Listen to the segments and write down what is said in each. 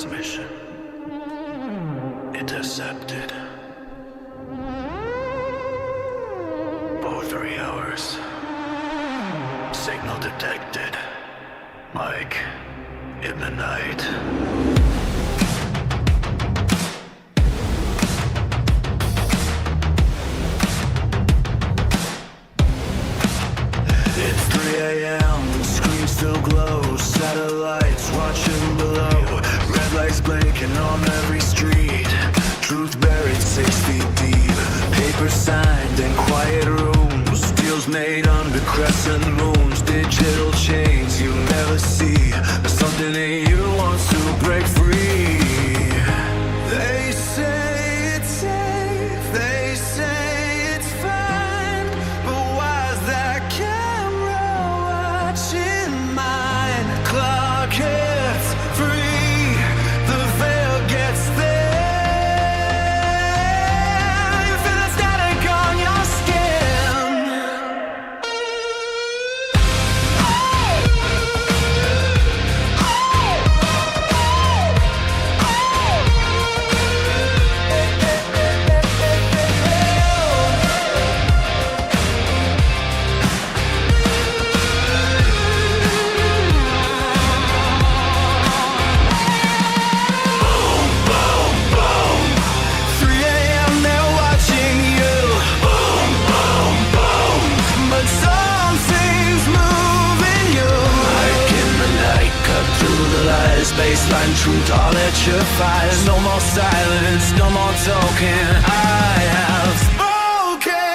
transmission intercepted. For 3 hours. Signal detected. Mike in the night. It's 3 a.m. The screen still glows. Satellites watching below. Red lights blinking on every street. Truth buried 6 feet deep. Paper signed in quiet rooms. Deals made under crescent moons. Digital chains you never see. There's something in you wants to break free. They say it's safe. They say it's fine. But why's that camera watching mine? Clock hits free. The veil gets thin. You feel the static on your skin. Baseline truth, all at your fires. No more silence, no more talking. I have spoken.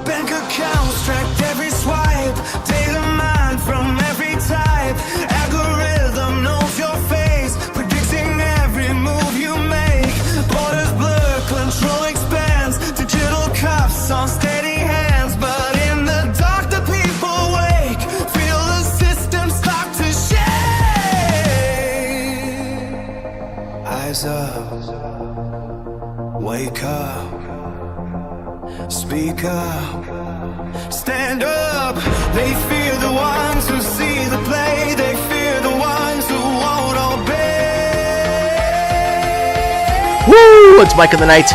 Bank accounts tracked every swipe. Data mined from every type. Algorithm knows your face, predicting every move you make. Borders blur, control expands. Digital cuffs on steady hands, but in the dark the people wake. Feel the system start to shake. Eyes up, wake up, speak up, stand up. They fear the ones who see the play. They fear the ones who won't obey. Woo! It's Mike in the Night.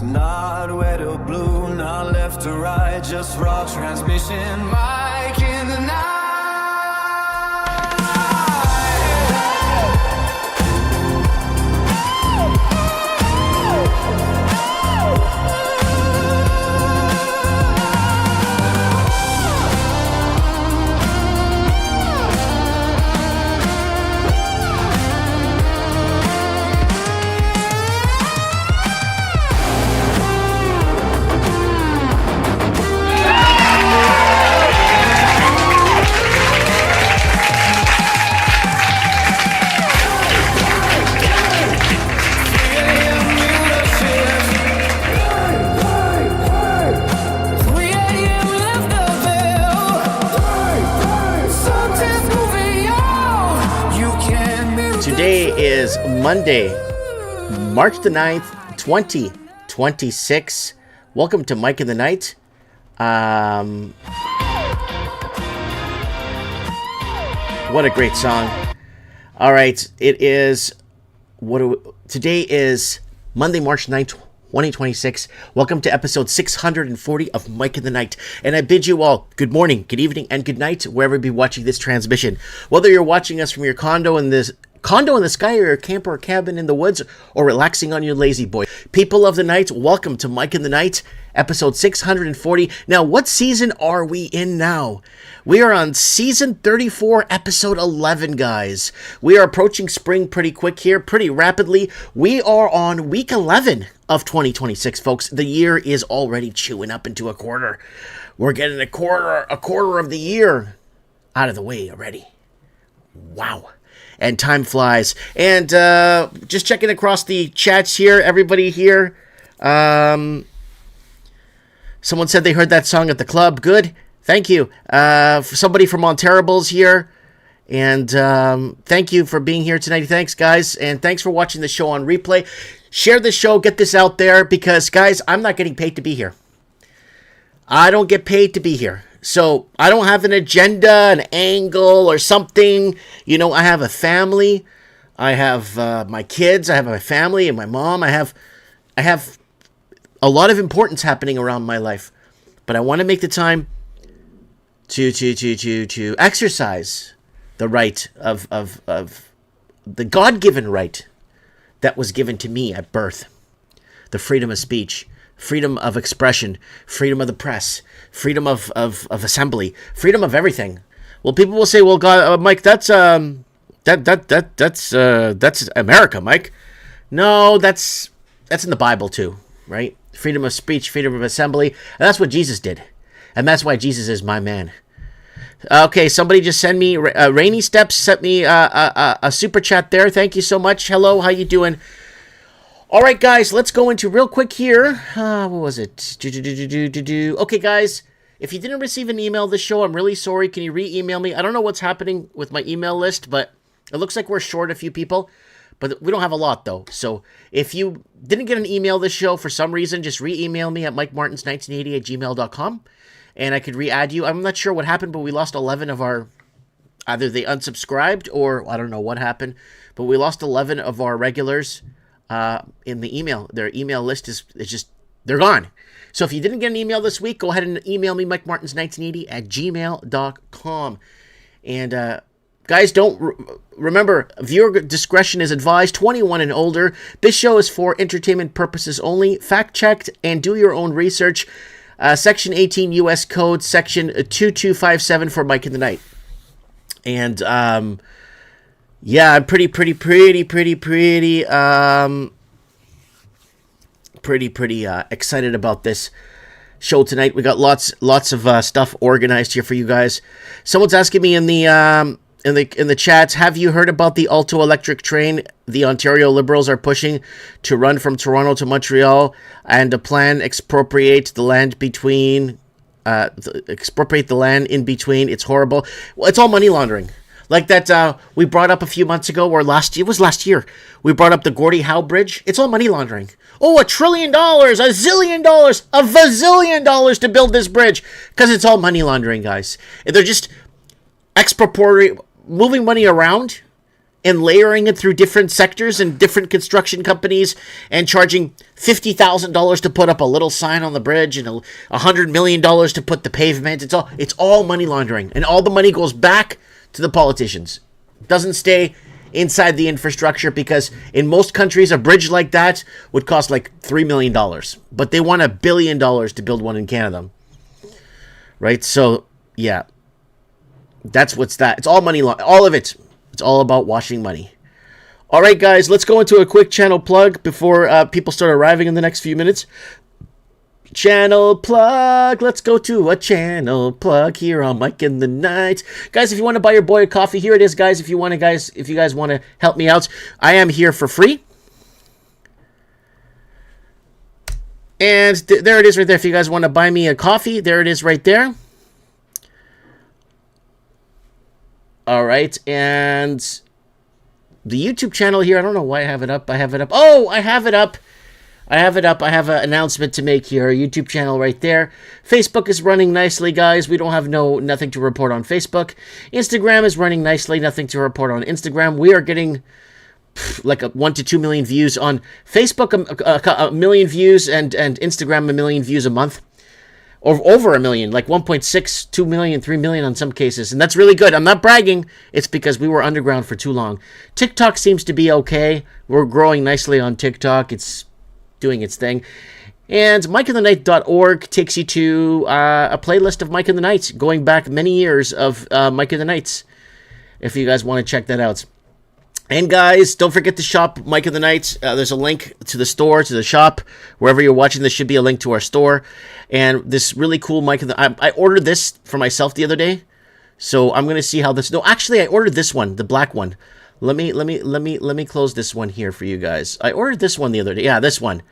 Not red or blue, not left or right, just raw transmission. Mike in the night. Today is Monday, March the 9th, 2026. Welcome to Mike in the Night. What a great song. All right, it is today is Monday, March 9th, 2026. Welcome to episode 640 of Mike in the Night. And I bid you all good morning, good evening, and good night, wherever you be watching this transmission. Whether you're watching us from your condo condo in the sky, or a camper or cabin in the woods, or relaxing on your lazy boy. People of the night, welcome to Mike in the Night, episode 640. Now, what season are we in now? We are on season 34, episode 11, guys. We are approaching spring pretty quick here, pretty rapidly. We are on week 11 of 2026, folks. The year is already chewing up into a quarter. We're getting a quarter of the year out of the way already. Wow. And time flies. And just checking across the chats here, everybody here. Someone said they heard that song at the club. Good. Thank you. Somebody from Ontariable's here. And thank you for being here tonight. Thanks, guys. And thanks for watching the show on replay. Share the show. Get this out there. Because, guys, I'm not getting paid to be here. I don't get paid to be here. So I don't have an agenda, an angle, or something. You know, I have a family. I have my kids. I have my family and my mom. I have a lot of importance happening around my life. But I want to make the time to exercise the right of the God-given right that was given to me at birth. The freedom of speech, freedom of expression, freedom of the press, freedom of assembly, freedom of everything. Well, people will say, "Well, God, Mike, that's America, Mike." No, that's in the Bible too, right? Freedom of speech, freedom of assembly, and that's what Jesus did, and that's why Jesus is my man. Okay, somebody just sent me Rainy Steps sent me a super chat there. Thank you so much. Hello, how you doing? All right, guys, let's go into real quick here. What was it? Okay, guys, if you didn't receive an email this show, I'm really sorry. Can you re-email me? I don't know what's happening with my email list, but it looks like we're short a few people. But we don't have a lot, though. So if you didn't get an email this show for some reason, just re-email me at mikemartins1980@gmail.com, and I could re-add you. I'm not sure what happened, but we lost 11 of our... Either they unsubscribed or I don't know what happened, but we lost 11 of our regulars in the email. Their email list is just, they're gone. So if you didn't get an email this week, go ahead and email me, mikemartins1980@gmail.com. And guys, remember, viewer discretion is advised, 21 and older. This show is for entertainment purposes only. Fact checked and do your own research. Section 18 U.S. Code, Section 2257 for Mike in the Night. And yeah, I'm pretty excited about this show tonight. We got lots of stuff organized here for you guys. Someone's asking me in the chats, have you heard about the Alto electric train the Ontario Liberals are pushing to run from Toronto to Montreal, and the plan expropriate the land in between? It's horrible. Well, it's all money laundering. Like that we brought up a few months ago, or last year. We brought up the Gordie Howe Bridge. It's all money laundering. Oh, $1 trillion, $1 zillion, $1 bazillion to build this bridge. Because it's all money laundering, guys. And they're just moving money around and layering it through different sectors and different construction companies, and charging $50,000 to put up a little sign on the bridge and $100 million to put the pavement. It's all money laundering. And all the money goes back to the politicians. It doesn't stay inside the infrastructure, because in most countries a bridge like that would cost like $3 million, but they want $1 billion to build one in Canada, right? So yeah, that's what's that. It's all money, all of it. It's all about washing money. All right, guys, let's go into a quick channel plug before people start arriving in the next few minutes. Channel plug. Let's go to a channel plug here on Mike in the Night. Guys, if you want to buy your boy a coffee, here it is, guys. If you guys want to help me out, I am here for free. And there it is right there. If you guys want to buy me a coffee, there it is right there. All right, and the YouTube channel here, I don't know why I have it up. Oh, I have it up. I have an announcement to make here. YouTube channel right there. Facebook is running nicely, guys. We don't have nothing to report on Facebook. Instagram is running nicely. Nothing to report on Instagram. We are getting like 1 to 2 million views on Facebook, a million views, and Instagram 1 million views a month. or over a million, like 1.6, 2 million, 3 million on some cases. And that's really good. I'm not bragging. It's because we were underground for too long. TikTok seems to be okay. We're growing nicely on TikTok. It's doing its thing. And mikeandthenight.org takes you to a playlist of Mike and the Nights, going back many years of Mike and the Nights, if you guys want to check that out. And guys, don't forget to shop Mike and the Nights. There's a link to the store, to the shop. Wherever you're watching, there should be a link to our store. And this really cool Mike and the... I ordered this for myself the other day. So I'm going to see how this... No, actually, I ordered this one, the black one. Let me close this one here for you guys. I ordered this one the other day. Yeah, this one.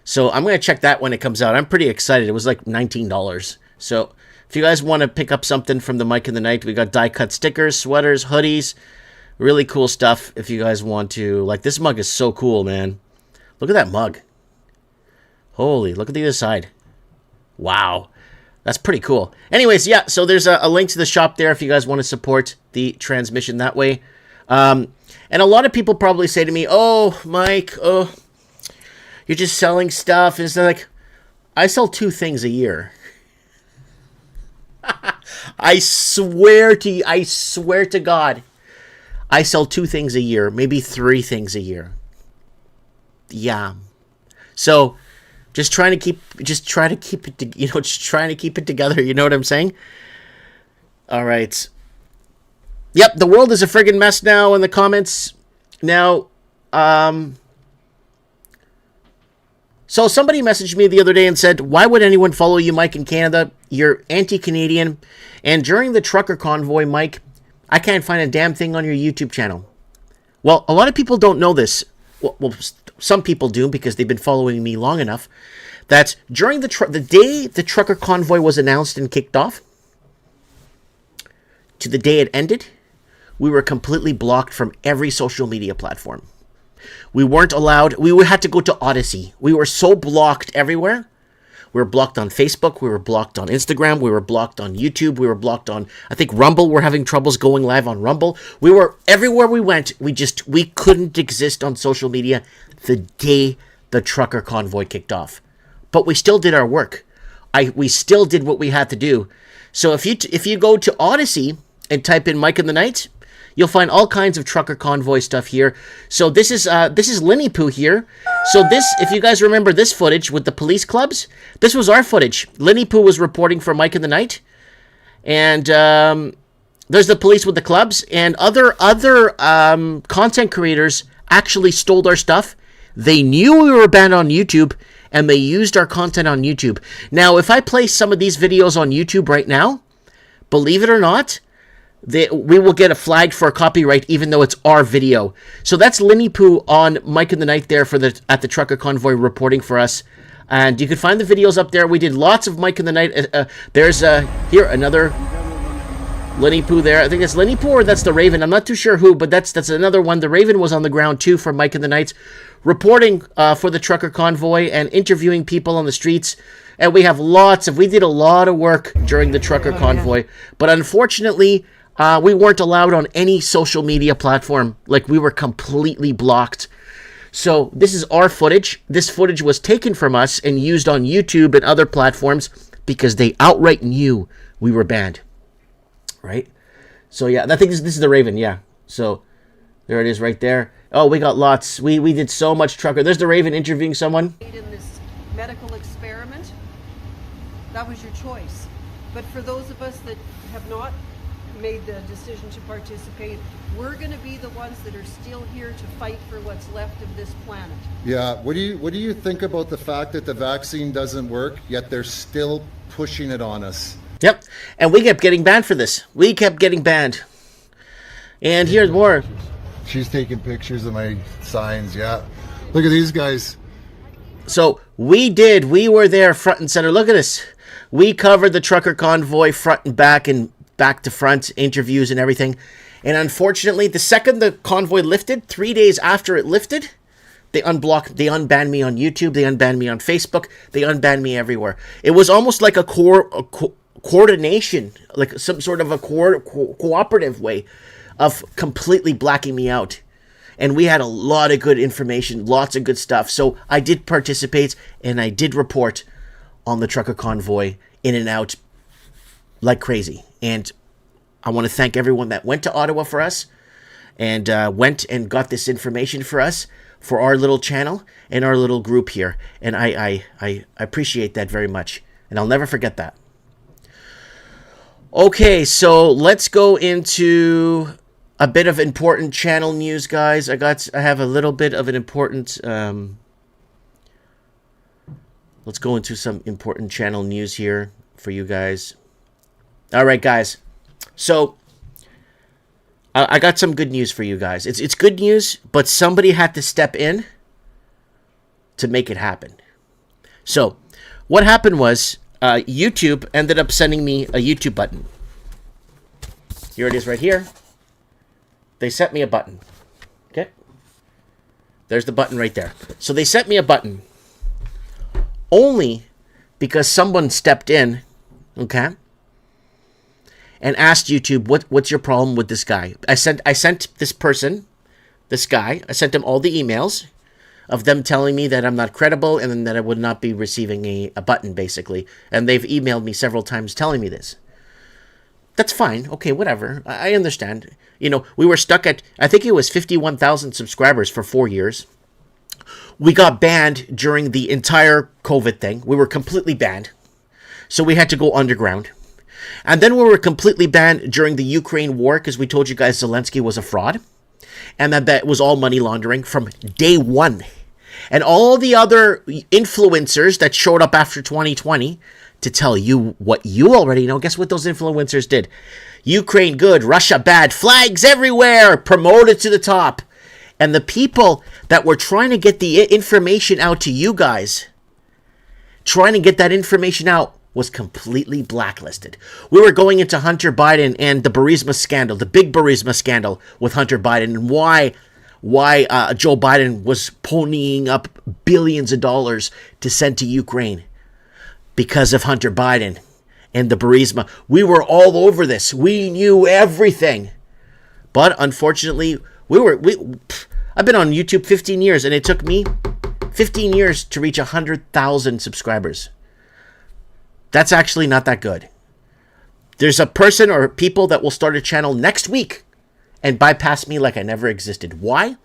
So I'm going to check that when it comes out. I'm pretty excited. It was like $19. So if you guys want to pick up something from the Mike and the Night, we got die-cut stickers, sweaters, hoodies... Really cool stuff if you guys want to. Like, this mug is so cool, man. Look at that mug. Holy, look at the other side. Wow. That's pretty cool. Anyways, yeah, so there's a link to the shop there if you guys want to support the transmission that way. And a lot of people probably say to me, oh, Mike, oh, you're just selling stuff. And it's like, I sell 2 things a year. I swear to God. I sell 2 things a year, maybe 3 things a year. Yeah. So, just trying to keep it together, you know what I'm saying? All right. Yep, the world is a friggin' mess now in the comments. Now, so somebody messaged me the other day and said, why would anyone follow you, Mike, in Canada? You're anti-Canadian. And during the trucker convoy, Mike, I can't find a damn thing on your YouTube channel. Well, a lot of people don't know this. Well, some people do because they've been following me long enough. That during the day the trucker convoy was announced and kicked off, to the day it ended, we were completely blocked from every social media platform. We weren't allowed. We had to go to Odyssey. We were so blocked everywhere. We were blocked on Facebook. We were blocked on Instagram. We were blocked on YouTube. We were blocked on, I think, Rumble. We're having troubles going live on Rumble. We were, everywhere we went, we couldn't exist on social media the day the trucker convoy kicked off. But we still did our work. We still did what we had to do. So if you go to Odyssey and type in Mike and the Night, you'll find all kinds of trucker convoy stuff here. So this is Linny Poo here. So this, if you guys remember this footage with the police clubs, this was our footage. Linny Poo was reporting for Mike in the Night. And there's the police with the clubs. And other content creators actually stole our stuff. They knew we were banned on YouTube, and they used our content on YouTube. Now, if I play some of these videos on YouTube right now, believe it or not, we will get a flag for a copyright even though it's our video. So that's Linny Poo on Mike in the Night there at the trucker convoy reporting for us. And you can find the videos up there. We did lots of Mike in the Night. There's here another Linny Poo there. I think that's Linny Poo or that's the Raven. I'm not too sure who, but that's another one. The Raven was on the ground too for Mike in the Night, reporting for the trucker convoy and interviewing people on the streets. And we did a lot of work during the trucker convoy. But unfortunately, we weren't allowed on any social media platform. Like, we were completely blocked. So this is our footage. This footage was taken from us and used on YouTube and other platforms because they outright knew we were banned. Right? So yeah, I think this is the Raven, yeah. So there it is right there. Oh, we got lots. We did so much trucker. There's the Raven interviewing someone. In this medical experiment, that was your choice. But for those of us that have not made the decision to participate, we're going to be the ones that are still here to fight for what's left of this planet. Yeah, what do you think about the fact that the vaccine doesn't work, yet they're still pushing it on us? Yep, and we kept getting banned for this. We kept getting banned. And here's more. She's taking pictures of my signs, yeah. Look at these guys. So we were there front and center. Look at this. We covered the trucker convoy front and back to front, interviews and everything. And unfortunately, the second the convoy lifted, 3 days after it lifted, they unbanned me on YouTube, they unbanned me on Facebook, they unbanned me everywhere. It was almost like a coordination, like some sort of a cooperative way of completely blacking me out. And we had a lot of good information, lots of good stuff. So I did participate and I did report on the trucker convoy in and out like crazy. And I want to thank everyone that went to Ottawa for us and went and got this information for us, for our little channel and our little group here. And I appreciate that very much. And I'll never forget that. Okay, so let's go into a bit of important channel news, guys. I have a little bit of an important... let's go into some important channel news here for you guys. All right, guys. So I got some good news for you guys. It's good news, but somebody had to step in to make it happen. So what happened was YouTube ended up sending me a YouTube button. Here it is right here. They sent me a button. Okay. There's the button right there. So they sent me a button only because someone stepped in, okay, and asked YouTube, what's your problem with this guy? I sent this person, this guy, I sent him all the emails of them telling me that I'm not credible and that I would not be receiving a button, basically. And they've emailed me several times telling me this. That's fine. Okay, whatever. I understand. You know, we were stuck at, I think it was 51,000 subscribers for 4 years. We got banned during the entire COVID thing. We were completely banned. So we had to go underground. And then we were completely banned during the Ukraine war because we told you guys Zelensky was a fraud. And that was all money laundering from day one. And all the other influencers that showed up after 2020 to tell you what you already know. Guess what those influencers did? Ukraine good, Russia bad, flags everywhere, promoted to the top. And the people that were trying to get the information out to you guys, trying to get that information out, was completely blacklisted. We were going into Hunter Biden and the Burisma scandal, the big Burisma scandal with Hunter Biden, and why Joe Biden was ponying up billions of dollars to send to Ukraine because of Hunter Biden and the Burisma. We were all over this. We knew everything. But unfortunately, I've been on YouTube 15 years, and it took me 15 years to reach 100,000 subscribers. That's actually not that good. There's a person or people that will start a channel next week and bypass me like I never existed. Why?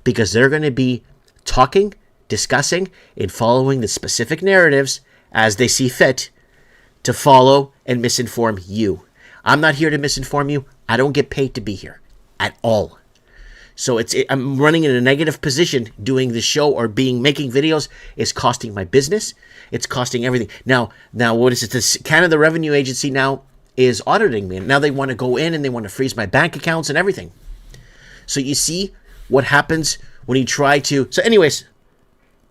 Because they're going to be talking, discussing, and following the specific narratives as they see fit to follow and misinform you. I'm not here to misinform you. I don't get paid to be here at all. So I'm running in a negative position doing this show or making videos. It's costing my business. It's costing everything. Now what is it? This Canada Revenue Agency now is auditing me. Now they want to go in and they want to freeze my bank accounts and everything. So you see what happens when you try to. So anyways,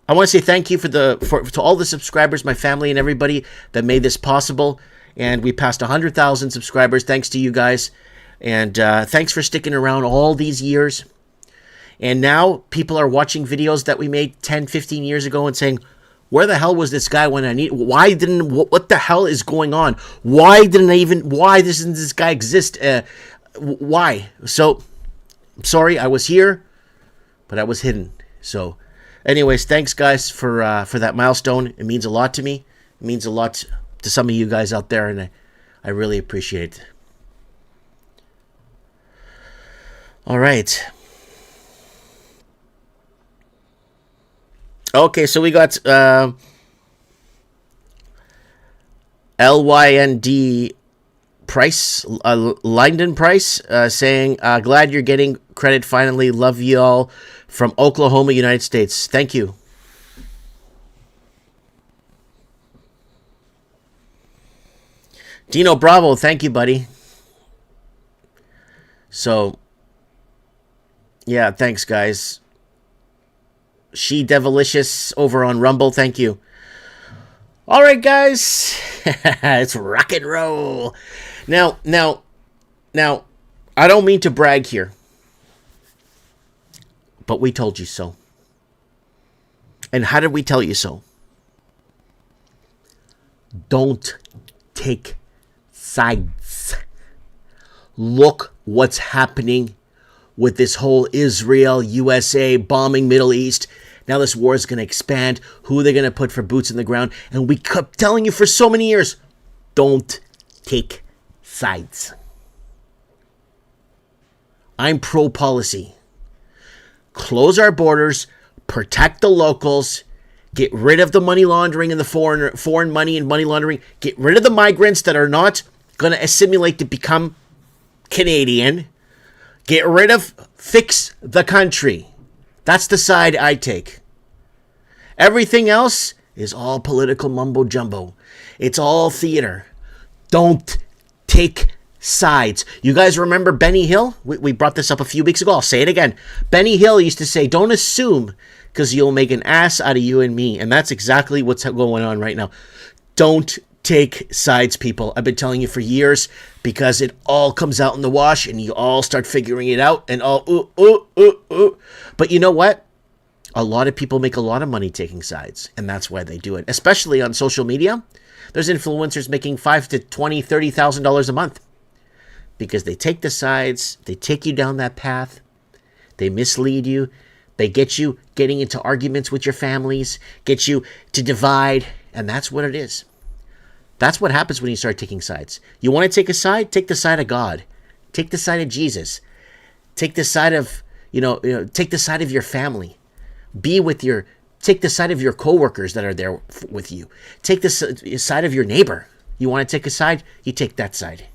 I want to say thank you to all the subscribers, my family, and everybody that made this possible. And we passed 100,000 subscribers thanks to you guys. And thanks for sticking around all these years. And now people are watching videos that we made 10, 15 years ago and saying, where the hell was this guy when I need? What the hell is going on? Why doesn't this guy exist? Why? So, I'm sorry, I was here, but I was hidden. So, anyways, thanks guys for that milestone. It means a lot to me. It means a lot to some of you guys out there, and I really appreciate it. All right. Okay, so we got LYND Price, Lyndon Price, saying, glad you're getting credit finally. Love you all from Oklahoma, United States. Thank you. Dino Bravo, thank you, buddy. So, yeah, thanks, guys. She Devilicious over on Rumble, thank you. All right, guys, it's rock and roll. Now, I don't mean to brag here, but we told you so. And how did we tell you so? Don't take sides. Look what's happening with this whole Israel, USA, bombing Middle East. Now this war is going to expand. Who are they going to put for boots in the ground? And we kept telling you for so many years, don't take sides. I'm pro-policy. Close our borders, protect the locals, get rid of the money laundering and the foreign money and money laundering, get rid of the migrants that are not going to assimilate to become Canadian, get rid of, fix the country. That's the side I take. Everything else is all political mumbo jumbo. It's all theater. Don't take sides. You guys remember Benny Hill? We brought this up a few weeks ago. I'll say it again. Benny Hill used to say, don't assume, because you'll make an ass out of you and me. And that's exactly what's going on right now. Don't take sides, people. I've been telling you for years, because it all comes out in the wash and you all start figuring it out and all, But you know what? A lot of people make a lot of money taking sides, and that's why they do it. Especially on social media. There's influencers making $5,000 to $20,000, $30,000 a month because they take the sides, they take you down that path, they mislead you, they get you getting into arguments with your families, get you to divide, and that's what it is. That's what happens when you start taking sides. You want to take a side? Take the side of God. Take the side of Jesus. Take the side of, take the side of your family. Take the side of your coworkers that are there with you. Take the side of your neighbor. You want to take a side? You take that side.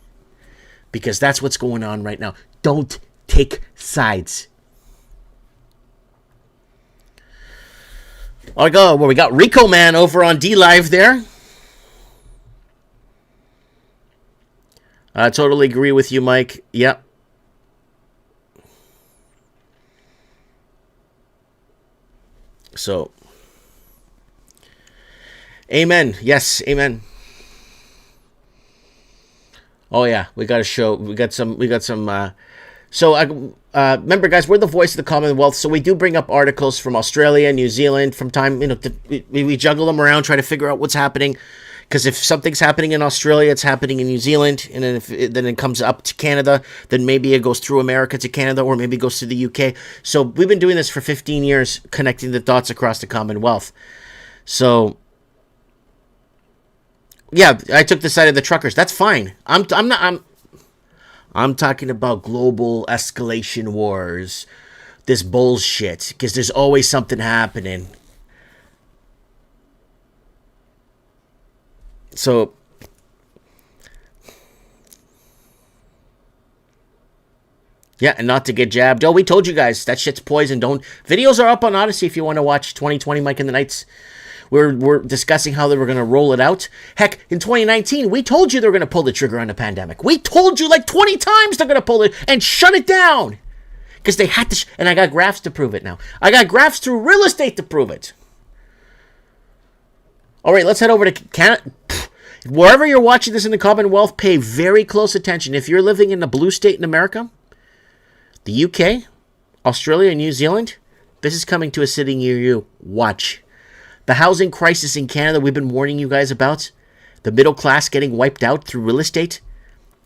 Because that's what's going on right now. Don't take sides. We got Rico Man over on D Live there. I totally agree with you, Mike. Yep. So, amen. Yes, amen. Oh yeah, we got a show. We got some. Remember, guys, we're the voice of the Commonwealth, so we do bring up articles from Australia, New Zealand, from time. We juggle them around, try to figure out what's happening. Because if something's happening in Australia, it's happening in New Zealand, and then it comes up to Canada, then maybe it goes through America to Canada, or maybe it goes to the UK. So we've been doing this for 15 years, connecting the dots across the Commonwealth. So, yeah, I took the side of the truckers. That's fine. I'm talking about global escalation wars, this bullshit, because there's always something happening. So, yeah, and not to get jabbed. Oh, we told you guys, that shit's poison. Videos are up on Odyssey if you want to watch 2020 Mike and the Knights. We're discussing how they were going to roll it out. Heck, in 2019, we told you they were going to pull the trigger on the pandemic. We told you like 20 times they're going to pull it and shut it down. Because they had to, and I got graphs to prove it now. I got graphs through real estate to prove it. All right, let's head over to Canada. Wherever you're watching this in the Commonwealth, pay very close attention. If you're living in a blue state in America, the UK, Australia, and New Zealand, this is coming to a city near you. Watch. The housing crisis in Canada we've been warning you guys about, the middle class getting wiped out through real estate,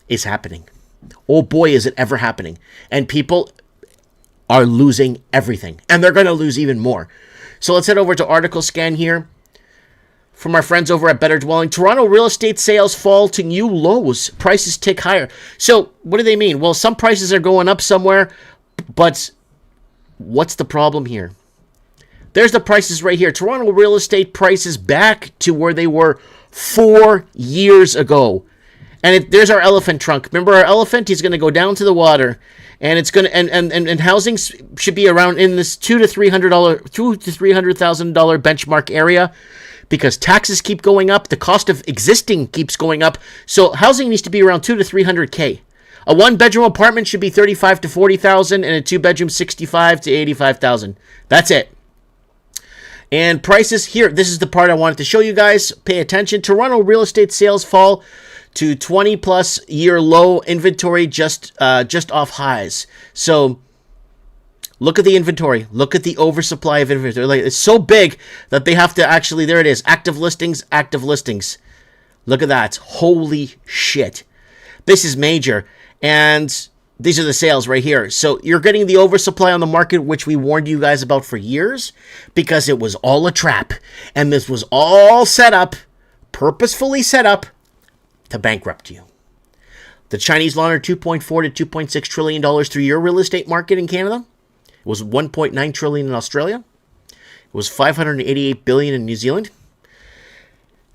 is happening. Oh boy, is it ever happening. And people are losing everything. And they're going to lose even more. So let's head over to Article Scan here. From our friends over at Better Dwelling, Toronto real estate sales fall to new lows. Prices tick higher. So, what do they mean? Well, some prices are going up somewhere, but what's the problem here? There's the prices right here. Toronto real estate prices back to where they were 4 years ago. And there's our elephant trunk. Remember our elephant? He's going to go down to the water, and it's going to and housing should be around in this $200,000 to $300,000 benchmark area. Because taxes keep going up, the cost of existing keeps going up, so housing needs to be around $200,000 to $300,000. A one-bedroom apartment should be $35,000 to $40,000, and a two-bedroom $65,000 to $85,000. That's it. And prices here. This is the part I wanted to show you guys. Pay attention. Toronto real estate sales fall to 20-plus year low. Inventory just off highs. So. Look at the inventory. Look at the oversupply of inventory. Like, it's so big that they have to actually, there it is, active listings, active listings. Look at that. Holy shit. This is major. And these are the sales right here. So you're getting the oversupply on the market, which we warned you guys about for years, because it was all a trap. And this was all set up, purposefully set up, to bankrupt you. The Chinese laundered $2.4 to $2.6 trillion through your real estate market in Canada. It was $1.9 trillion in Australia. It was $588 billion in New Zealand.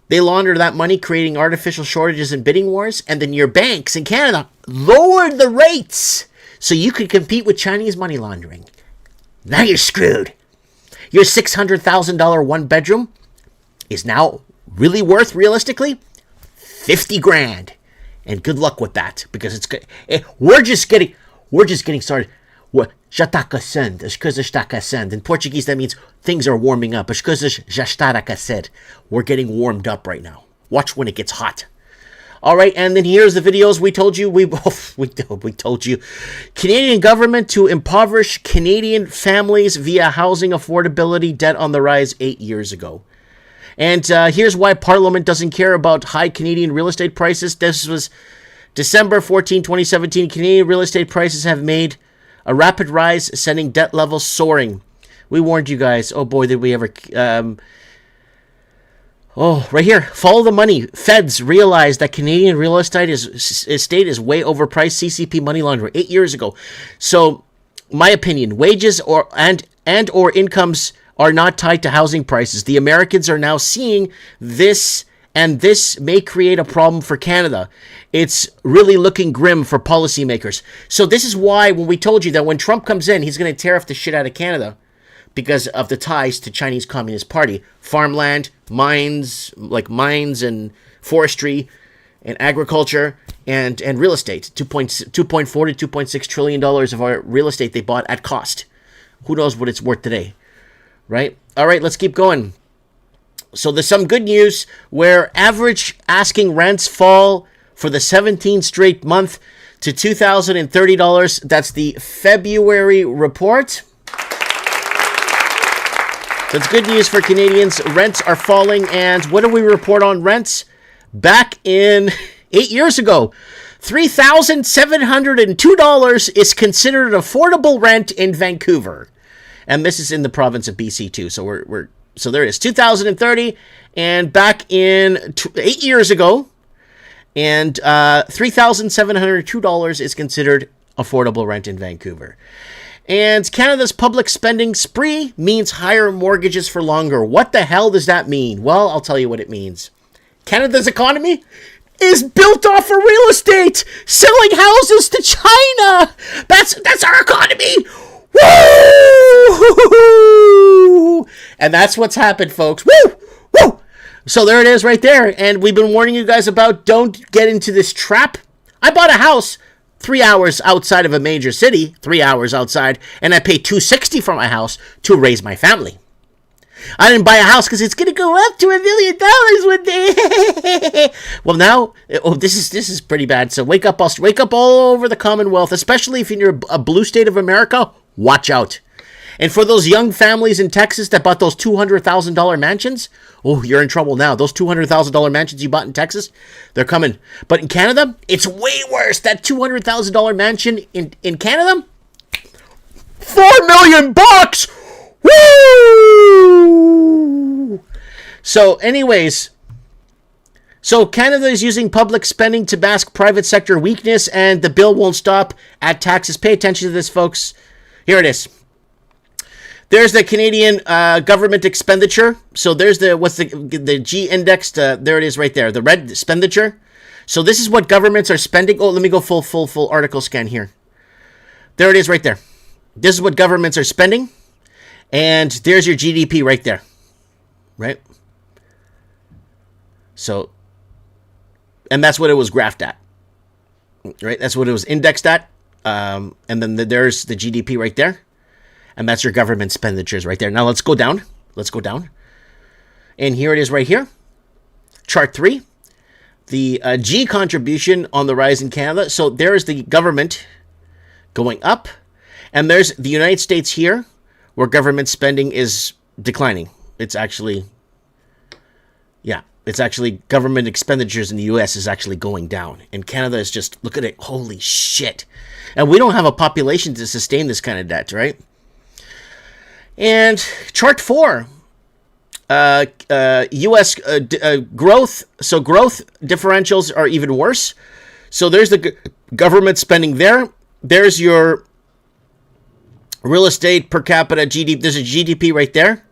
They launder that money, creating artificial shortages and bidding wars. And then your banks in Canada lowered the rates so you could compete with Chinese money laundering. Now you're screwed. Your $600,000 one bedroom is now really worth, realistically, 50 grand. And good luck with that, because it's good. We're just getting started. Já está aquecendo. As coisas está aquecendo. In Portuguese, that means things are warming up. As coisas já está aquecendo. We're getting warmed up right now. Watch when it gets hot. All right, and then here's the videos we told you. We told you. Canadian government to impoverish Canadian families via housing affordability, debt on the rise 8 years ago. And here's why Parliament doesn't care about high Canadian real estate prices. This was December 14, 2017. Canadian real estate prices have made a rapid rise, sending debt levels soaring. We warned you guys. Oh boy, did we ever. Right here. Follow the money. Feds realized that Canadian real estate is way overpriced. CCP money laundering 8 years ago. So, my opinion, wages or incomes are not tied to housing prices. The Americans are now seeing this, and this may create a problem for Canada. It's really looking grim for policymakers. So this is why when we told you that when Trump comes in, he's going to tariff the shit out of Canada because of the ties to Chinese Communist Party. Farmland, mines and forestry and agriculture and real estate. $2.4 to $2.6 trillion of our real estate they bought at cost. Who knows what it's worth today? Right? All right, let's keep going. So there's some good news where average asking rents fall for the 17th straight month to $2,030. That's the February report. That's good news for Canadians. Rents are falling. And what do we report on rents? Back in 8 years ago, $3,702 is considered affordable rent in Vancouver. And this is in the province of BC too. So so there it is, 2030, and back in 8 years ago, and $3,702 is considered affordable rent in Vancouver. And Canada's public spending spree means higher mortgages for longer. What the hell does that mean? Well, I'll tell you what it means. Canada's economy is built off of real estate, selling houses to China. That's our economy. Woo! And that's what's happened, folks. Woo! Woo! So there it is right there. And we've been warning you guys about don't get into this trap. I bought a house 3 hours outside of a major city, 3 hours outside, and I paid $260 for my house to raise my family. I didn't buy a house because it's going to go up to $1 million one day. Well, now, this is pretty bad. So wake up all over the Commonwealth, especially if you're a blue state of America. Watch out. And for those young families in Texas that bought those $200,000 mansions, oh, you're in trouble now. Those $200,000 mansions you bought in Texas, they're coming. But in Canada, it's way worse. That $200,000 mansion in Canada, $4 million. Woo! So anyways, so Canada is using public spending to mask private sector weakness, and the bill won't stop at taxes. Pay attention to this, folks. Here it is. There's the Canadian government expenditure. So there's the G indexed. There it is right there. The red expenditure. So this is what governments are spending. Oh, let me go full article scan here. There it is right there. This is what governments are spending. And there's your GDP right there. Right? So, and that's what it was graphed at. Right? That's what it was indexed at. And then there's the GDP right there. And that's your government expenditures right there. Now let's go down. Let's go down. And here it is right here. Chart 3. The G contribution on the rise in Canada. So there is the government going up. And there's the United States here, where government spending is declining. It's actually, it's actually government expenditures in the U.S. is actually going down. And Canada is just, look at it, holy shit. And we don't have a population to sustain this kind of debt, right? And chart 4, U.S. Growth. So growth differentials are even worse. So there's the government spending there. There's your real estate per capita GDP. There's a GDP right there.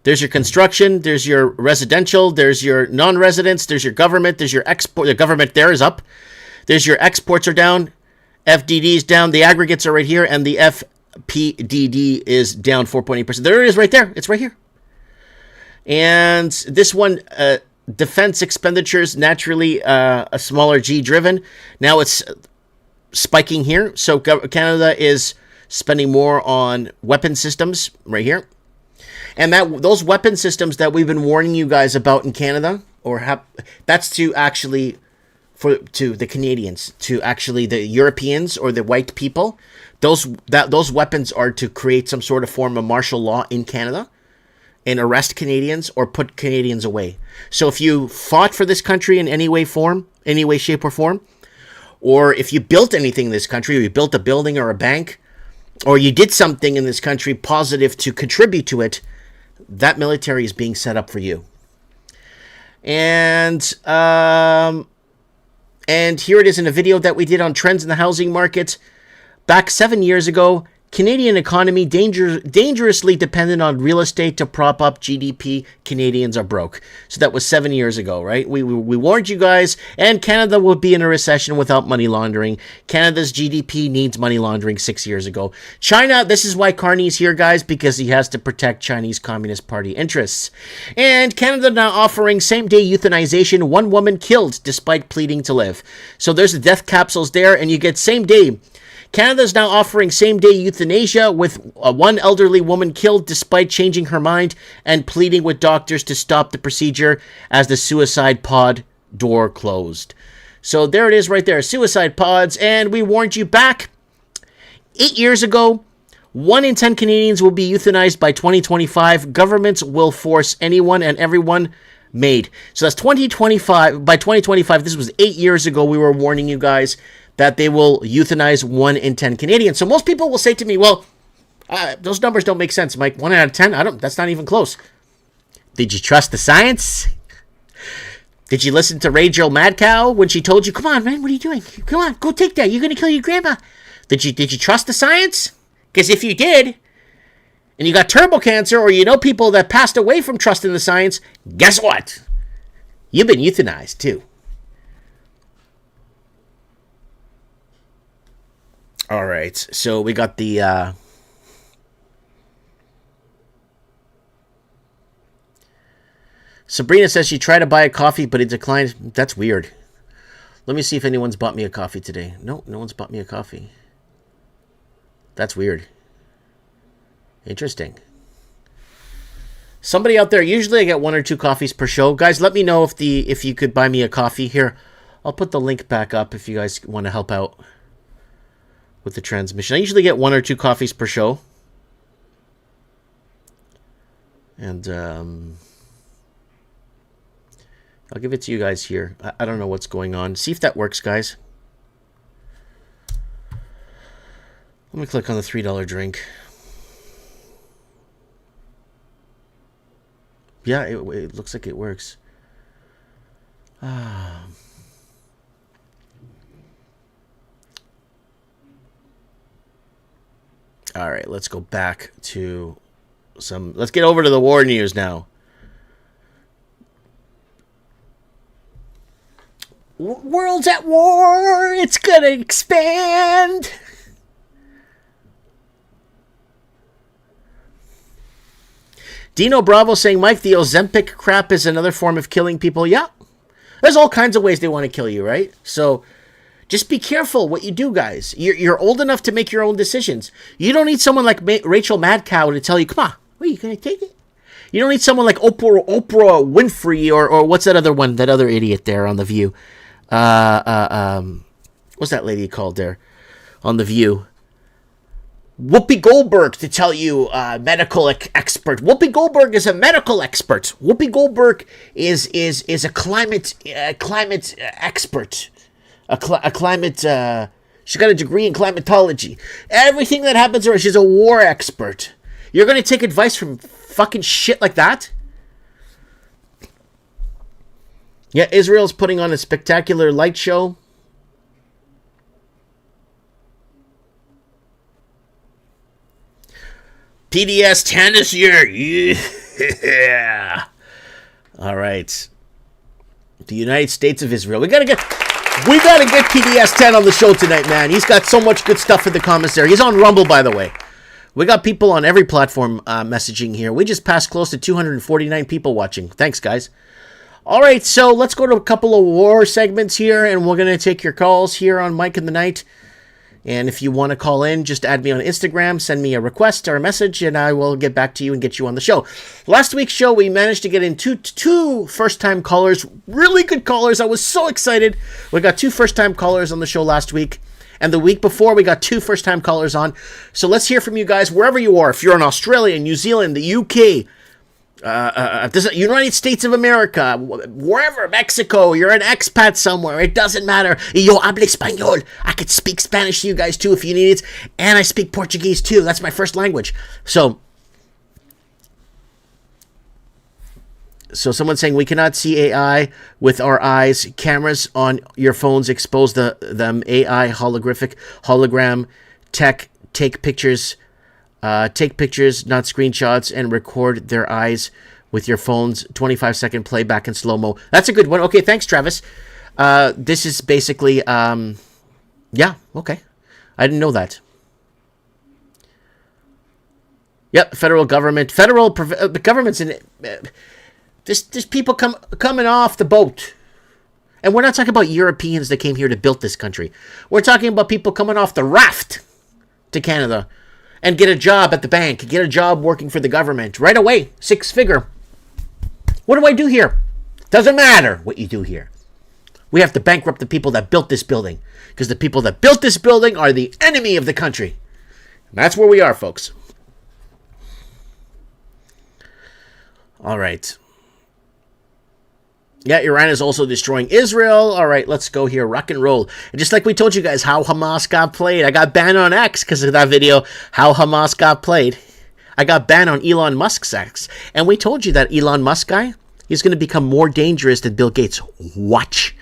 There's your construction. There's your residential. There's your non-residents. There's your government. There's your export. The government there is up. There's your exports are down. FDD is down. The aggregates are right here. And the FPDD is down 4.8%. There it is right there. It's right here. And this one, defense expenditures, naturally a smaller G driven. Now it's spiking here. So Canada is spending more on weapon systems right here. And those weapon systems that we've been warning you guys about in Canada, that's to actually, to the Canadians, to actually the Europeans or the white people. Those weapons are to create some sort of form of martial law in Canada and arrest Canadians or put Canadians away. So if you fought for this country in any way, shape, or form, or if you built anything in this country, or you built a building or a bank, or you did something in this country positive to contribute to it, that military is being set up for you. And here it is in a video that we did on trends in the housing market. Back 7 years ago, Canadian economy dangerously dependent on real estate to prop up GDP. Canadians are broke. So that was 7 years ago, right? We warned you guys, and Canada will be in a recession without money laundering. Canada's GDP needs money laundering 6 years ago. China, this is why Carney's here, guys, because he has to protect Chinese Communist Party interests. And Canada now offering same-day euthanization, 1 woman killed despite pleading to live. So there's the death capsules there, and you get same-day. Canada is now offering same-day euthanasia with 1 elderly woman killed despite changing her mind and pleading with doctors to stop the procedure as the suicide pod door closed. So there it is right there, suicide pods. And we warned you back 8 years ago, 1 in 10 Canadians will be euthanized by 2025. Governments will force anyone and everyone made. So that's 2025. By 2025, this was 8 years ago, we were warning you guys that they will euthanize 1 in 10 Canadians. So most people will say to me, well, those numbers don't make sense, Mike. 1 out of 10, that's not even close. Did you trust the science? Did you listen to Rachel Madcow when she told you, come on, man, what are you doing? Come on, go take that. You're going to kill your grandma. Did you trust the science? Because if you did, and you got turbo cancer, or you know people that passed away from trusting the science, guess what? You've been euthanized too. All right, so we got the Sabrina says she tried to buy a coffee, but it declined. That's weird. Let me see if anyone's bought me a coffee today. No one's bought me a coffee. That's weird. Interesting. Somebody out there, usually I get 1 or 2 coffees per show. Guys, let me know if you could buy me a coffee. Here, I'll put the link back up if you guys want to help out with the transmission. I usually get 1 or 2 coffees per show. And I'll give it to you guys here. I don't know what's going on. See if that works, guys. Let me click on the $3 drink. Yeah, it looks like it works. All right, let's go back to let's get over to the war news now. World's at war. It's gonna expand. Dino Bravo saying, Mike, the Ozempic crap is another form of killing people. Yeah, there's all kinds of ways they want to kill you, right? So just be careful what you do, guys. You're old enough to make your own decisions. You don't need someone like Rachel Madcow to tell you, come on, are you going to take it? You don't need someone like Oprah Winfrey or what's that other one, that other idiot there on The View. What's that lady called there on The View? Whoopi Goldberg to tell you, medical expert. Whoopi Goldberg is a medical expert. Whoopi Goldberg is a climate expert. A climate. She got a degree in climatology. Everything that happens to her, she's a war expert. You're gonna take advice from fucking shit like that? Yeah, Israel's putting on a spectacular light show. PDS 10 this year. Yeah. All right. The United States of Israel. We gotta get PDS 10 on the show tonight, man. He's got so much good stuff in the comments there. He's on Rumble, by the way. We got people on every platform messaging here. We just passed close to 249 people watching. Thanks, guys. All right, so let's go to a couple of war segments here, and we're going to take your calls here on Mike in the Night. And if you want to call in, just add me on Instagram, send me a request or a message, and I will get back to you and get you on the show. Last week's show, we managed to get in two first-time callers, really good callers. I was so excited. We got 2 first-time callers on the show last week. And the week before, we got 2 first-time callers on. So let's hear from you guys wherever you are. If you're in Australia, New Zealand, the UK, United States of America, wherever, Mexico, you're an expat somewhere, it doesn't matter. Yo hablo español. I could speak Spanish to you guys too if you need it. And I speak Portuguese too. That's my first language. So someone's saying we cannot see AI with our eyes. Cameras on your phones expose them. AI hologram tech take pictures, not screenshots, and record their eyes with your phone's 25-second playback in slow-mo. That's a good one. Okay, thanks, Travis. This is basically, yeah, okay. I didn't know that. Yep, the government's in it. There's people coming off the boat. And we're not talking about Europeans that came here to build this country. We're talking about people coming off the raft to Canada and get a job at the bank, get a job working for the government. Right away, 6-figure. What do I do here? Doesn't matter what you do here. We have to bankrupt the people that built this building, because the people that built this building are the enemy of the country. And that's where we are, folks. All right. Yeah, Iran is also destroying Israel. All right, let's go here. Rock and roll. And just like we told you guys how Hamas got played. I got banned on X because of that video, how Hamas got played. I got banned on Elon Musk's X. And we told you that Elon Musk guy, he's going to become more dangerous than Bill Gates. Watch.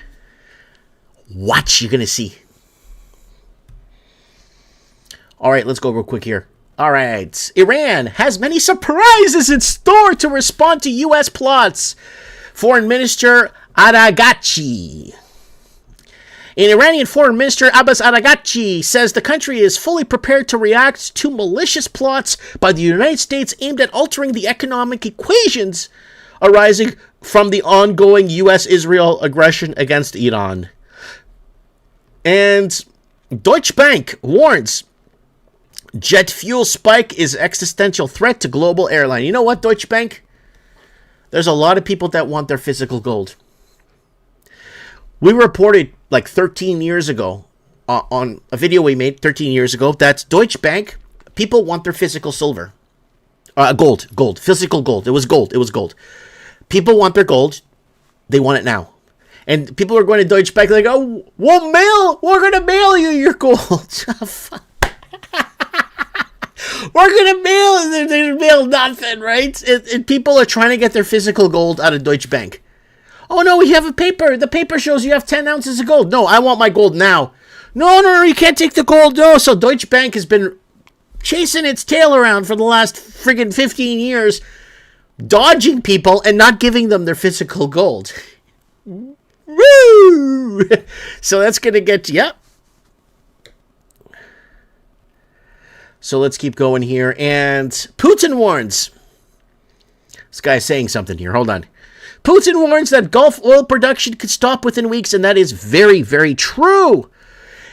Watch, you're going to see. All right, let's go real quick here. All right. Iran has many surprises in store to respond to U.S. plots. Foreign Minister Araghchi. An Iranian Foreign Minister, Abbas Araghchi, says the country is fully prepared to react to malicious plots by the United States aimed at altering the economic equations arising from the ongoing U.S.-Israel aggression against Iran. And Deutsche Bank warns jet fuel spike is existential threat to global airline. You know what, Deutsche Bank? There's a lot of people that want their physical gold. We reported like 13 years ago on a video we made 13 years ago that Deutsche Bank, people want their physical silver. Gold, physical gold. It was gold. People want their gold. They want it now. And people are going to Deutsche Bank like, oh, we're going to mail you your gold. We're going to mail, they mail nothing, right? And people are trying to get their physical gold out of Deutsche Bank. Oh, no, we have a paper. The paper shows you have 10 ounces of gold. No, I want my gold now. No, you can't take the gold. No, so Deutsche Bank has been chasing its tail around for the last friggin' 15 years, dodging people and not giving them their physical gold. Woo! So that's going to get, yep. So let's keep going here. And Putin warns. This guy's saying something here. Hold on. Putin warns that Gulf oil production could stop within weeks, and that is very, very true.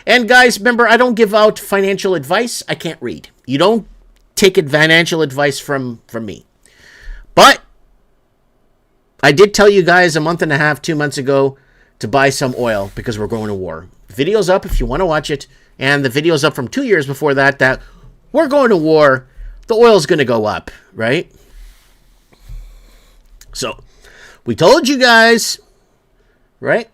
And guys, remember, I don't give out financial advice. I can't read. You don't take financial advice from me. But I did tell you guys a month and a half, 2 months ago, to buy some oil because we're going to war. Video's up if you want to watch it. And the video's up from 2 years before that we're going to war. The oil's going to go up, right? So, we told you guys, right?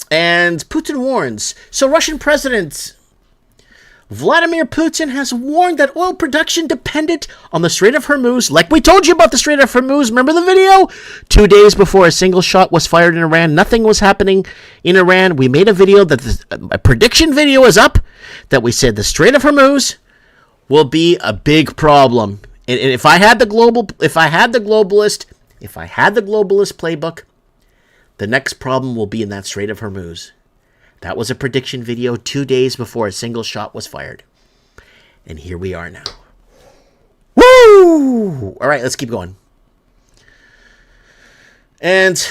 And Putin warns. So, Russian President Vladimir Putin has warned that oil production dependent on the Strait of Hormuz, like we told you about the Strait of Hormuz, remember the video? 2 days before a single shot was fired in Iran, nothing was happening in Iran. We made a video a prediction video is up that we said the Strait of Hormuz will be a big problem. And if I had the globalist playbook, the next problem will be in that Strait of Hormuz. That was a prediction video 2 days before a single shot was fired. And here we are now. Woo! All right, let's keep going. And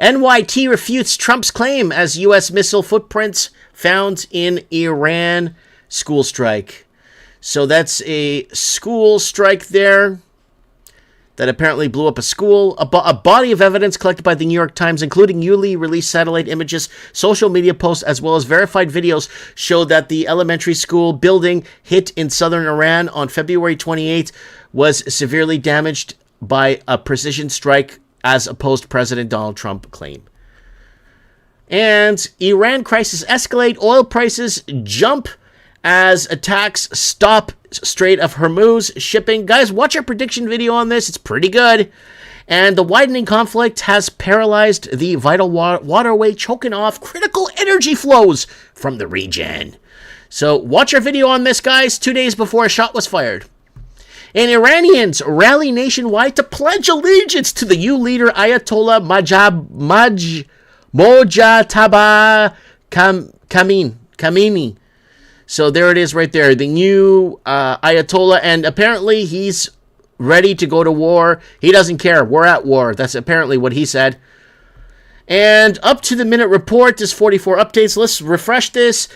NYT refutes Trump's claim as U.S. missile footprints found in Iran school strike. So that's a school strike there that apparently blew up a school. A body of evidence collected by the New York Times, including newly released satellite images, social media posts, as well as verified videos, showed that the elementary school building hit in southern Iran on February 28th was severely damaged by a precision strike, as opposed President Donald Trump claim. And Iran crisis escalate, oil prices jump as attacks stop Strait of Hormuz shipping. Guys, watch our prediction video on this. It's pretty good. And the widening conflict has paralyzed the vital waterway, choking off critical energy flows from the region. So watch our video on this, guys, 2 days before a shot was fired. And Iranians rally nationwide to pledge allegiance to the new leader Ayatollah Mojtaba Khamenei. So there it is right there, the new Ayatollah, and apparently he's ready to go to war. He doesn't care. We're at war. That's apparently what he said. And up to the minute report, there's 44 updates. Let's refresh this.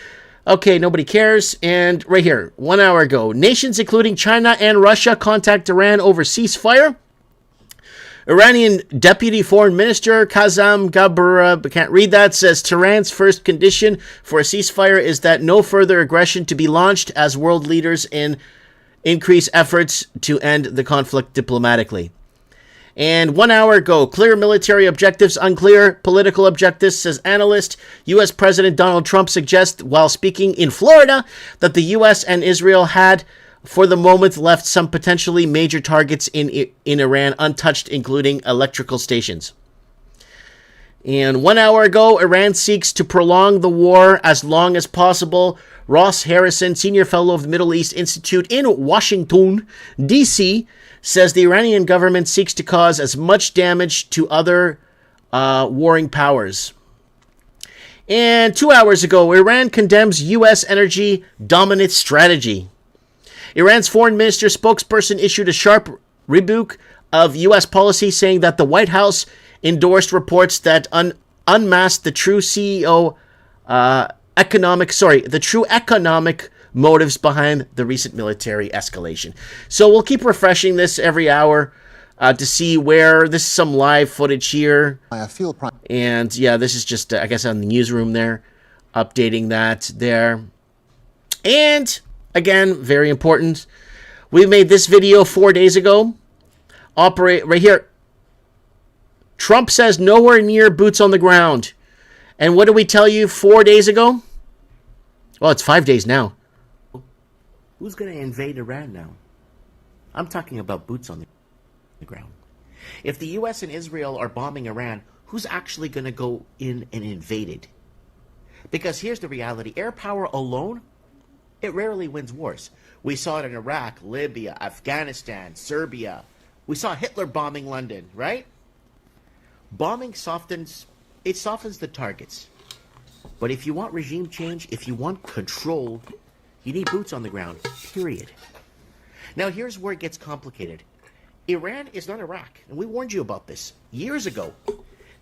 Okay, nobody cares. And right here, 1 hour ago, nations including China and Russia contact Iran over ceasefire. Iranian Deputy Foreign Minister Kazem Gabara, can't read that, says Tehran's first condition for a ceasefire is that no further aggression to be launched as world leaders increase efforts to end the conflict diplomatically. And 1 hour ago, clear military objectives, unclear political objectives, says analyst. U.S. President Donald Trump suggests while speaking in Florida that the U.S. and Israel had for the moment left some potentially major targets in Iran untouched, including electrical stations. And 1 hour ago, Iran seeks to prolong the war as long as possible. Ross Harrison, senior fellow of the Middle East Institute in Washington, D.C., says the Iranian government seeks to cause as much damage to other warring powers. And 2 hours ago, Iran condemns U.S. energy dominant strategy. Iran's foreign minister spokesperson issued a sharp rebuke of U.S. policy, saying that the White House endorsed reports that unmasked the true economic motives behind the recent military escalation. So we'll keep refreshing this every hour to see where this is some live footage here. And yeah, this is just, I guess, on the newsroom there, updating that there. And again, very important. We made this video 4 days ago. Operate right here. Trump says nowhere near boots on the ground. And what did we tell you 4 days ago? Well, it's 5 days now. Who's going to invade Iran now? I'm talking about boots on the ground. If the U.S. and Israel are bombing Iran, who's actually going to go in and invade it? Because here's the reality. Air power alone, it rarely wins wars. We saw it in Iraq, Libya, Afghanistan, Serbia. We saw Hitler bombing London, right? Bombing softens the targets. But if you want regime change, if you want control, you need boots on the ground, period. Now here's where it gets complicated. Iran is not Iraq, and we warned you about this years ago.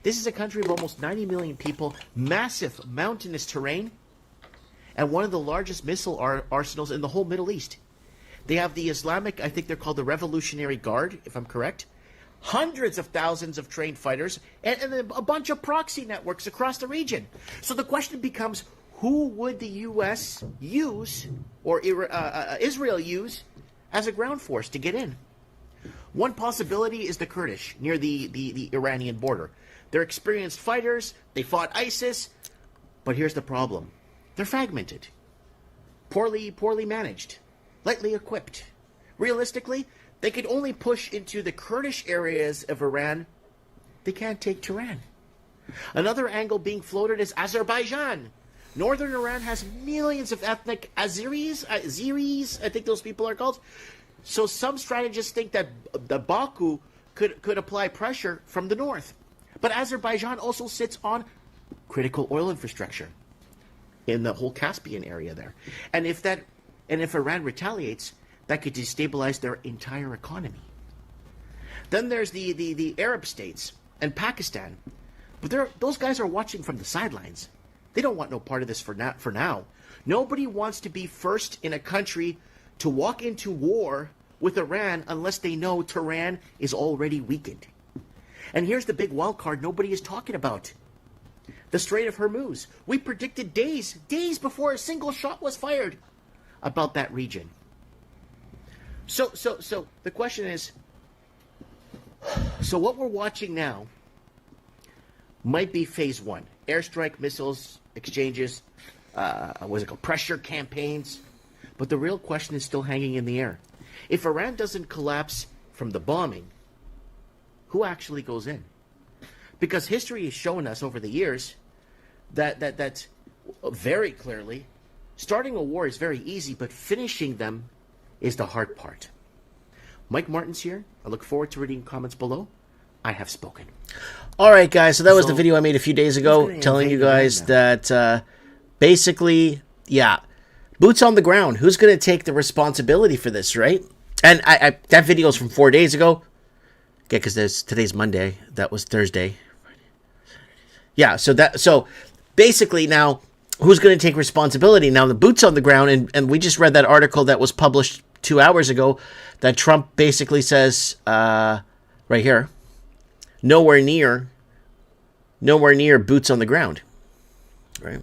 This is a country of almost 90 million people, massive mountainous terrain, and one of the largest missile arsenals in the whole Middle East. They have the Islamic, I think they're called the Revolutionary Guard, if I'm correct. Hundreds of thousands of trained fighters, and a bunch of proxy networks across the region. So the question becomes, who would the U.S. use, or Israel use, as a ground force to get in? One possibility is the Kurdish, near the Iranian border. They're experienced fighters, they fought ISIS, but here's the problem. They're fragmented, poorly managed, lightly equipped. Realistically, they could only push into the Kurdish areas of Iran. They can't take Tehran. Another angle being floated is Azerbaijan. Northern Iran has millions of ethnic Azeris, I think those people are called. So some strategists think that the Baku could apply pressure from the north. But Azerbaijan also sits on critical oil infrastructure in the whole Caspian area there. And if Iran retaliates, that could destabilize their entire economy. Then there's the Arab states and Pakistan. But those guys are watching from the sidelines. They don't want no part of this for now. Nobody wants to be first in a country to walk into war with Iran unless they know Tehran is already weakened. And here's the big wild card nobody is talking about. The Strait of Hormuz. We predicted days before a single shot was fired about that region. So the question is, so what we're watching now might be phase one. Airstrike, missiles, exchanges, pressure campaigns. But the real question is still hanging in the air. If Iran doesn't collapse from the bombing, who actually goes in? Because history has shown us over the years that very clearly, starting a war is very easy, but finishing them is the hard part. Mike Martin's here. I look forward to reading comments below. I have spoken. All right, guys. So that was the video I made a few days ago telling you guys that basically, yeah, boots on the ground. Who's going to take the responsibility for this, right? And that video is from 4 days ago. Yeah, because today's Monday. That was Thursday. Yeah, so basically now, who's going to take responsibility? Now, the boots on the ground, and we just read that article that was published 2 hours ago that Trump basically says, right here, nowhere near boots on the ground, right?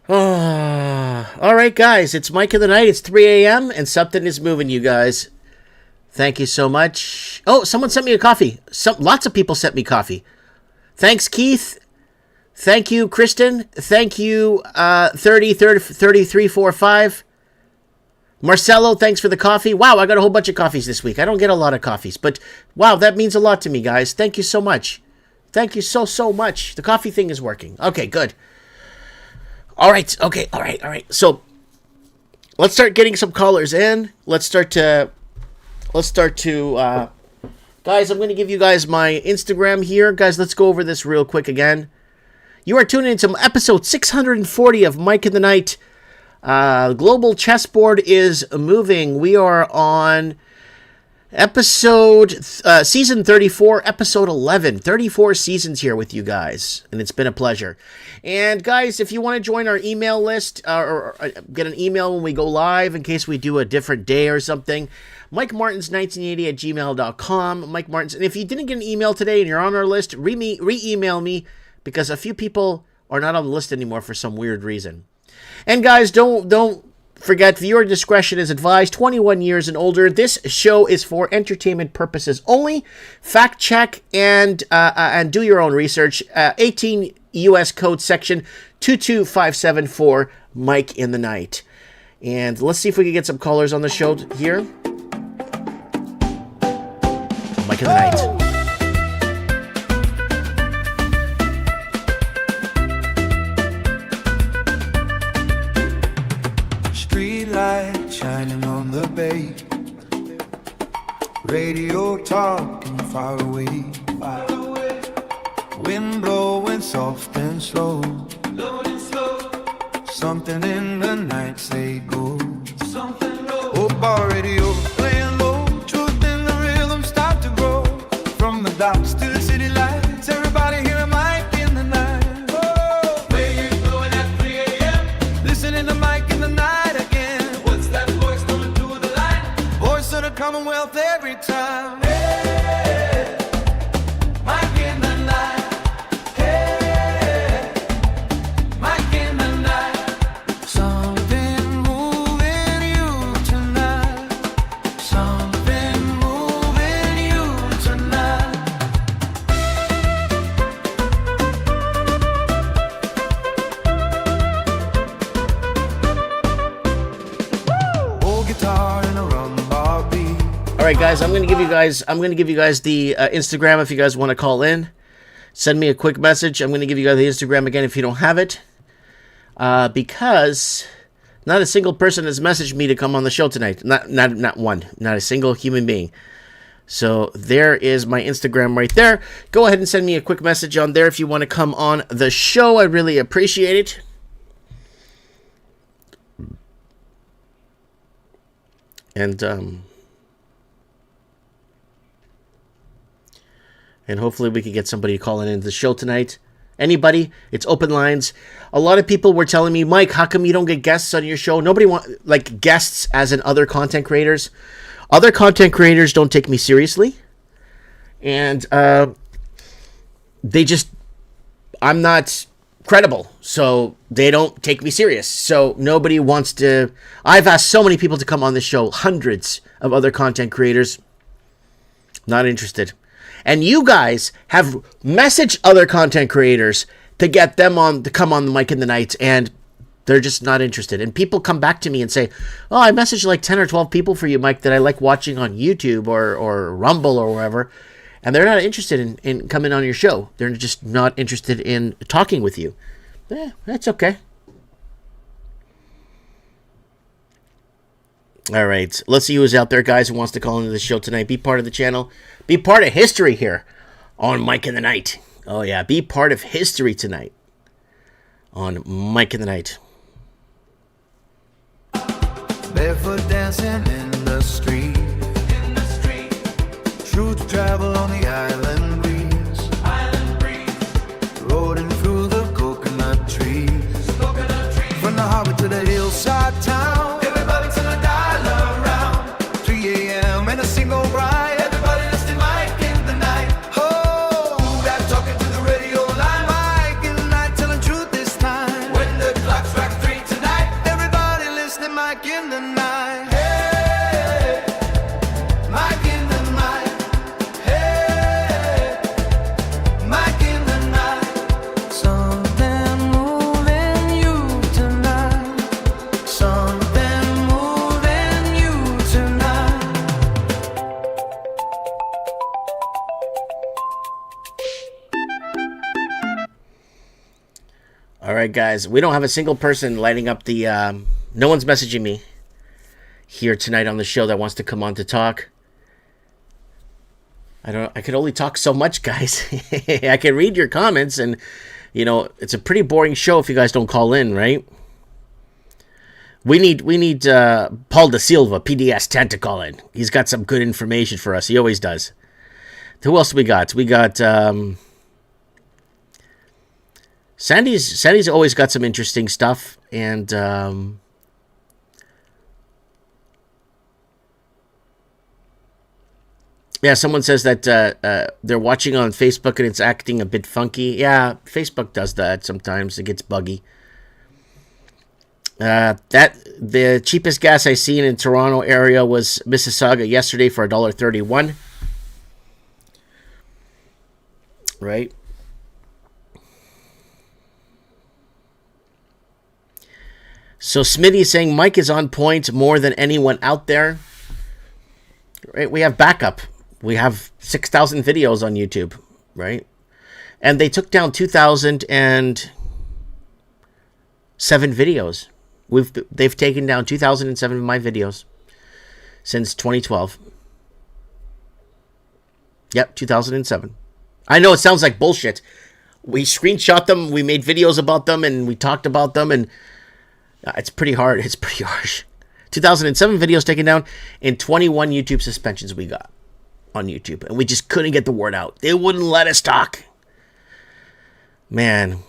All right, guys, it's Mike in the Night. It's 3 a.m. and something is moving, you guys. Thank you so much. Oh, someone sent me a coffee. Lots of people sent me coffee. Thanks, Keith. Thank you, Kristen. Thank you, 3345. Marcelo, thanks for the coffee. Wow, I got a whole bunch of coffees this week. I don't get a lot of coffees, but wow, that means a lot to me, guys. Thank you so much. Thank you so much. The coffee thing is working. Okay, good. All right. Okay. All right. So let's start getting some callers in. Let's start to guys, I'm going to give you guys my Instagram here. Guys, let's go over this real quick again. You are tuning into episode 640 of Mike in the Night. Global chessboard is moving. We are on season 34, episode 11. 34 seasons here with you guys, and it's been a pleasure. And guys, if you want to join our email list or get an email when we go live in case we do a different day or something, MikeMartins1980@gmail.com. Mike Martins. And if you didn't get an email today and you're on our list, re-email me because a few people are not on the list anymore for some weird reason. And guys, don't forget, viewer discretion is advised. 21 years and older. This show is for entertainment purposes only. Fact check and do your own research. 18 U.S. Code Section 2257 for Mike in the Night. And let's see if we can get some callers on the show here. Mike in the Night. Light shining on the bay, radio talking far away, wind blowing soft and slow, something in the night say go, oh bar radio playing low, truth in the rhythm start to grow, from the docks to the city lights, everybody hear a mic in the night, oh, where you going at 3 a.m. listening to Mike in the Night. Commonwealth every time. Hey, Mike in the Night. Hey, Mike in the Night. Something moving you tonight. right, guys. I'm gonna give you guys the Instagram if you guys want to call in. Send me a quick message. I'm gonna give you guys the Instagram again if you don't have it, because not a single person has messaged me to come on the show tonight. Not one. Not a single human being. So there is my Instagram right there. Go ahead and send me a quick message on there if you want to come on the show. I really appreciate it. And hopefully we can get somebody calling into the show tonight. Anybody? It's open lines. A lot of people were telling me, Mike, how come you don't get guests on your show? Nobody like guests as in other content creators. Other content creators don't take me seriously. And I'm not credible. So they don't take me serious. So nobody wants to. I've asked so many people to come on the show. Hundreds of other content creators. Not interested. And you guys have messaged other content creators to get them on to come on the Mike in the Night, and they're just not interested. And people come back to me and say, "Oh, I messaged like 10 or 12 people for you, Mike, that I like watching on YouTube or Rumble or wherever," and they're not interested in coming on your show. They're just not interested in talking with you. That's okay. All right, let's see who's out there, guys, who wants to call into the show tonight. Be part of the channel. Be part of history here on Mike in the Night. Oh, yeah, be part of history tonight on Mike in the Night. Barefoot dancing in the street. Truth travel on the island breeze. Rolling through the coconut trees. From the harbor to the hillside town. Everybody turn a dial around. 3 a.m. and a single ride. Everybody listening, Mike in the Night. Oh, that talking to the radio line. Mike in the Night, telling truth this time. When the clock strikes 3 tonight. Everybody listening, Mike in the Night. Hey, Mike in the Night. Hey, Mike in the Night. Something moving you tonight. Something moving you tonight. All right, guys, we don't have a single person lighting up the... no one's messaging me here tonight on the show that wants to come on to talk. I could only talk so much, guys. I can read your comments, and, you know, it's a pretty boring show if you guys don't call in, right? We need Paul Da Silva, PDS 10, to call in. He's got some good information for us. He always does. Who else we got? We got... Sandy's always got some interesting stuff, and yeah, someone says that they're watching on Facebook and it's acting a bit funky. Yeah, Facebook does that sometimes. It gets buggy. The cheapest gas I seen in Toronto area was Mississauga yesterday for $1.31. Right. So Smitty is saying Mike is on point more than anyone out there. Right? We have backup. We have 6,000 videos on YouTube, right? And they took down 2,007 videos. They've taken down 2,007 of my videos since 2012. Yep, 2007. I know it sounds like bullshit. We screenshot them, we made videos about them, and we talked about them, and it's pretty hard. It's pretty harsh. 2007 videos taken down and 21 YouTube suspensions we got on YouTube. And we just couldn't get the word out. They wouldn't let us talk. Man.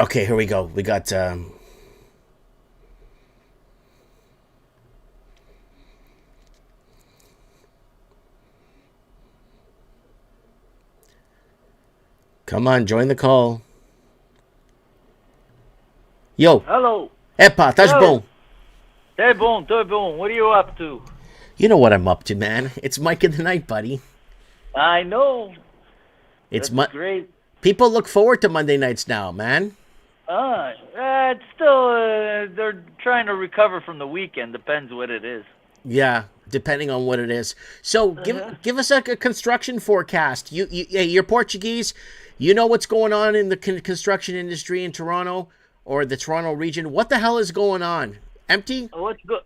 Okay, here we go. We got... Come on, join the call. Yo. Hello. Epa, estás bom? Tá bom, tô bom. What are you up to? You know what I'm up to, man. It's Mike in the Night, buddy. I know. It's That's great. People look forward to Monday nights now, man. It's still, they're trying to recover from the weekend. Depends what it is. Yeah, depending on what it is. So give us a construction forecast. You're Portuguese. You know what's going on in the construction industry in Toronto or the Toronto region. What the hell is going on? Empty? What's good?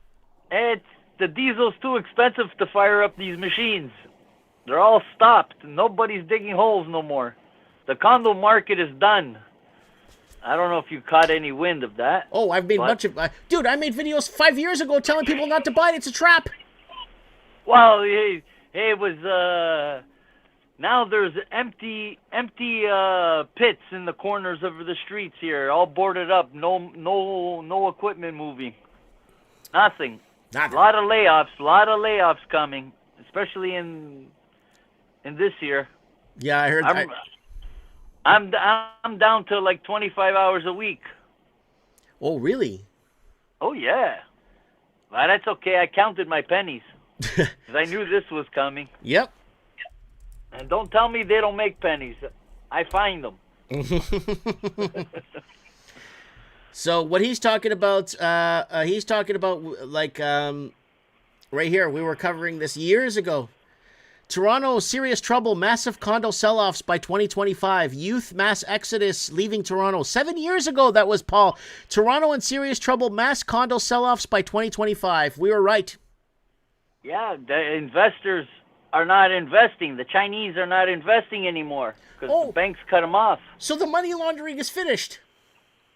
The diesel's too expensive to fire up these machines. They're all stopped. Nobody's digging holes no more. The condo market is done. I don't know if you caught any wind of that. Oh, I've made a bunch of... dude, I made videos 5 years ago telling people not to buy it. It's a trap. Well, hey, it was... now there's empty pits in the corners of the streets here, all boarded up. No equipment moving. Nothing. A lot of layoffs coming, especially in this year. Yeah, I heard. I'm down to like 25 hours a week. Oh, really? Oh yeah. Well, that's okay. I counted my pennies because I knew this was coming. Yep. And don't tell me they don't make pennies. I find them. So what he's talking about, like right here. We were covering this years ago. Toronto, serious trouble, massive condo sell-offs by 2025. Youth mass exodus leaving Toronto. 7 years ago, that was Paul. Toronto in serious trouble, mass condo sell-offs by 2025. We were right. Yeah, the investors are not investing. The Chinese are not investing anymore because the banks cut them off. So the money laundering is finished.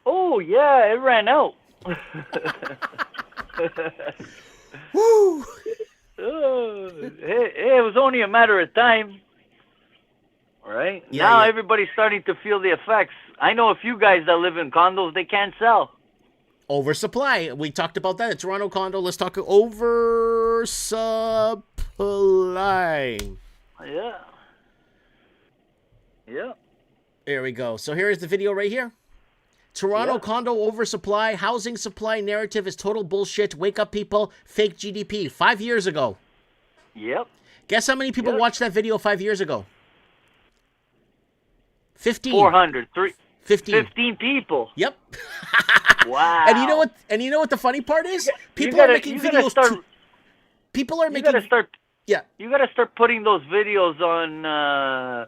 Oh, yeah, it ran out. Woo! It was only a matter of time. All right? Yeah, now yeah. everybody's starting to feel the effects. I know a few guys that live in condos, they can't sell. Oversupply. We talked about that. A Toronto condo. Let's talk oversupply. Yeah. Yeah. There we go. So here is the video right here. Toronto condo oversupply, housing supply narrative is total bullshit. Wake up, people. Fake GDP. 5 years ago. Yep. Guess how many people watched that video 5 years ago? 15. 400. 15 people. Yep. Wow. And you know what? And you know what the funny part is? People are making videos. People are making. Yeah. You gotta start putting those videos on.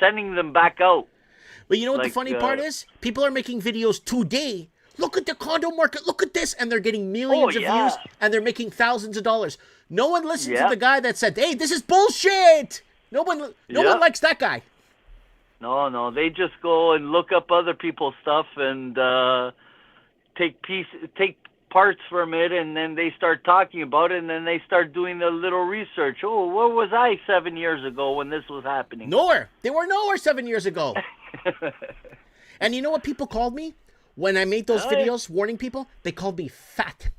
Sending them back out. But you know what the funny part is? People are making videos today. Look at the condo market. Look at this. And they're getting millions of views. And they're making thousands of dollars. No one listened to the guy that said, hey, this is bullshit. No one likes that guy. No. They just go and look up other people's stuff and take parts from it. And then they start talking about it. And then they start doing the little research. Oh, where was I 7 years ago when this was happening? Nowhere. They were nowhere 7 years ago. And you know what people called me when I made those videos warning people? They called me fat.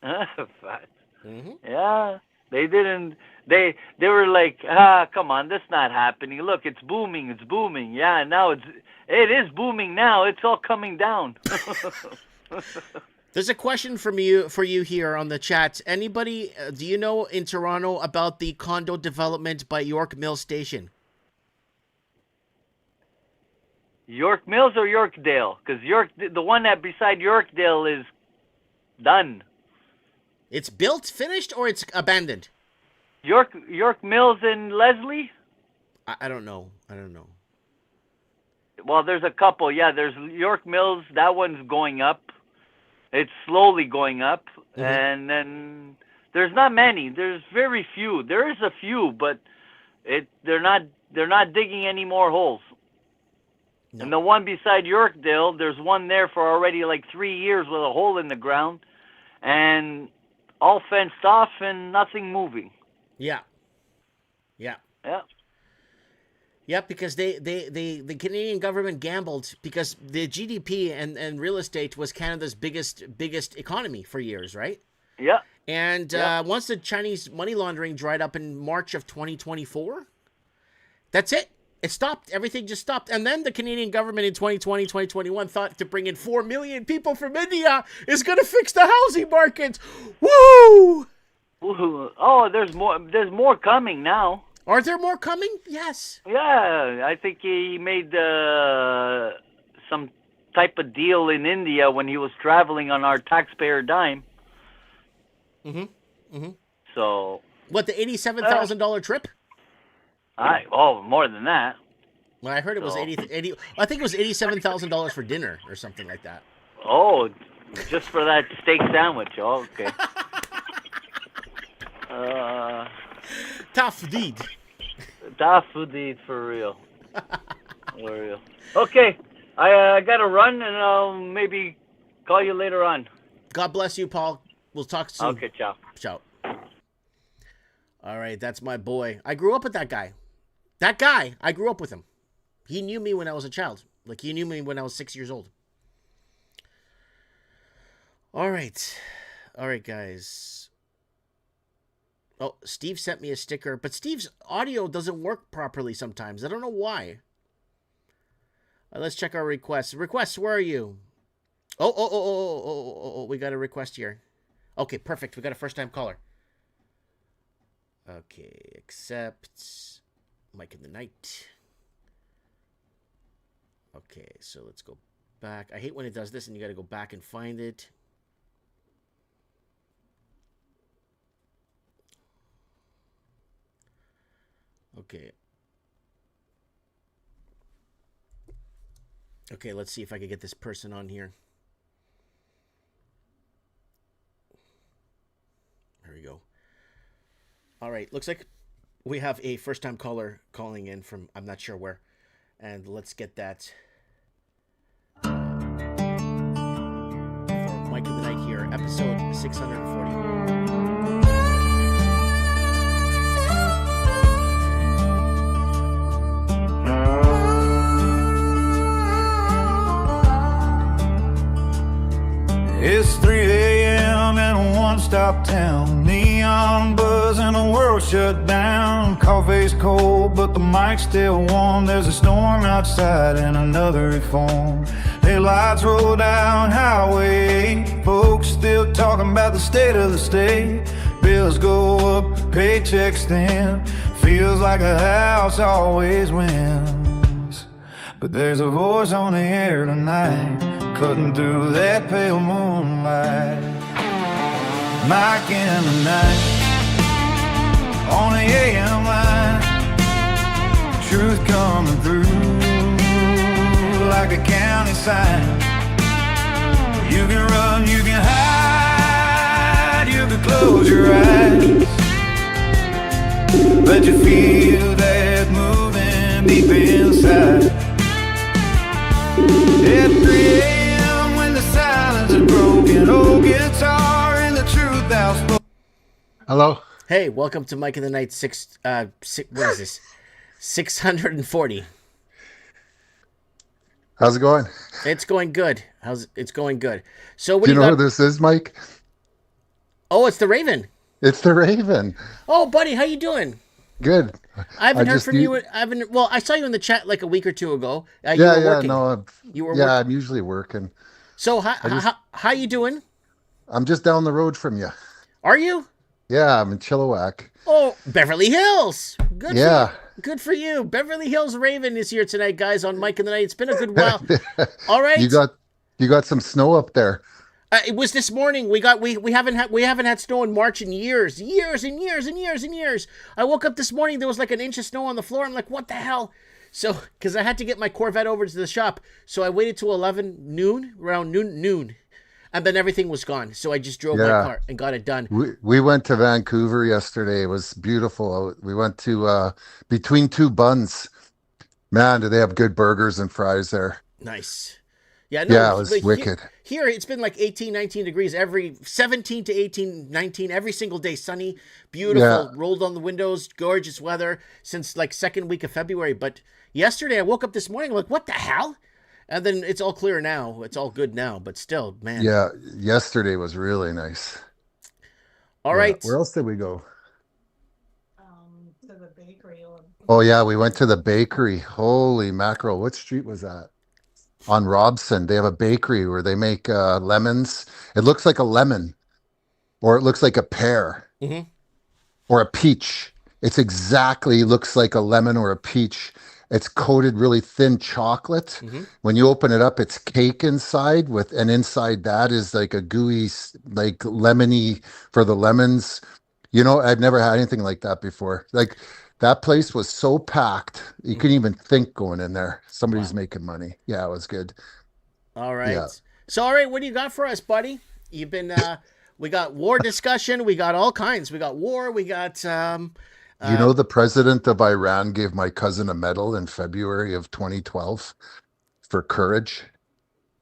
Fat. Mm-hmm. Yeah. They didn't. They were like, come on, that's not happening. Look, it's booming. It's booming. Yeah, now it is booming now. It's all coming down. There's a question for you here on the chat. Anybody, do you know in Toronto about the condo development by York Mills Station? York Mills or Yorkdale? Because the one that beside Yorkdale is done. It's built, finished, or it's abandoned? York Mills in Leslie? I don't know. Well, there's a couple. Yeah, there's York Mills. That one's going up. It's slowly going up. Mm-hmm. And then there's not many. There's very few. There is a few, but they're not digging any more holes. No. And the one beside Yorkdale, there's one there for already like 3 years with a hole in the ground and all fenced off and nothing moving. Yeah. Yeah, because the Canadian government gambled because the GDP and real estate was Canada's biggest economy for years, right? Yeah. And once the Chinese money laundering dried up in March of 2024, that's it. It stopped. Everything just stopped. And then the Canadian government in 2020, 2021 thought to bring in 4 million people from India is going to fix the housing market. Woo! Oh, there's more coming now. Are there more coming? Yes. Yeah, I think he made some type of deal in India when he was traveling on our taxpayer dime. So What, the $87,000 trip? more than that. Well, I heard it was So- 80. I think it was $87,000 for dinner or something like that. Oh, just for that steak sandwich. Oh, okay. Tough deed. That food eat for real. For real. Okay, I gotta run, and I'll maybe call you later on. God bless you, Paul. We'll talk soon. Okay, ciao. Ciao. All right, that's my boy. I grew up with that guy. That guy, I grew up with him. He knew me when I was a child. Like, he knew me when I was 6 years old. All right. All right, guys. Oh, Steve sent me a sticker, but Steve's audio doesn't work properly sometimes. I don't know why. Let's check our requests. Requests, where are you? Oh, we got a request here. Okay, perfect. We got a first-time caller. Okay, accept. Mike in the night. Okay, so let's go back. I hate when it does this and you got to go back and find it. Okay. Okay, let's see if I can get this person on here. There we go. All right, looks like we have a first-time caller calling in from I'm not sure where. And let's get that for Mike of the Night here, episode 640. It's 3 a.m. in a one-stop town. Neon buzz and the world shut down. Coffee's cold, but the mic's still warm. There's a storm outside and another reform. Headlights roll down Highway 8. Folks still talking about the state of the state. Bills go up, paychecks thin. Feels like a house always wins. But there's a voice on the air tonight, cutting through that pale moonlight. Mike in the night, on the AM line. Truth coming through like a county sign. You can run, you can hide, you can close your eyes, but you feel that moving deep inside. At 3 a.m. when the silence is broken, old guitar and the truth outspoken. Hello. Hey, welcome to Mike of the Night what is this? 640. How's it going? It's going good. It's going good. So what Do you know got? who this is, Mike? Oh, it's the Raven. It's the Raven. Oh, buddy, how you doing? Good. I haven't heard just from you. Well, I saw you in the chat like a week or two ago. You Yeah, were yeah, working. no, You were yeah, working. I'm usually working. So how you doing? I'm just down the road from you. Are you? Yeah, I'm in Chilliwack. Oh, Beverly Hills. Good. Yeah. Good for you. Beverly Hills Raven is here tonight, guys, on Mike in the Night. It's been a good while. All right. You got some snow up there. It was this morning. We haven't had snow in March in years. I woke up this morning. There was like an inch of snow on the floor. I'm like, what the hell? So, because I had to get my Corvette over to the shop, so I waited till around noon, and then everything was gone. So I just drove my car and got it done. We went to Vancouver yesterday. It was beautiful. We went to Between Two Buns. Man, do they have good burgers and fries there. Nice. Yeah, no, Yeah, it was like, wicked. Here, it's been like 18, 19 degrees every 17 to 18, 19 every single day. Sunny, beautiful, Yeah. rolled on the windows, gorgeous weather since like second week of February. But yesterday I woke up this morning, I'm like, what the hell? And then it's all clear now. It's all good now, but still, man. Yeah, yesterday was really nice. All Yeah. right. Where else did we go? To the bakery. Oh, yeah, we went to the bakery. Holy mackerel. What street was that? On Robson. They have a bakery where they make lemons. It looks like a lemon, or it looks like a pear, Mhm. or a peach. It's exactly looks like a lemon or a peach. It's coated really thin chocolate. When you open it up, it's cake inside and inside that is like a gooey, like lemony for the lemons. I've never had anything like that before. Like that place was so packed, you couldn't even think going in there. Somebody's making money. Yeah, it was good. All right. Yeah. So, all right, what do you got for us, buddy? You've been, we got war discussion. We got all kinds. We got war. We got, The president of Iran gave my cousin a medal in February of 2012 for courage.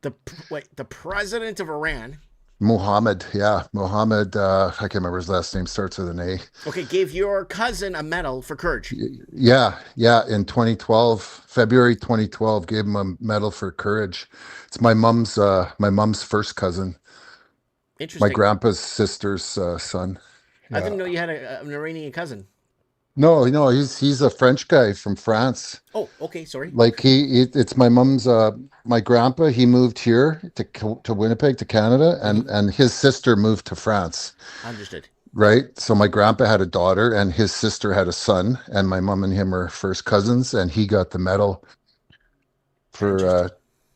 the president of Iran. Mohammed, I can't remember his last name, starts with an A. Okay, gave your cousin a medal for courage. Yeah, in 2012, February 2012, gave him a medal for courage. It's my mom's first cousin, Interesting. my grandpa's sister's son. I didn't know you had an Iranian cousin. No, he's a French guy from France. Oh, okay, sorry. Like it's my mom's my grandpa. He moved here to Winnipeg, to Canada, and his sister moved to France. Understood. Right. So my grandpa had a daughter, and his sister had a son, and my mom and him are first cousins, and he got the medal for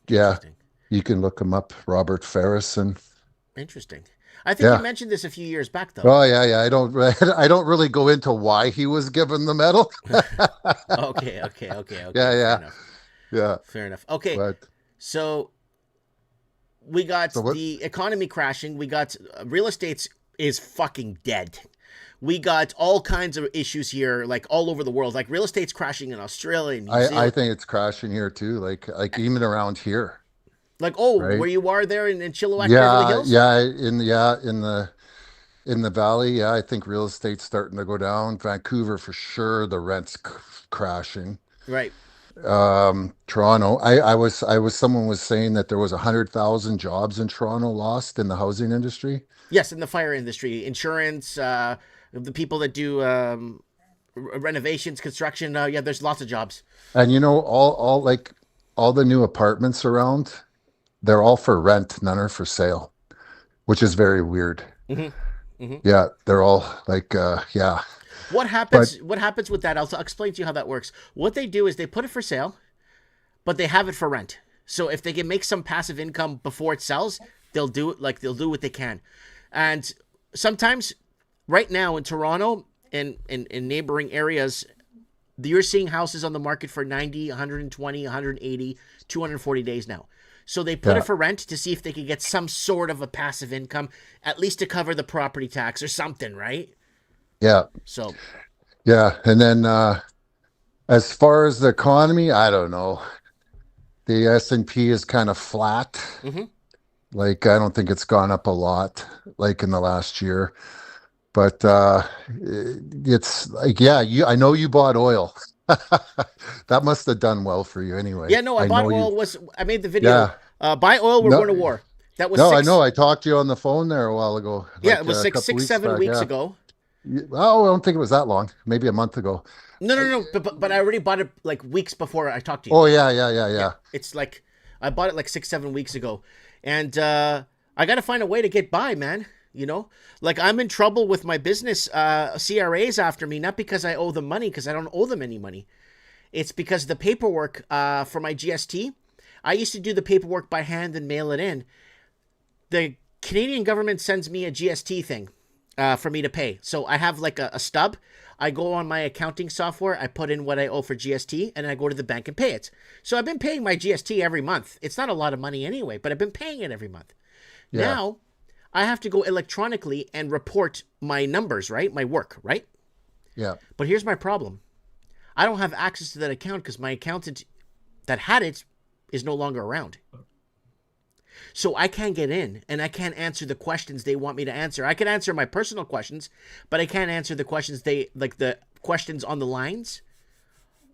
Interesting. You can look him up, Robert Ferris, and Interesting. I think you mentioned this a few years back, though. oh yeah. I don't really go into why he was given the medal. Okay. Yeah. Fair enough. Okay. But So we got the economy crashing. We got real estate is fucking dead. We got all kinds of issues here, like all over the world. Like real estate's crashing in Australia and New Zealand. I think it's crashing here too. Like even around here. Like right? Where you are there in Chilliwack, Beverly Hills? In the valley. Yeah, I think real estate's starting to go down. Vancouver for sure. The rent's crashing. Right. Toronto. Someone was saying that there was 100,000 jobs in Toronto lost in the housing industry. Yes, in the fire industry, insurance, the people that do renovations, construction. Yeah, there's lots of jobs. And all the new apartments around, they're all for rent, none are for sale, which is very weird. Yeah, they're all like, yeah. What happens with that? I'll explain to you how that works. What they do is they put it for sale, but they have it for rent. So if they can make some passive income before it sells, they'll do it. Like they'll do what they can. And sometimes right now in Toronto and in neighboring areas, you're seeing houses on the market for 90, 120, 180, 240 days now. So they put it for rent to see if they could get some sort of a passive income, at least to cover the property tax or something, right? Yeah. So. Yeah. And then as far as the economy, I don't know. The S&P is kind of flat. Like, I don't think it's gone up a lot, like in the last year. But it's like, yeah, I know you bought oil. That must have done well for you anyway. Yeah, no, I bought oil. I made the video. Buy oil, we're going to war. That was I know. I talked to you on the phone there a while ago. Yeah, it was 7 weeks ago. Oh, I don't think it was that long. Maybe a month ago. No. But I already bought it like weeks before I talked to you. Oh, yeah. It's like, I bought it like 6-7 weeks ago. And I got to find a way to get by, man. Like I'm in trouble with my business. CRA's after me, not because I owe them money, because I don't owe them any money. It's because the paperwork for my GST, I used to do the paperwork by hand and mail it in. The Canadian government sends me a GST thing for me to pay. So I have like a stub. I go on my accounting software, I put in what I owe for GST, and I go to the bank and pay it. So I've been paying my GST every month. It's not a lot of money anyway, but I've been paying it every month. Yeah. Now, I have to go electronically and report my numbers, right? My work, right? Yeah. But here's my problem. I don't have access to that account because my accountant that had it is no longer around. So I can't get in and I can't answer the questions they want me to answer. I can answer my personal questions, but I can't answer the questions the questions on the lines,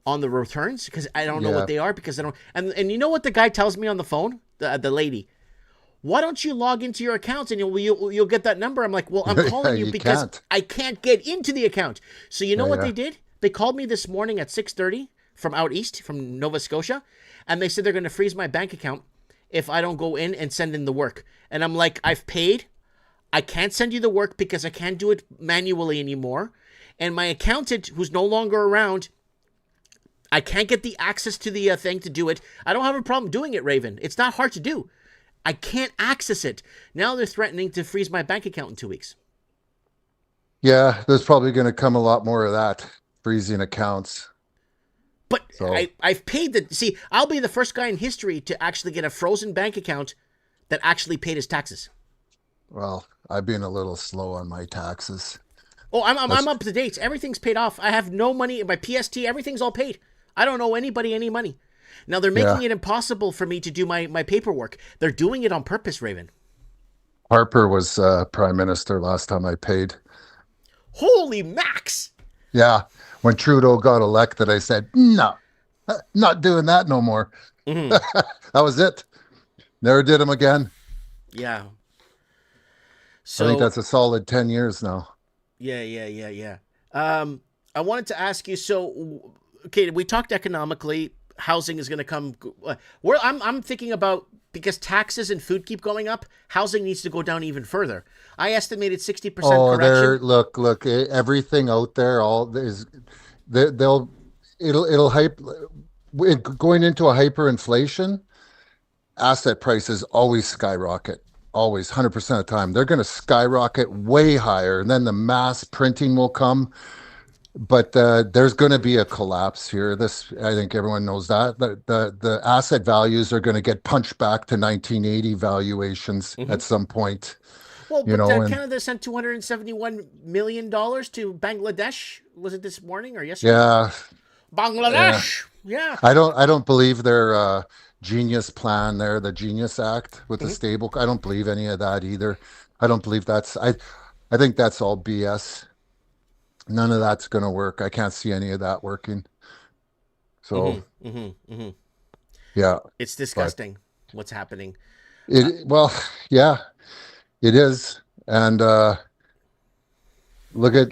on the returns, because I don't know what they are, because I don't. And you know what the guy tells me on the phone? The lady. Why don't you log into your account and you'll get that number? I'm like, well, I'm calling you because I can't get into the account. So you know what they did? They called me this morning at 6:30 from out east, from Nova Scotia, and they said they're going to freeze my bank account if I don't go in and send in the work. And I'm like, I've paid. I can't send you the work because I can't do it manually anymore. And my accountant, who's no longer around, I can't get the access to the thing to do it. I don't have a problem doing it, Raven. It's not hard to do. I can't access it. Now they're threatening to freeze my bank account in 2 weeks. Yeah, there's probably going to come a lot more of that, freezing accounts. But So- I've paid the... See, I'll be the first guy in history to actually get a frozen bank account that actually paid his taxes. Well, I've been a little slow on my taxes. Oh, I'm up to date. Everything's paid off. I have no money. My PST, everything's all paid. I don't owe anybody any money. Now, they're making it impossible for me to do my paperwork. They're doing it on purpose, Raven. Harper was prime minister last time I paid. Holy Max! Yeah, when Trudeau got elected, I said, no, not doing that no more. That was it. Never did them again. Yeah. So, I think that's a solid 10 years now. Yeah. I wanted to ask you, so, okay, we talked economically. Housing is going to come. I'm thinking about, because taxes and food keep going up, housing needs to go down even further. I estimated 60% Oh, correction. look, everything out there, it'll hype, going into a hyperinflation, asset prices always skyrocket. Always, 100% of the time. They're going to skyrocket way higher, and then the mass printing will come. But there's going to be a collapse here. I think everyone knows that. The asset values are going to get punched back to 1980 valuations at some point. Well, you but know, and- Canada sent $271 million to Bangladesh. Was it this morning or yesterday? Yeah, Bangladesh. Yeah. I don't believe their genius plan there, the Genius Act with the stable. I don't believe any of that either. I don't believe that's. I think that's all BS. None of that's going to work. I can't see any of that working. So, yeah, It's disgusting what's happening. well, yeah, it is. And look at,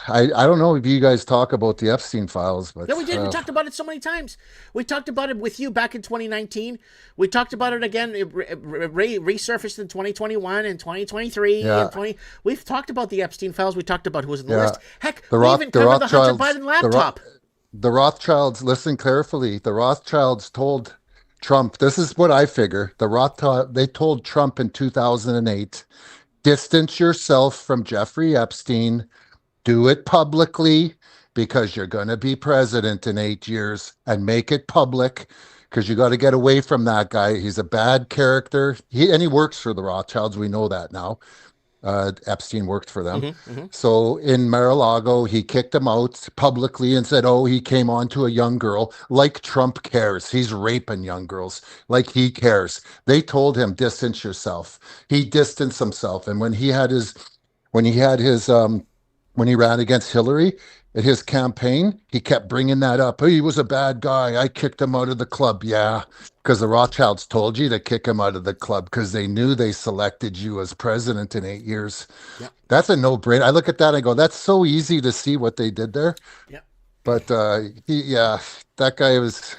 I don't know if you guys talk about the Epstein files, but Yeah, we did. We talked about it so many times. We talked about it with you back in 2019. We talked about it again. It resurfaced in 2021 and 2023. Yeah. And we've talked about the Epstein files. We talked about who was in the Yeah. list. Heck, The we Roth- even the covered the Hunter Rothschilds- Biden laptop. the Rothschilds, listen carefully. The Rothschilds told Trump, this is what I figure. They told Trump in 2008, distance yourself from Jeffrey Epstein, do it publicly because you're going to be president in 8 years, and make it public because you got to get away from that guy. He's a bad character. He works for the Rothschilds. We know that now. Epstein worked for them. So in Mar-a-Lago, he kicked him out publicly and said, oh, he came on to a young girl. Like Trump cares. He's raping young girls. Like he cares. They told him, distance yourself. He distanced himself. And when he ran against Hillary at his campaign, he kept bringing that up. He was a bad guy. I kicked him out of the club. Yeah, because the Rothschilds told you to kick him out of the club because they knew they selected you as president in 8 years. Yep. That's a no-brainer. I look at that and I go, that's so easy to see what they did there. Yep. But that guy was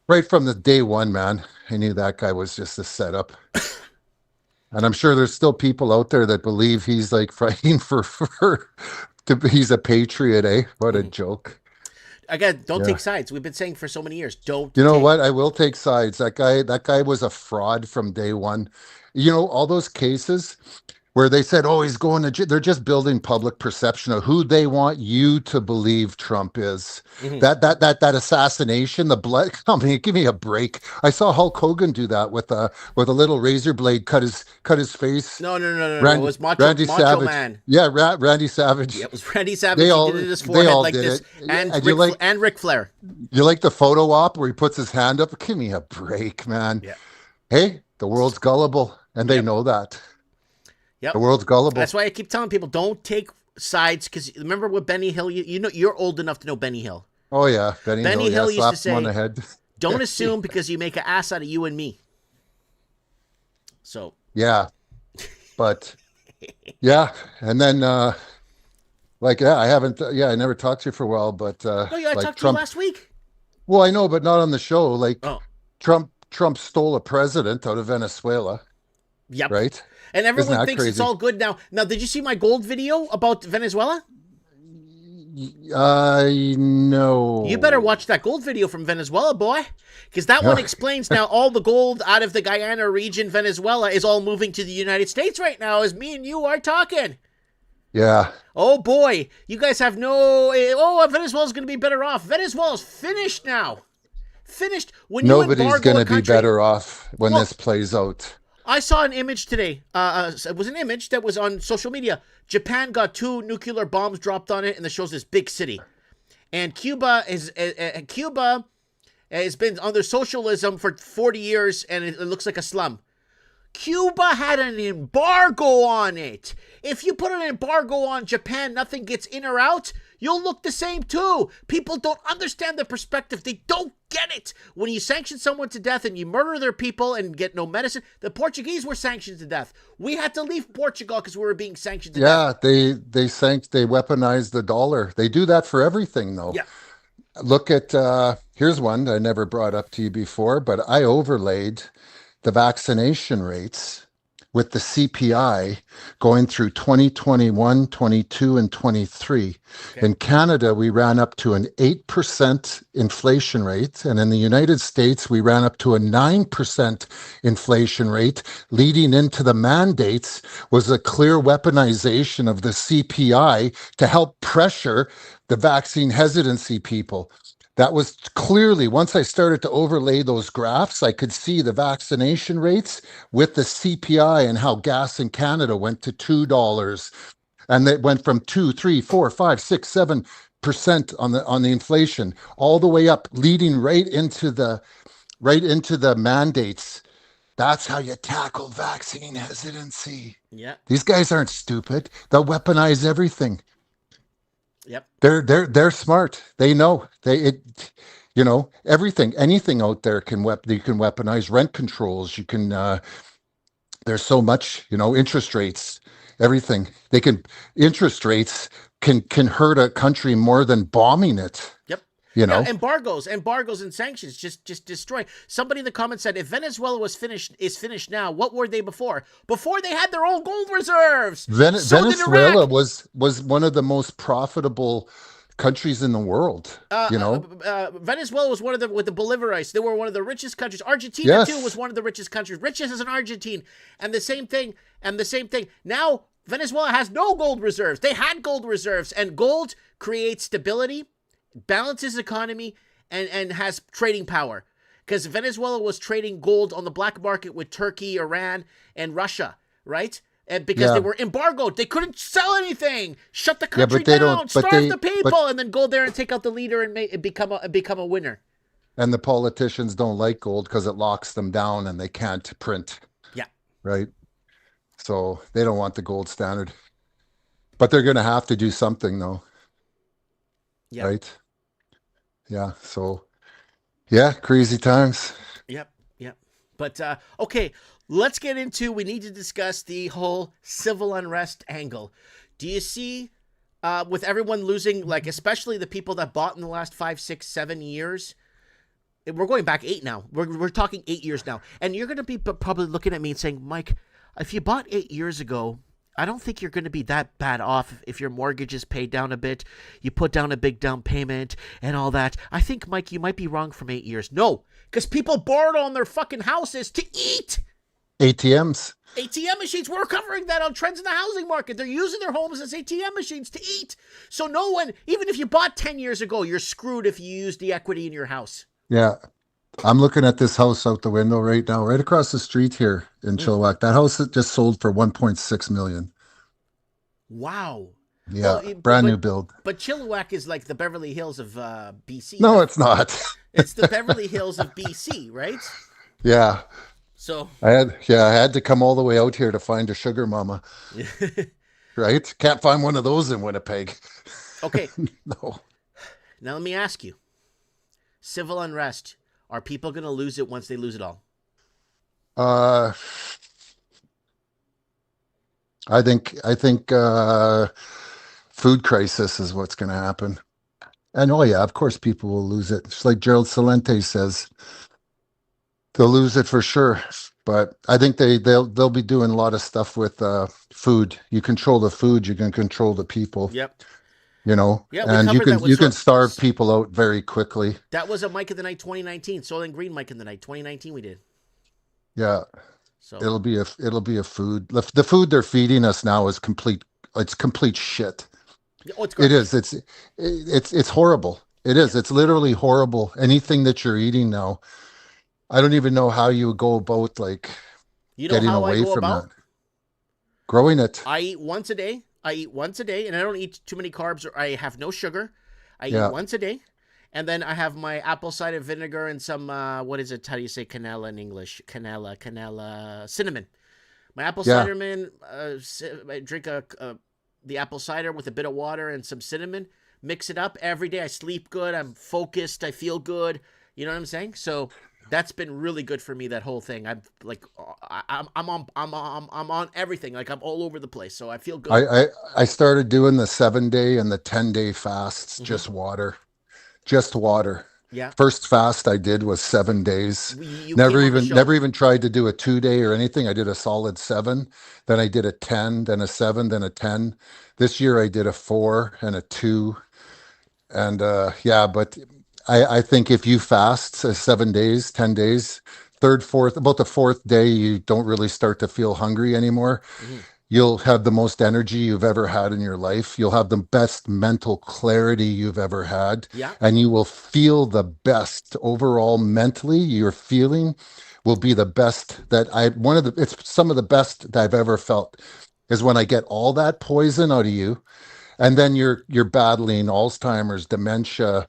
right from the day one, man. I knew that guy was just a setup. And I'm sure there's still people out there that believe he's like fighting he's a patriot, eh? What a joke. Again, don't take sides. We've been saying for so many years, don't. You know take- what? I will take sides. That guy was a fraud from day one. You know, all those cases where they said, oh, he's going to jail. They're just building public perception of who they want you to believe Trump is. That assassination, the blood. I mean, give me a break. I saw Hulk Hogan do that with a little razor blade, cut his face. No. It was Macho Savage. Man. Yeah, Randy Savage. Yeah, it was Randy Savage. They He all- did it his they forehead all like did this. it. And, And you Ric Flair. You like the photo op where he puts his hand up? Give me a break, man. Yeah. Hey, the world's gullible, and they know that. Yep. The world's gullible. That's why I keep telling people, don't take sides, because remember what Benny Hill, you know, you're old enough to know Benny Hill. Oh yeah, Benny Hill Hill used to slapped him on say- the head. Don't assume because you make an ass out of you and me. So, Yeah, but yeah, and then I haven't. I never talked to you for a while, but no, yeah, I like talked to you Trump. last week. Well, I know, but not on the show. Like Oh, Trump stole a president out of Venezuela, yep. right? And everyone Isn't that thinks it's crazy? all good now. Now, did you see my gold video about Venezuela? I know. You better watch that gold video from Venezuela, boy, because that one explains now all the gold out of the Guyana region, Venezuela, is all moving to the United States right now as me and you are talking. Yeah. Oh, boy. You guys have no... Oh, Venezuela's going to be better off. Venezuela's finished now. Finished. When Nobody's going to be better off when this plays out. I saw an image today. It was an image that was on social media. Japan got 2 nuclear bombs dropped on it, and it shows this big city. And Cuba has been under socialism for 40 years, and it looks like a slum. Cuba had an embargo on it. If you put an embargo on Japan, nothing gets in or out, you'll look the same too. People don't understand the perspective. They don't get it. When you sanction someone to death and you murder their people and get no medicine, the Portuguese were sanctioned to death. We had to leave Portugal because we were being sanctioned to death. Yeah, they weaponized the dollar. They do that for everything, though. Yeah. Look at here's one I never brought up to you before, but I overlaid the vaccination rates with the CPI going through 2021, 22, and 23. Okay. In Canada, we ran up to an 8% inflation rate. And in the United States, we ran up to a 9% inflation rate. Leading into the mandates was a clear weaponization of the CPI to help pressure the vaccine hesitancy people. That was clearly, once I started to overlay those graphs, I could see the vaccination rates with the CPI and how gas in Canada went to $2. And it went from 2, 3, 4, 5, 6, 7% on the inflation, all the way up, leading right into the mandates. That's how you tackle vaccine hesitancy. Yeah. These guys aren't stupid. They'll weaponize everything. Yep. They're smart. They know everything, anything out there you can weaponize. Rent controls. You can. There's so much. Interest rates. Everything interest rates can hurt a country more than bombing it. Yep. Yeah, embargoes and sanctions just destroy. Somebody in the comments said, if Venezuela is finished now, what were they before? Before they had their own gold reserves. Venezuela was one of the most profitable countries in the world. Venezuela was one of with the Bolivarites. They were one of the richest countries. Argentina too was one of the richest countries. Richest as an Argentine, and the same thing. Now Venezuela has no gold reserves. They had gold reserves, and gold creates stability, balances economy, and has trading power, because Venezuela was trading gold on the black market with Turkey, Iran, and Russia, right? And because they were embargoed, they couldn't sell anything, shut the country down, starve the people, and then go there and take out the leader and become a winner. And the politicians don't like gold because it locks them down and they can't print. Yeah. Right. So they don't want the gold standard, but they're going to have to do something though. Yeah. Right. Yeah. So, crazy times. Yep. But, okay, let's get into, we need to discuss the whole civil unrest angle. Do you see, with everyone losing, like, especially the people that bought in the last 5, 6, 7 years, we're going back 8 now. We're talking 8 years now. And you're going to be probably looking at me and saying, Mike, if you bought 8 years ago, I don't think you're going to be that bad off if your mortgage is paid down a bit, you put down a big down payment and all that. I think, Mike, you might be wrong from 8 years. No, because people borrowed on their fucking houses to eat. ATM machines. We're covering that on Trends in the Housing Market. They're using their homes as ATM machines to eat. So no one, even if you bought 10 years ago, you're screwed if you use the equity in your house. Yeah. I'm looking at this house out the window right now, right across the street here in Chilliwack. That house that just sold for $1.6 million. Wow. Yeah, brand new build. But Chilliwack is like the Beverly Hills of BC. No, it's not. It's the Beverly Hills of BC, right? Yeah. So I had to come all the way out here to find a sugar mama. Right? Can't find one of those in Winnipeg. Okay. No. Now let me ask you. Civil unrest. Are people going to lose it once they lose it all? I think food crisis is what's going to happen. And of course people will lose it. It's like Gerald Celente says, they'll lose it for sure. But I think they'll be doing a lot of stuff with food. You control the food, you can control the people. Yep. you know, Yeah, we and covered that with you can starve people out very quickly. That was a Mike of the Night 2019, Soylent Green Mike of the Night 2019. We did. Yeah, So it'll be a food. The food they're feeding us now is complete shit. oh, it's It garbage. is. It's horrible. It is. It's literally horrible. Anything that you're eating now, I don't even know how you go about like You know getting how I away go from about? that. Growing it. I eat once a day. And I don't eat too many carbs, or I have no sugar. I eat Yeah. once a day, and then I have my apple cider vinegar and some what is it? How do you say canela in English? Canela, cinnamon. My apple Yeah. ciderman. I drink the apple cider with a bit of water and some cinnamon. Mix it up every day. I sleep good. I'm focused. I feel good. You know what I'm saying? So that's been really good for me. That whole thing. I'm like, I'm on everything. Like I'm all over the place. So I feel good. I started doing the 7-day and the 10-day fasts, just water. Just water. Yeah. First fast I did was 7 days. You Never came on the even show. never even tried to do a 2-day or anything. I did a solid 7, then I did a 10, then a 7, then a 10. This year I did a 4 and a 2. And yeah, but I think if you fast 7 days, 10 days, about the fourth day, you don't really start to feel hungry anymore. Mhm. You'll have the most energy you've ever had in your life. You'll have the best mental clarity you've ever had. Yeah. And you will feel the best overall mentally. Your feeling will be the best it's some of the best that I've ever felt is when I get all that poison out of you. And then you're battling Alzheimer's, dementia.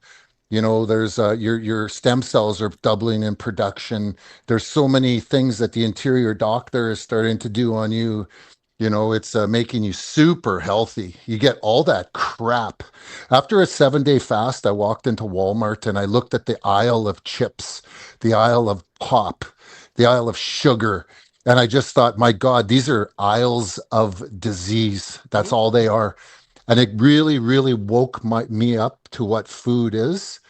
You know, there's your stem cells are doubling in production. There's so many things that the interior doctor is starting to do on you. You know, it's making you super healthy. You get all that crap. After a 7-day fast, I walked into Walmart and I looked at the aisle of chips, the aisle of pop, the aisle of sugar. And I just thought, my God, these are aisles of disease. That's all they are. And it really, really woke me up to what food is.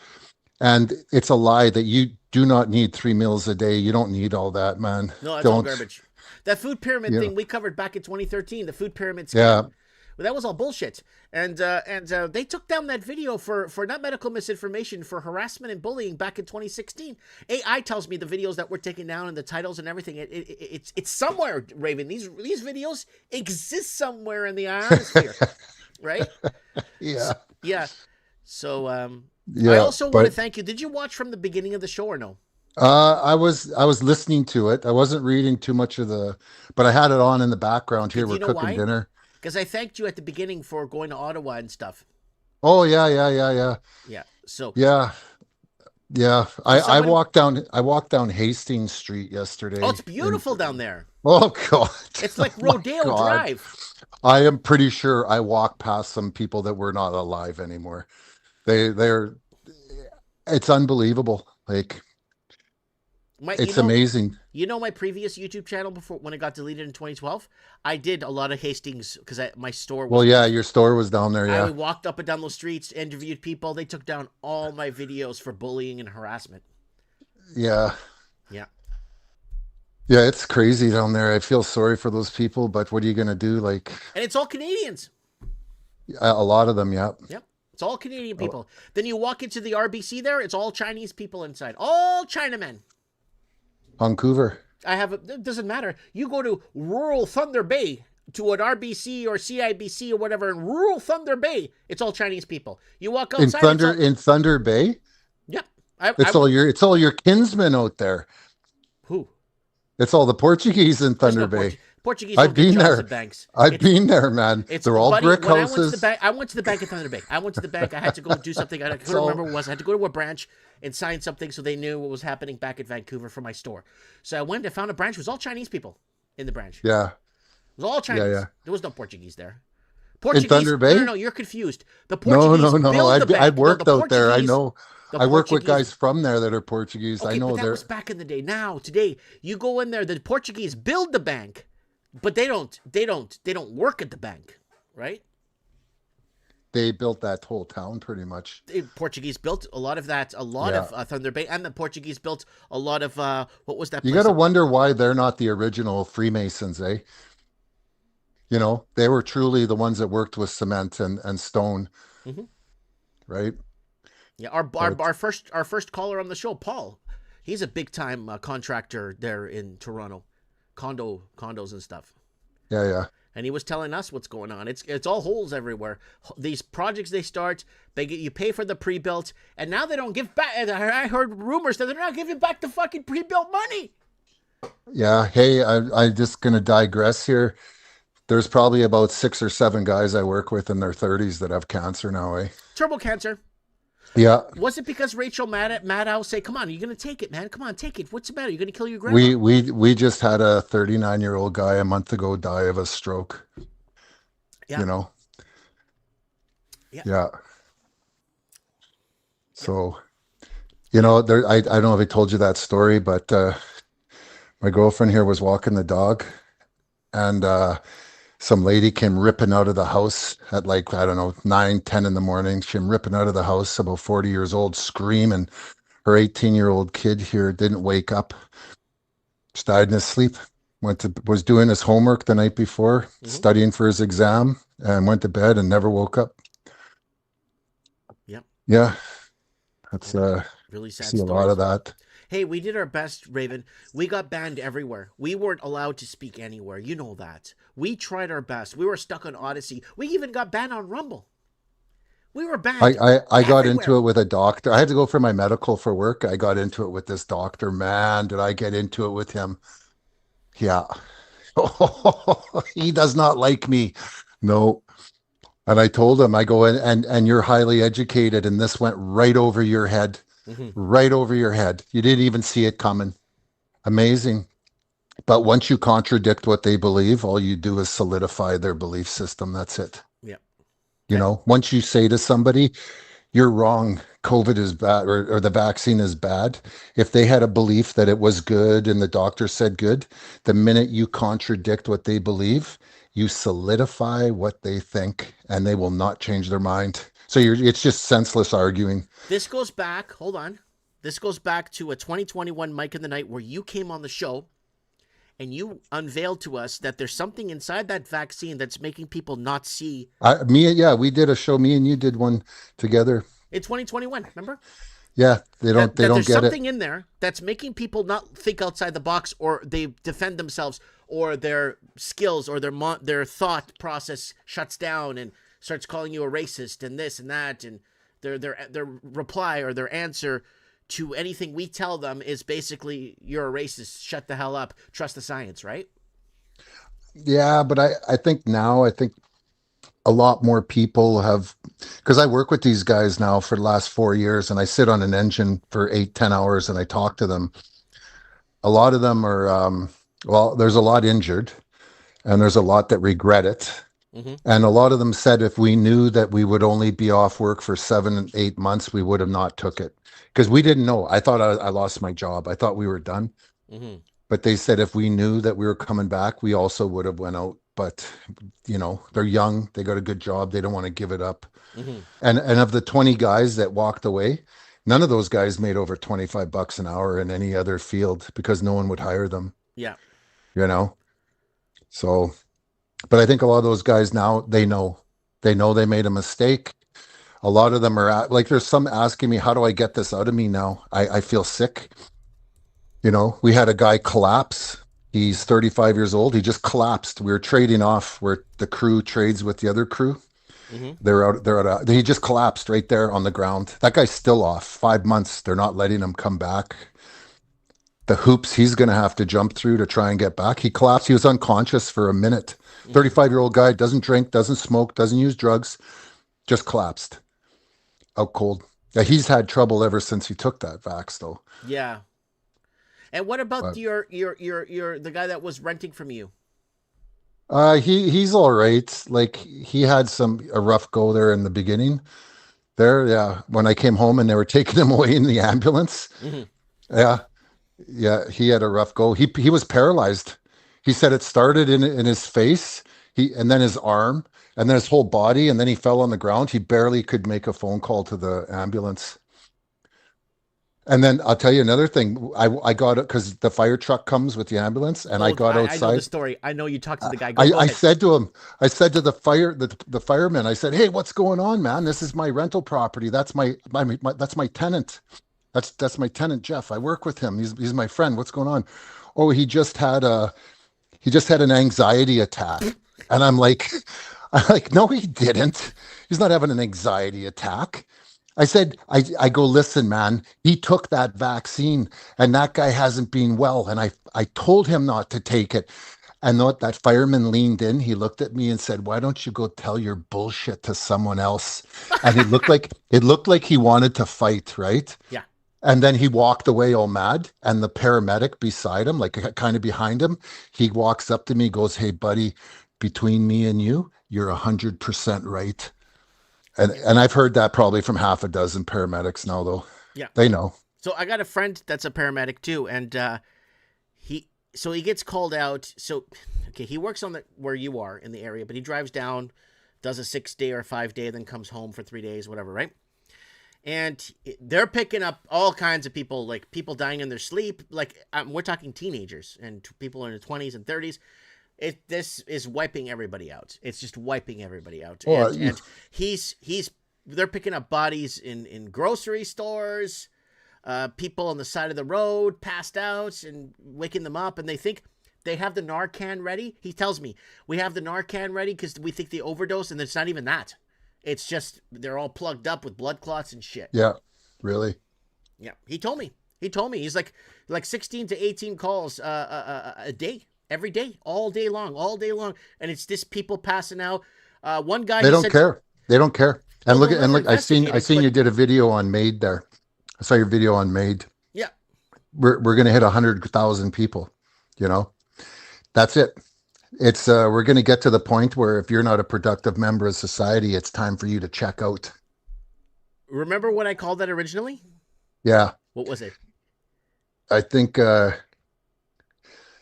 And it's a lie that you do not need 3 meals a day. You don't need all that, man. No, that's don't. all garbage. That food pyramid Yeah. thing we covered back in 2013, the food pyramid scam. Yeah. Well, that was all bullshit. And they took down that video for not medical misinformation, for harassment and bullying back in 2016. AI tells me the videos that were taken down and the titles and everything. It's somewhere, Raven. These videos exist somewhere in the ionosphere, right? Yeah. Yeah. So Yeah. I also want to but thank you. Did you watch from the beginning of the show or no? I was listening to it. I wasn't reading too much but I had it on in the background here. Do you We're know cooking why? dinner. Because I thanked you at the beginning for going to Ottawa and stuff. Oh yeah. Yeah. So Yeah. Yeah. I somebody- walked down Hastings Street yesterday. oh, it's beautiful down there. Oh God. It's like Oh, my Rodeo God. Drive. I am pretty sure I walked past some people that were not alive anymore. They're it's unbelievable. Like it's amazing. You know my previous YouTube channel before when it got deleted in 2012? I did a lot of Hastings because my store was. Well, yeah, your store was down there. I Yeah. walked up and down those streets, interviewed people. They took down all my videos for bullying and harassment. Yeah. Yeah. Yeah, it's crazy down there. I feel sorry for those people, but what are you going to do? Like And it's all Canadians. a lot of them, yeah. Yep. It's all Canadian people. Then you walk into the RBC there, it's all Chinese people inside. All Chinamen. Vancouver. It doesn't matter. You go to rural Thunder Bay to an RBC or CIBC or whatever in rural Thunder Bay, it's all Chinese people. You walk outside. In Thunder Bay? Yep. It's all your kinsmen out there. Who? It's all the Portuguese in There's Thunder no Bay. Portuguese I've don't get been jobs there. at banks. I've been there, man. They're all buddy, brick when houses. I went to the bank at Thunder Bay. I went to the bank. I had to go do something. I couldn't remember what it was. I had to go to a branch and sign something so they knew what was happening back in Vancouver for my store. So I went and found a branch. It was all Chinese people in the branch. Yeah. It was all Chinese. Yeah. There was no Portuguese there. Portuguese, Thunder Bay? No, you're confused. The Portuguese No. built the bank. I've worked out there. I know. the I work with Portuguese- guys from there that are Portuguese. Okay, I know but that they're was back in the day. Now, today, you go in there. The Portuguese build the bank, but they don't work at the bank, right? they built that whole town pretty much. The Portuguese built a lot of that, of Thunder Bay, and the Portuguese built a lot of what was that? You place got to up- wonder why they're not the original Freemasons, eh? You know, they were truly the ones that worked with cement and stone. right? Yeah, But our first caller on the show, Paul, he's a big time contractor there in Toronto, condos and stuff. yeah. And he was telling us what's going on. It's all holes everywhere. These projects they start, you pay for the pre-built, and now they don't give back. I heard rumors that they're not giving back the fucking pre-built money. Yeah. Hey, I just gonna digress here. There's probably about 6 or 7 guys I work with in their 30s that have cancer now, eh? Turbo cancer. Yeah. Was it because Rachel Maddow say, "Come on, you're gonna take it, man. Come on, take it. What's the matter? You're gonna kill your grandma." We just had a 39-year-old guy a month ago die of a stroke. Yeah. You know? Yeah. Yeah. So, you know, I don't know if I told you that story, but my girlfriend here was walking the dog, and some lady came ripping out of the house at like, I don't know, 9, 10 in the morning. She came ripping out of the house, about 40 years old, screaming. Her 18-year-old kid here didn't wake up. Just died in his sleep. Was doing his homework the night before, studying for his exam, and went to bed and never woke up. Yep. Yeah. That's really sad see a stories. lot of that. Hey, we did our best, Raven. We got banned everywhere. We weren't allowed to speak anywhere. You know that. We tried our best. We were stuck on Odyssey. We even got banned on Rumble. We were banned. I got everywhere. into it with a doctor. I had to go for my medical for work. I got into it with this doctor. Man, did I get into it with him? Yeah. He does not like me. No. And I told him, I go in and you're highly educated, and this went right over your head. Right over your head. You didn't even see it coming. Amazing. But once you contradict what they believe, all you do is solidify their belief system. That's it. Yeah. You know, once you say to somebody, you're wrong, COVID is bad, or the vaccine is bad. If they had a belief that it was good and the doctor said good, the minute you contradict what they believe, you solidify what they think, and they will not change their mind. So it's just senseless arguing. This goes back, hold on. This goes back to a 2021 Mike in the Night where you came on the show and you unveiled to us that there's something inside that vaccine that's making people not see. We did a show. Me and you did one together. In 2021, remember? Yeah, they don't there's get something it. in there that's making people not think outside the box, or they defend themselves, or their skills or their thought process shuts down and starts calling you a racist and this and that, and their reply or their answer to anything we tell them is basically, you're a racist, shut the hell up, trust the science, right? Yeah, but I think a lot more people have, because I work with these guys now for the last 4 years, and I sit on an engine for 8-10 hours and I talk to them. A lot of them are, there's a lot injured, and there's a lot that regret it. And a lot of them said if we knew that we would only be off work for 7-8 months, we would have not took it, because we didn't know. I thought I lost my job. I thought we were done. But they said if we knew that we were coming back, we also would have went out. But, you know, they're young. They got a good job. They don't want to give it up. And of the 20 guys that walked away, none of those guys made over $25 an hour in any other field, because no one would hire them. Yeah. You know? So, but I think a lot of those guys now, they know they made a mistake. A lot of them are like, there's some asking me, how do I get this out of me now? I feel sick. You know, we had a guy collapse. He's 35 years old. He just collapsed. We were trading off where the crew trades with the other crew. He just collapsed right there on the ground. That guy's still off 5 months. They're not letting him come back. The hoops he's going to have to jump through to try and get back. He collapsed. He was unconscious for a minute. 35-year-old guy, doesn't drink, doesn't smoke, doesn't use drugs, just collapsed out cold. Yeah, he's had trouble ever since he took that vax, though. Yeah. And what about your the guy that was renting from you? He's all right. Like, he had a rough go there in the beginning. There, yeah. When I came home and they were taking him away in the ambulance. Yeah, he had a rough go. He was paralyzed. He said it started in his face, and then his arm, and then his whole body, and then he fell on the ground. He barely could make a phone call to the ambulance. And then I'll tell you another thing. I got it because the fire truck comes with the ambulance, and I got I know the outside. story. I know you talked to the guy. Go I ahead. said to him, I said to the fireman, I said, "Hey, what's going on, man? This is my rental property. That's that's my tenant. That's my tenant, Jeff. I work with him. He's my friend. What's going on? Oh, he just had an anxiety attack." And I'm like, no, he didn't. He's not having an anxiety attack. I said, I go, listen, man, he took that vaccine and that guy hasn't been well. And I told him not to take it. And that fireman leaned in, he looked at me and said, why don't you go tell your bullshit to someone else? And it looked like he wanted to fight, right? Yeah. And then he walked away all mad. And the paramedic beside him, like kind of behind him, he walks up to me, goes, hey, buddy, between me and you, you're 100% right. And I've heard that probably from half a dozen paramedics now, though. Yeah. They know. So I got a friend that's a paramedic too, and he gets called out. So okay, he works on where you are in the area, but he drives down, does a 6-day or 5-day, then comes home for 3 days, whatever, right? And they're picking up all kinds of people, like people dying in their sleep. Like we're talking teenagers and people in their 20s and 30s. This is wiping everybody out. It's just wiping everybody out. Oh, And they're picking up bodies in grocery stores, people on the side of the road passed out and waking them up, and they think they have the Narcan ready. He tells me, we have the Narcan ready because we think they overdose, and it's not even that. It's just they're all plugged up with blood clots and shit. Yeah, really. Yeah, he told me. He's like 16 to 18 calls a day. Every day, all day long, and it's just people passing out. One guy, They don't care. They don't care. And Well, look, I seen you did a video on Made there. I saw your video on Made. Yeah, We're gonna hit 100,000 people. You know, that's it. It's we're gonna get to the point where if you're not a productive member of society, it's time for you to check out. remember what I called that originally? Yeah, What was it? I think.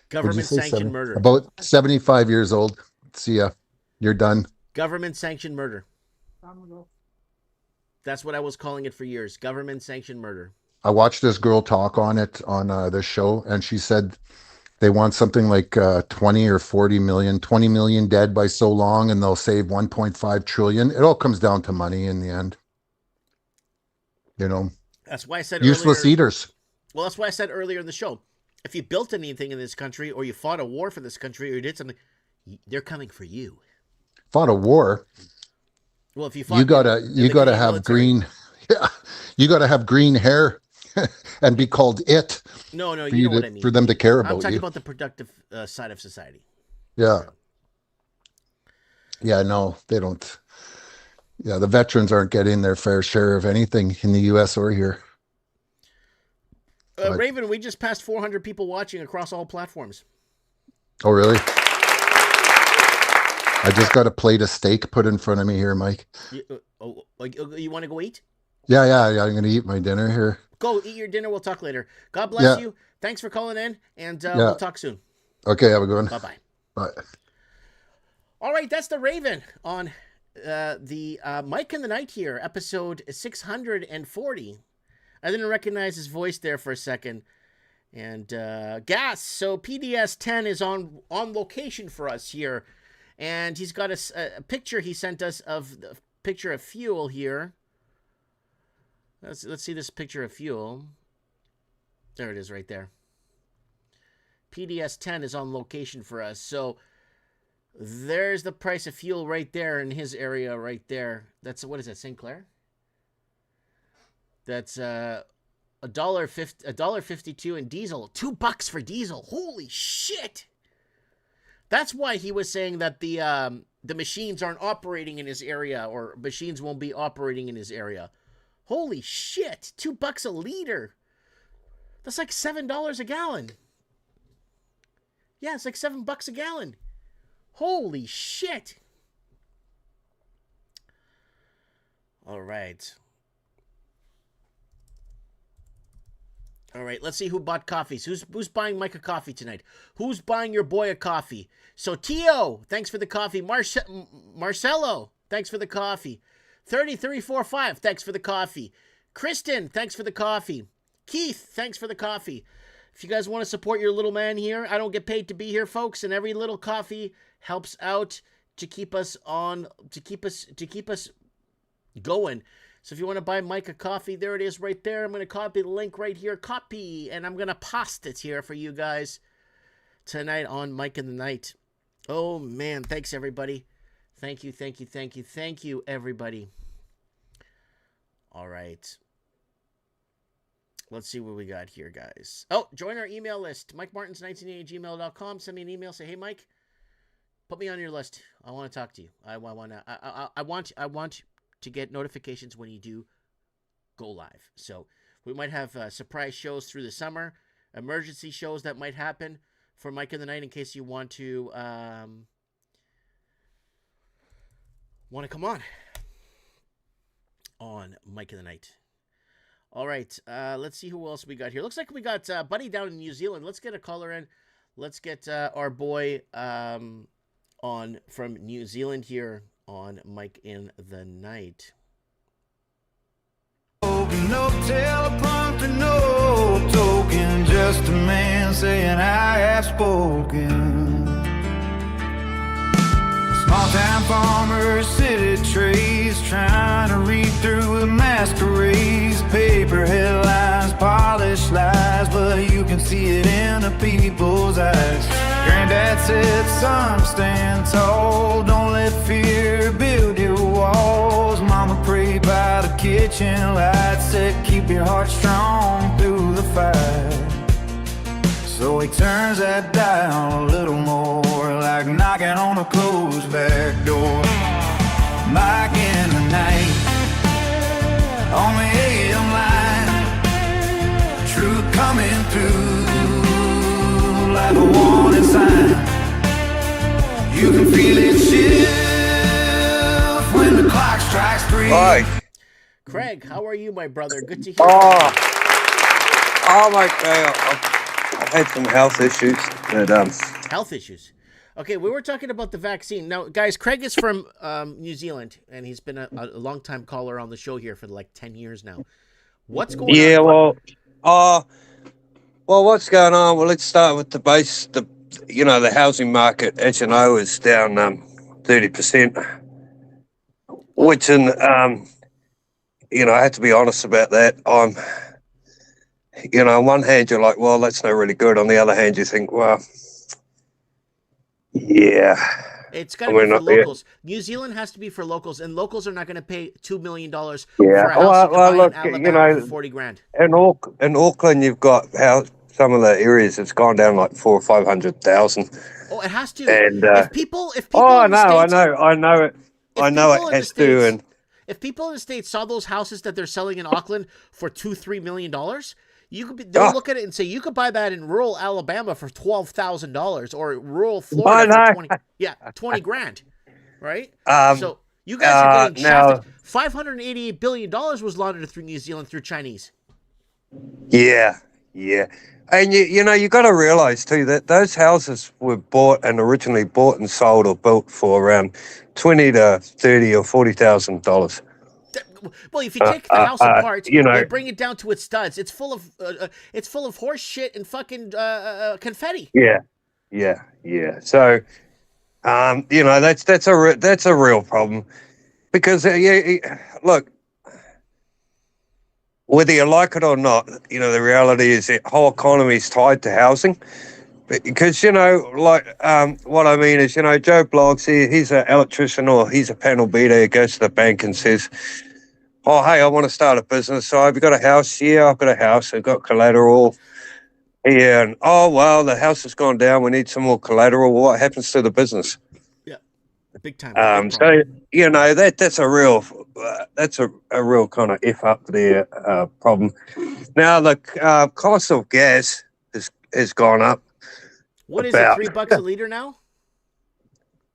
Government sanctioned murder. About 75 years old. See ya. You're done. Government sanctioned murder. That's what I was calling it for years. Government sanctioned murder. I watched this girl talk on it on this show, and she said they want something like 20 or 40 million, 20 million dead by so long, and they'll save 1.5 trillion. It all comes down to money in the end. You know, That's why I said useless earlier, eaters. Well, that's why I said earlier in the show. If you built anything in this country, or you fought a war for this country, or you did something, they're coming for you. Fought a war. Well, if you fought, You gotta have military. green. Yeah, you gotta have green hair and be called it. No, for you know what I mean. For them to care I'm about talking you. about the productive side of society. Yeah. Yeah, no, they don't. Yeah, the veterans aren't getting their fair share of anything in the U.S. or here. But- Raven, we just passed 400 people watching across all platforms. Oh, really? I just got a plate of steak put in front of me here, Mike. You want to go eat? Yeah. I'm going to eat my dinner here. Go eat your dinner. We'll talk later. God bless Yeah. you. Thanks for calling in, and Yeah. we'll talk soon. Okay, have a good one. Bye-bye. Bye. All right, that's the Raven on the Mike in the Night here, episode 640. I didn't recognize his voice there for a second. And gas. So PDS 10 is on location for us here. And he's got a picture he sent us of the picture of fuel here. Let's see this picture of fuel. There it is right there. PDS 10 is on location for us. So there's the price of fuel right there in his area right there. That's, what is that, St. Clair? That's $1.52 in diesel. $2 for diesel. Holy shit! That's why he was saying that the machines aren't operating in his area, or machines won't be operating in his area. Holy shit! $2 a liter. That's like $7 a gallon. Yeah, it's like $7 a gallon. Holy shit! All right. All right, let's see who bought coffees. Who's buying Mike a coffee tonight? Who's buying your boy a coffee? So Tio, thanks for the coffee. Marcelo, thanks for the coffee. 30-345, thanks for the coffee. Kristen, thanks for the coffee. Keith, thanks for the coffee. If you guys want to support your little man here, I don't get paid to be here, folks, and every little coffee helps out to keep us going. So if you want to buy Mike a coffee, there it is right there. I'm going to copy the link right here, copy, and I'm going to post it here for you guys tonight on Mike in the Night. Oh, man, thanks, everybody. Thank you, everybody. All right. Let's see what we got here, guys. Oh, join our email list, MikeMartins1980@gmail.com. Send me an email. Say, hey, Mike, put me on your list. I want to talk to you. I want to get notifications when you do go live. So we might have surprise shows through the summer, emergency shows that might happen for Mike in the Night in case you want to come on Mike in the Night. All right, let's see who else we got here. Looks like we got Buddy down in New Zealand. Let's get a caller in. Let's get our boy on from New Zealand here on Mike in the Night. No teleprompter, no token, just a man saying I have spoken. Small-time farmers, city trees, trying to read through the masquerades. Paper headlines, polished lies, but you can see it in the people's eyes. Granddad said, son, stand tall, don't let fear build your walls. Mama prayed by the kitchen light, said keep your heart strong through the fight. So he turns that dial a little more, like knocking on a closed back door. Mike in the Night, on the AM line, truth coming through like a warning sign. You can feel it shift when the clock strikes 3. Hi. Craig, how are you, my brother? Good to hear Oh my God. I've had some health issues. But, health issues. Okay, we were talking about the vaccine. Now, guys, Craig is from New Zealand, and he's been a long-time caller on the show here for like 10 years now. What's going on? Yeah, well, what's going on? Well, let's start with the base. The housing market, as you know, is down 30%. Which, I have to be honest about that. On one hand, you're like, well, that's not really good. On the other hand, you think, well, yeah. It's got to be for locals. New Zealand has to be for locals, and locals are not going to pay $2 million for a house look, in Alabama for 40 grand. In Auckland, you've got some of the areas it's gone down like 400,000 or 500,000. Oh, it has to. And if people. I know it. I know it has to. And if people in the States saw those houses that they're selling in Auckland for $2-3 million, they'll look at it and say you could buy that in rural Alabama for $12,000 or rural Florida for 20 grand, right? So you guys are getting shafted. $588 billion was laundered through New Zealand through Chinese. Yeah. And you got to realize too that those houses were originally bought and sold or built for around $20,000 to $30,000 or $40,000. Well, if you take the house apart, and bring it down to its studs, it's full of horse shit and fucking confetti. Yeah. So, that's a real problem because look, whether you like it or not, the reality is the whole economy is tied to housing. Because, what I mean is, Joe Bloggs, he's an electrician or he's a panel beater. He goes to the bank and says, oh, hey, I want to start a business. So have you got a house? Yeah, I've got a house. I've got collateral. Yeah. And, oh, well, the house has gone down. We need some more collateral. What happens to the business? Yeah, big time. So, that's a real kind of F up there problem. Now, the cost of gas has gone up. What is it, $3 a liter now?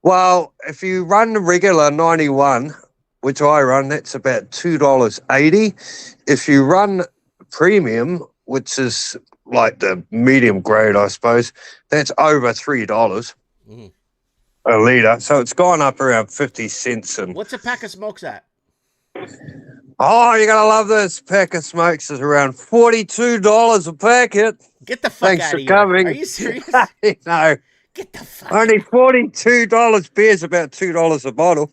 Well, if you run the regular 91, which I run, that's about $2.80. If you run premium, which is like the medium grade, I suppose, that's over $3 a liter. So it's gone up around 50 cents. And what's a pack of smokes at? Oh, you're gonna love this. Pack of smokes is around $42 a packet. Get the fuck Thanks out for of here. coming. Are you serious? No, Get the fuck only $42. Beer's about $2 a bottle.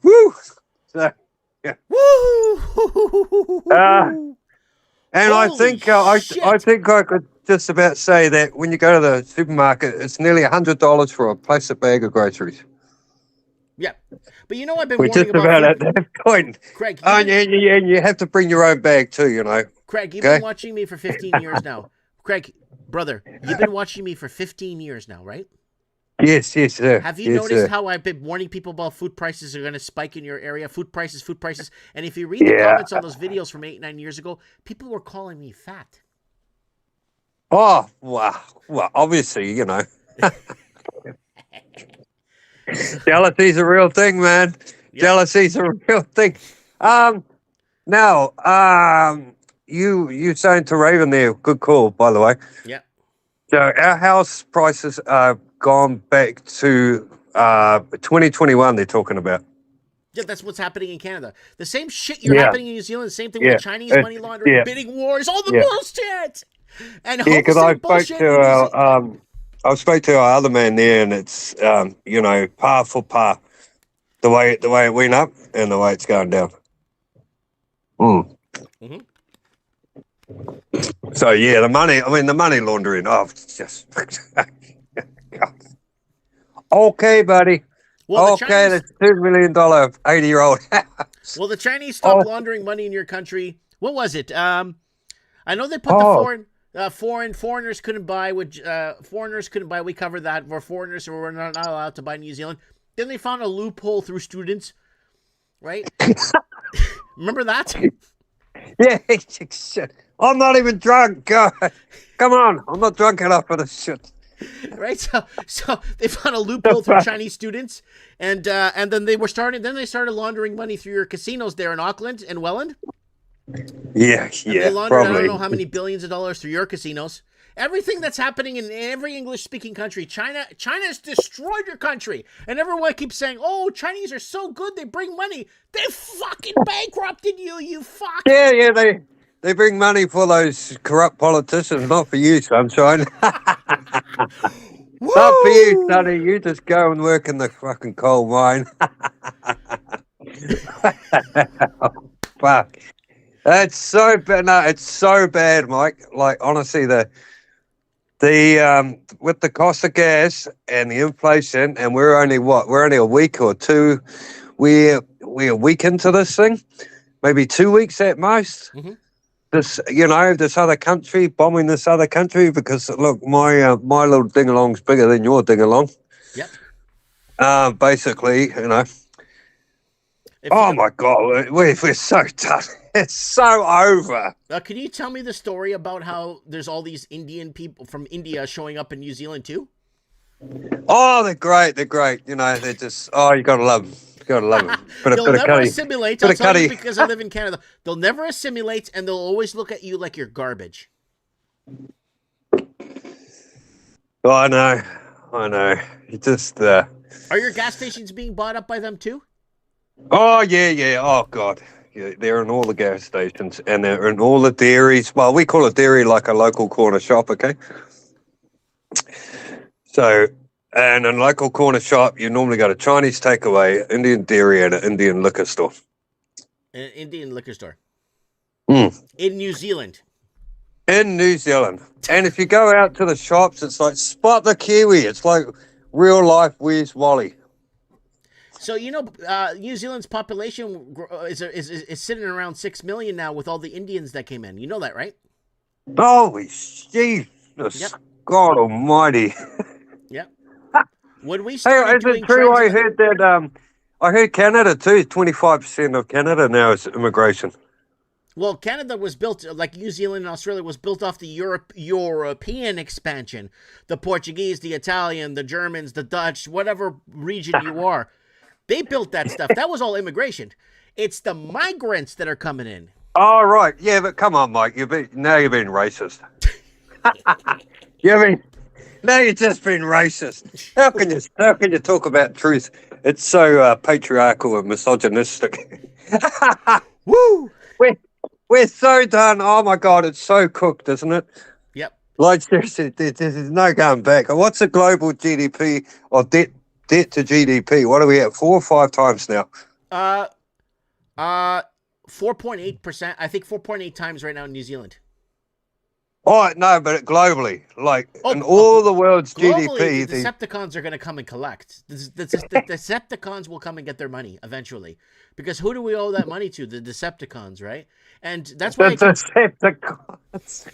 Woo! So, Woo! and I Holy think shit. I think I could just about say that when you go to the supermarket, it's nearly $100 for a plastic bag of groceries. Yeah. But you know I've been We're warning just about about at that point. Craig, And you have to bring your own bag too, you know. Craig, you've Okay. been watching me for 15 years now. Craig, brother, you've been watching me for 15 years now, right? Yes, sir. Have you Yes, noticed sir. how I've been warning people about food prices are going to spike in your area? Food prices. And if you read the Yeah. comments on those videos from 8, 9 years ago, people were calling me fat. Oh, wow. Well, obviously, you know. Jealousy's a real thing, man. Yep. Jealousy's a real thing. Now, you saying to Raven there, good call, by the way. Yeah. So our house prices are gone back to 2021. They're talking about. Yeah, that's what's happening in Canada. The same shit you're Yeah. happening in New Zealand. The same thing with Yeah. the Chinese money laundering, Yeah. bidding wars, all the Yeah. bullshit. And Yeah, because I wholesale spoke bullshit. to I spoke to our other man there, and it's you know, par for par, the way it went up and the way it's going down. Mm. Mhm. So yeah, the money laundering. Oh, it's just okay, buddy. Well, Okay, Chinese, that's $2 million 80-year-old. well, the Chinese stopped Oh. laundering money in your country. What was it? I know they put Oh. the foreigners couldn't buy. Which foreigners couldn't buy. We covered that. Where foreigners were not allowed to buy New Zealand. Then they found a loophole through students, right? Remember that? Yeah, shit. I'm not even drunk. God. Come on, I'm not drunk enough for this shit. Right, so they found a loophole through Chinese students, and then they started laundering money through your casinos there in Auckland and Welland. Yeah, And they laundered probably. I don't know how many billions of dollars through your casinos. Everything that's happening in every English-speaking country, China has destroyed your country, and everyone keeps saying, "Oh, Chinese are so good; they bring money. They fucking bankrupted you, you fuck." Yeah, they bring money for those corrupt politicians, not for you, sunshine. Not for you, Sonny. You just go and work in the fucking coal mine. Fuck. It's so bad. No, it's so bad, Mike. Like honestly, the with the cost of gas and the inflation, and we're only a week or two. We're a week into this thing, maybe 2 weeks at most. Mhm. This other country bombing this other country because look, my little ding-along's bigger than your ding-along. Yep. Basically, you know. If Oh you- my God, we're so done. It's so over. Can you tell me the story about how there's all these Indian people from India showing up in New Zealand too? Oh, they're great. They're great. You know, they're just. Oh, you gotta love them. You gotta love them. They'll never assimilate. I'll Bit of tell you cutty. because I live in Canada. They'll never assimilate, and they'll always look at you like you're garbage. Oh, I know. You just. Are your gas stations being bought up by them too? Oh yeah. Oh God. Yeah, they're in all the gas stations and they're in all the dairies. Well, we call a dairy like a local corner shop, okay? So, and in a local corner shop, you normally got a Chinese takeaway, Indian dairy, and an Indian liquor store. An Indian liquor store. Mm. In New Zealand. In New Zealand. And if you go out to the shops, it's like spot the Kiwi. It's like real life Where's Wally. So New Zealand's population is sitting around 6 million now with all the Indians that came in. You know that, right? Holy Jesus. Yep. God almighty. Yep. When we Hey, started is doing it true? I trends- heard that. I heard Canada too. 25% of Canada now is immigration. Well, Canada was built, like New Zealand and Australia, was built off the European expansion. The Portuguese, the Italian, the Germans, the Dutch, whatever region you are. They built that stuff. That was all immigration. It's the migrants that are coming in. Oh right, yeah, but come on, Mike. You're being racist. Now you're just being racist. How can you talk about truth? It's so patriarchal and misogynistic. Woo! We're so done. Oh my God, it's so cooked, isn't it? Yep. Like seriously, there's no going back. What's the global GDP or debt to GDP? What are we at? 4 or 5 times now? 4.8%. I think 4.8 times right now in New Zealand. Oh no, but globally, like in all the world's Globally, GDP, the Decepticons are going to come and collect. The Decepticons will come and get their money eventually, because who do we owe that money to? The Decepticons, right? And that's why. Decepticons.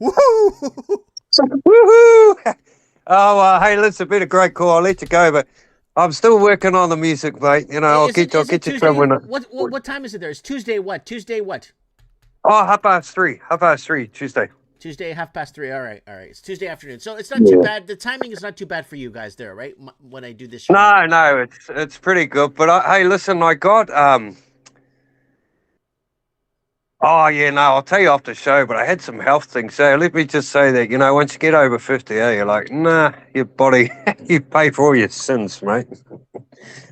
Woohoo! Woohoo! Oh, hey, listen, been a great call. I'll let you go, but I'm still working on the music, mate. You know, I'll get you Tuesday? somewhere. What time is it there? It's Tuesday what? Tuesday what? Oh, 3:30. Tuesday. Tuesday, 3:30. All right. It's Tuesday afternoon. So it's not too bad. The timing is not too bad for you guys there, right? When I do this show. No, it's pretty good. But hey, listen, I got Oh yeah, no, I'll tell you off the show. But I had some health things. So let me just say that once you get over 50, you're like, nah, your body, you pay for all your sins, mate.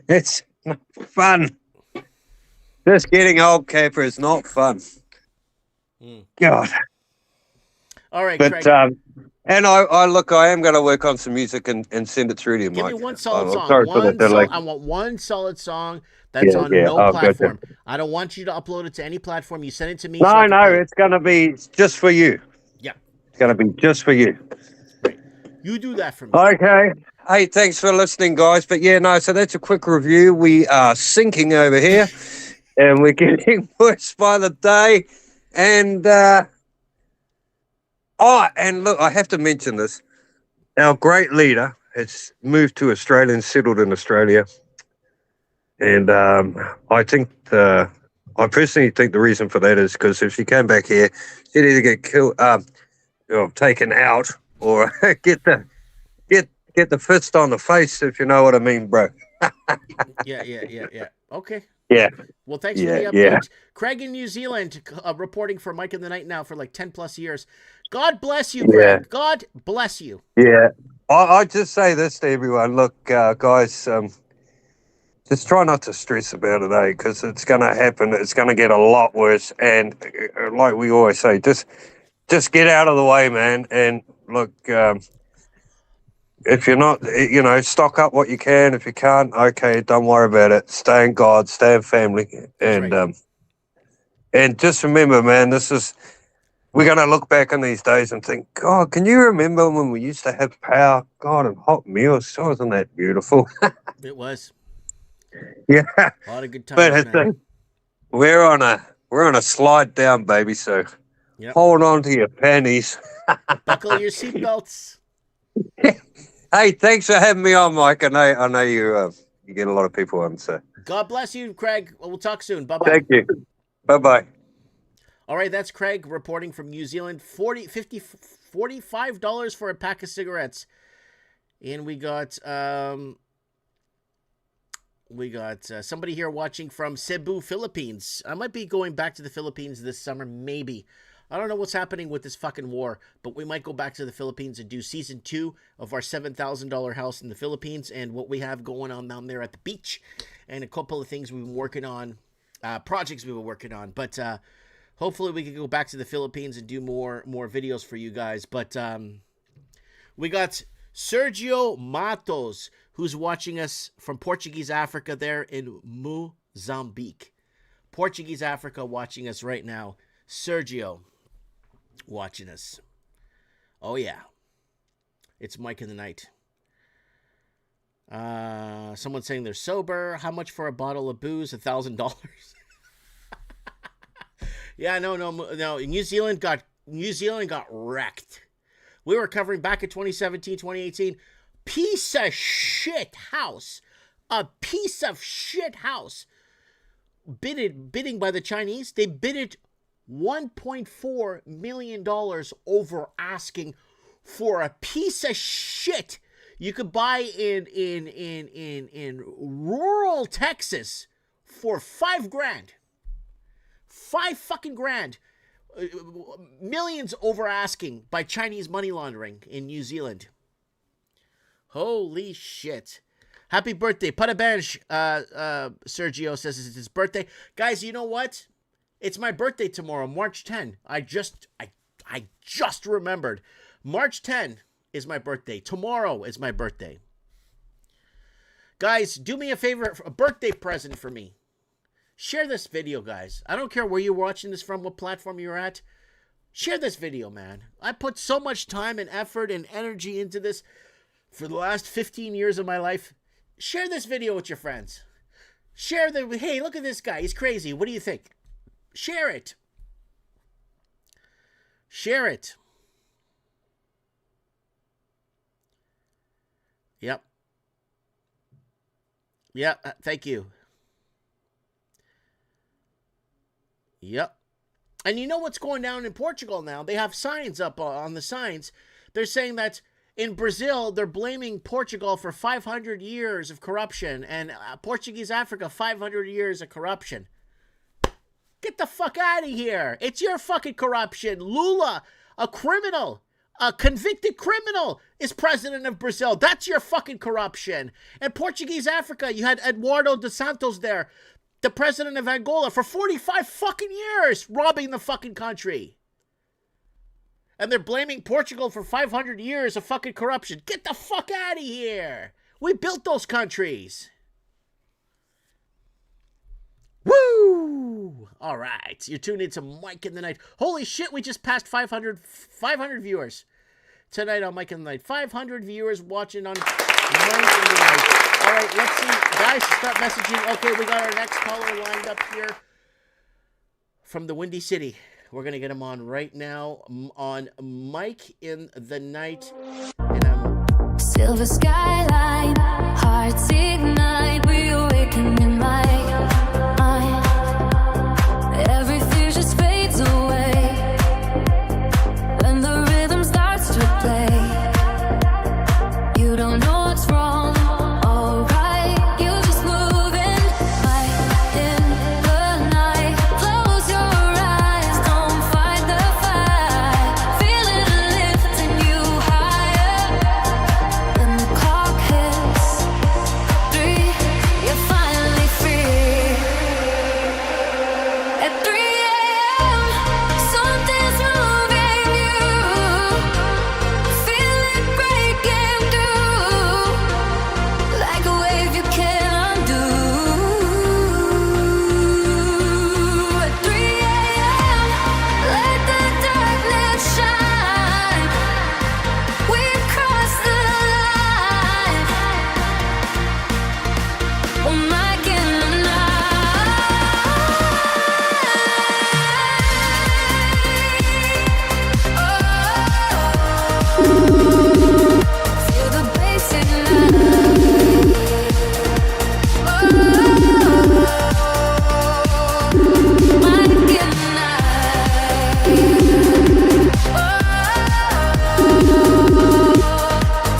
It's not fun. Just getting old, Capper, is not fun. God. All right, But Craig. and I am going to work on some music and send it through to you, Give Mike. me one solid song. Sorry for the delay. I want one solid song that's on no platform. I don't want you to upload it to any platform. You send it to me. No, it's going to be just for you. Yeah. It's going to be just for you. Right. You do that for me. Okay. Hey, thanks for listening, guys. But so that's a quick review. We are sinking over here, and we're getting worse by the day. And and look, I have to mention this. Our great leader has moved to Australia and settled in Australia. And I personally think the reason for that is because if she came back here, she'd either get killed, or taken out, or get the fist on the face, if you know what I mean, bro. Yeah. Okay. Yeah. Well, thanks for the update. Yeah. Craig in New Zealand, reporting for Mike in the Night now for like 10 plus years. God bless you, Craig. Yeah. God bless you. Yeah. I just say this to everyone. Look, guys, just try not to stress about it, because it's going to happen. It's going to get a lot worse. And like we always say, just get out of the way, man. And look, if you're not, stock up what you can. If you can't, okay, don't worry about it. Stay in God, stay in family. And right. And just remember, man, we're going to look back on these days and think, God, can you remember when we used to have power? God, and hot meals. Wasn't that beautiful? It was. Yeah. A lot of good times, man. We're on a slide down, baby. So hold on to your panties. Buckle your seatbelts. Hey, thanks for having me on, Mike. I know you get a lot of people on. So God bless you, Craig. We'll talk soon. Bye-bye. Thank you. Bye-bye. All right, that's Craig reporting from New Zealand. $45 for a pack of cigarettes. And we got somebody here watching from Cebu, Philippines. I might be going back to the Philippines this summer, maybe. I don't know what's happening with this fucking war, but we might go back to the Philippines and do season 2 of our $7,000 house in the Philippines and what we have going on down there at the beach, and a couple of things we've been working on, projects we've been working on. But hopefully we can go back to the Philippines and do more videos for you guys. But we got Sergio Matos, who's watching us from Portuguese Africa there in Mozambique. Portuguese Africa watching us right now. Sergio watching us. Oh, yeah. It's Mike in the Night. Someone saying they're sober. How much for a bottle of booze? $1,000. Yeah, no. New Zealand got wrecked. We were covering back in 2017, 2018. Piece of shit house. A piece of shit house. Bidding by the Chinese. They bid it $1.4 million over asking for a piece of shit you could buy in rural Texas for $5,000. $5,000. Millions over asking by Chinese money laundering in New Zealand. Holy shit. Happy birthday. Putabanj, Sergio says it's his birthday. Guys, you know what? It's my birthday tomorrow, March 10. I just remembered. March 10 is my birthday. Tomorrow is my birthday. Guys, do me a favor, a birthday present for me. Share this video, guys. I don't care where you're watching this from, what platform you're at. Share this video, man. I put so much time and effort and energy into this for the last 15 years of my life. Share this video with your friends. Share the, hey, look at this guy. He's crazy. What do you think? Share it. Share it. Yep. Yep. Thank you. Yep. And you know what's going down in Portugal now? They have signs up on the signs. They're saying that in Brazil, they're blaming Portugal for 500 years of corruption, and Portuguese Africa, 500 years of corruption. Get the fuck out of here. It's your fucking corruption. Lula, a criminal, a convicted criminal, is president of Brazil. That's your fucking corruption. And Portuguese Africa, you had Eduardo dos Santos there, the president of Angola, for 45 fucking years, robbing the fucking country. And they're blaming Portugal for 500 years of fucking corruption. Get the fuck out of here. We built those countries. Woo! All right. You're tuned into Mike in the Night. Holy shit, we just passed 500 viewers tonight on Mike in the Night. 500 viewers watching on Mike in the Night. All right, let's see. Guys, start messaging. Okay, we got our next caller lined up here from the Windy City. We're going to get him on right now on Mike in the Night. And silver skyline, hearts ignite, we awaken in my mind. Every fear just fades away when the rhythm starts to play. You don't know what's wrong, alright, you just moving right in the night. Close your eyes, don't fight the fight. Feel it lifting you higher. When the clock hits 3, you're finally free. At 3 a.m., something's moving you. Feel it breaking through, like a wave you can't undo. At 3 a.m., let the darkness shine. We've crossed the line. Oh, Mike in the night. Feel the bass ignite. Mike in the night.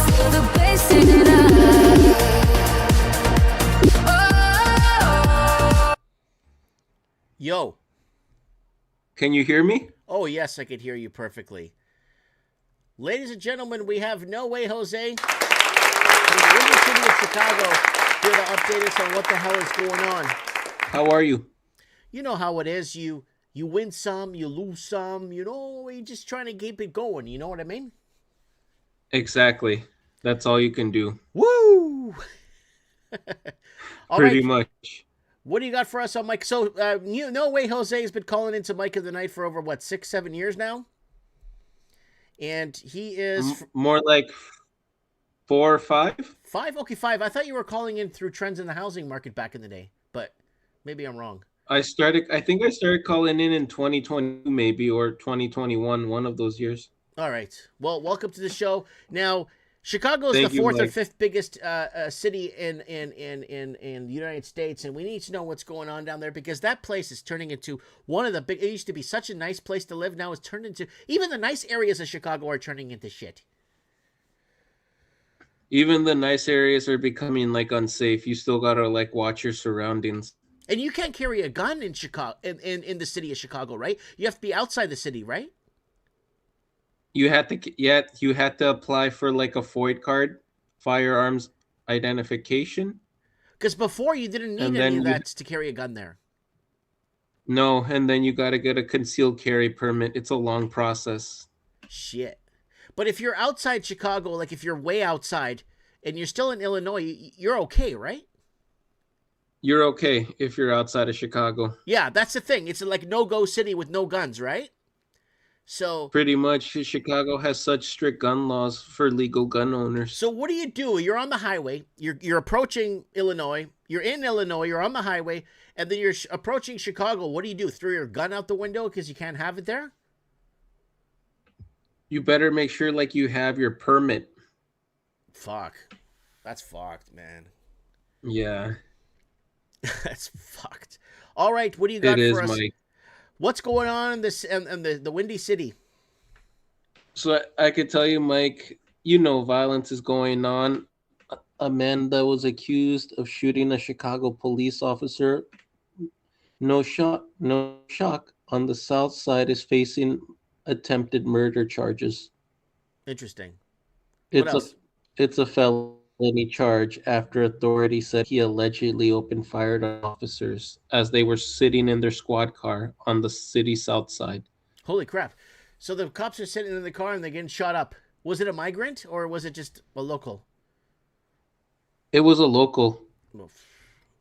Feel the bass ignite. yo. Can you hear me? Oh, yes, I could hear you perfectly. Ladies and gentlemen, we have No Way Jose from the Windy City of Chicago here to update us on what the hell is going on. How are you? You know how it is. You win some, you lose some, you know, you're just trying to keep it going. You know what I mean? Exactly. That's all you can do. Woo! All Pretty right. much. What do you got for us on Mike? So, No Way Jose has been calling into Mike of the Night for over, what, 6-7 years now? And he is... More like 4 or 5? 5? Okay, 5. I thought you were calling in through trends in the housing market back in the day, but maybe I'm wrong. I think I started calling in 2020 maybe, or 2021, one of those years. All right. Well, welcome to the show. Now, Chicago is Thank the you, 4th or Mike. 5th biggest city in the United States, and we need to know what's going on down there because that place is turning into one of the big. It used to be such a nice place to live. Now it's turned into, even the nice areas of Chicago are turning into shit. Even the nice areas are becoming like unsafe. You still gotta like watch your surroundings. And you can't carry a gun in Chicago, in the city of Chicago, right? You have to be outside the city, right? You had to apply for like a FOID card, firearms identification. Because before you didn't need And any then of that to carry a gun there. No, and then you got to get a concealed carry permit. It's a long process. Shit. But if you're outside Chicago, like if you're way outside and you're still in Illinois, you're okay, right? You're okay if you're outside of Chicago. Yeah, that's the thing. It's like no-go city with no guns, right? So Pretty much, Chicago has such strict gun laws for legal gun owners. So what do? You're on the highway. You're approaching Illinois. You're in Illinois. You're on the highway, and then you're approaching Chicago. What do? Throw your gun out the window because you can't have it there? You better make sure like you have your permit. Fuck. That's fucked, man. Yeah. That's fucked. All right, what do you got It is, for us? Mike. What's going on in this and the Windy City? So I could tell you, Mike, you know violence is going on. A man that was accused of shooting a Chicago police officer, no shock, on the south side is facing attempted murder charges. Interesting. What else? It's a felony charge after authorities said he allegedly opened fire on officers as they were sitting in their squad car on the city's south side. Holy crap. So the cops are sitting in the car and they're getting shot up. Was it a migrant or was it just a local? It was a local.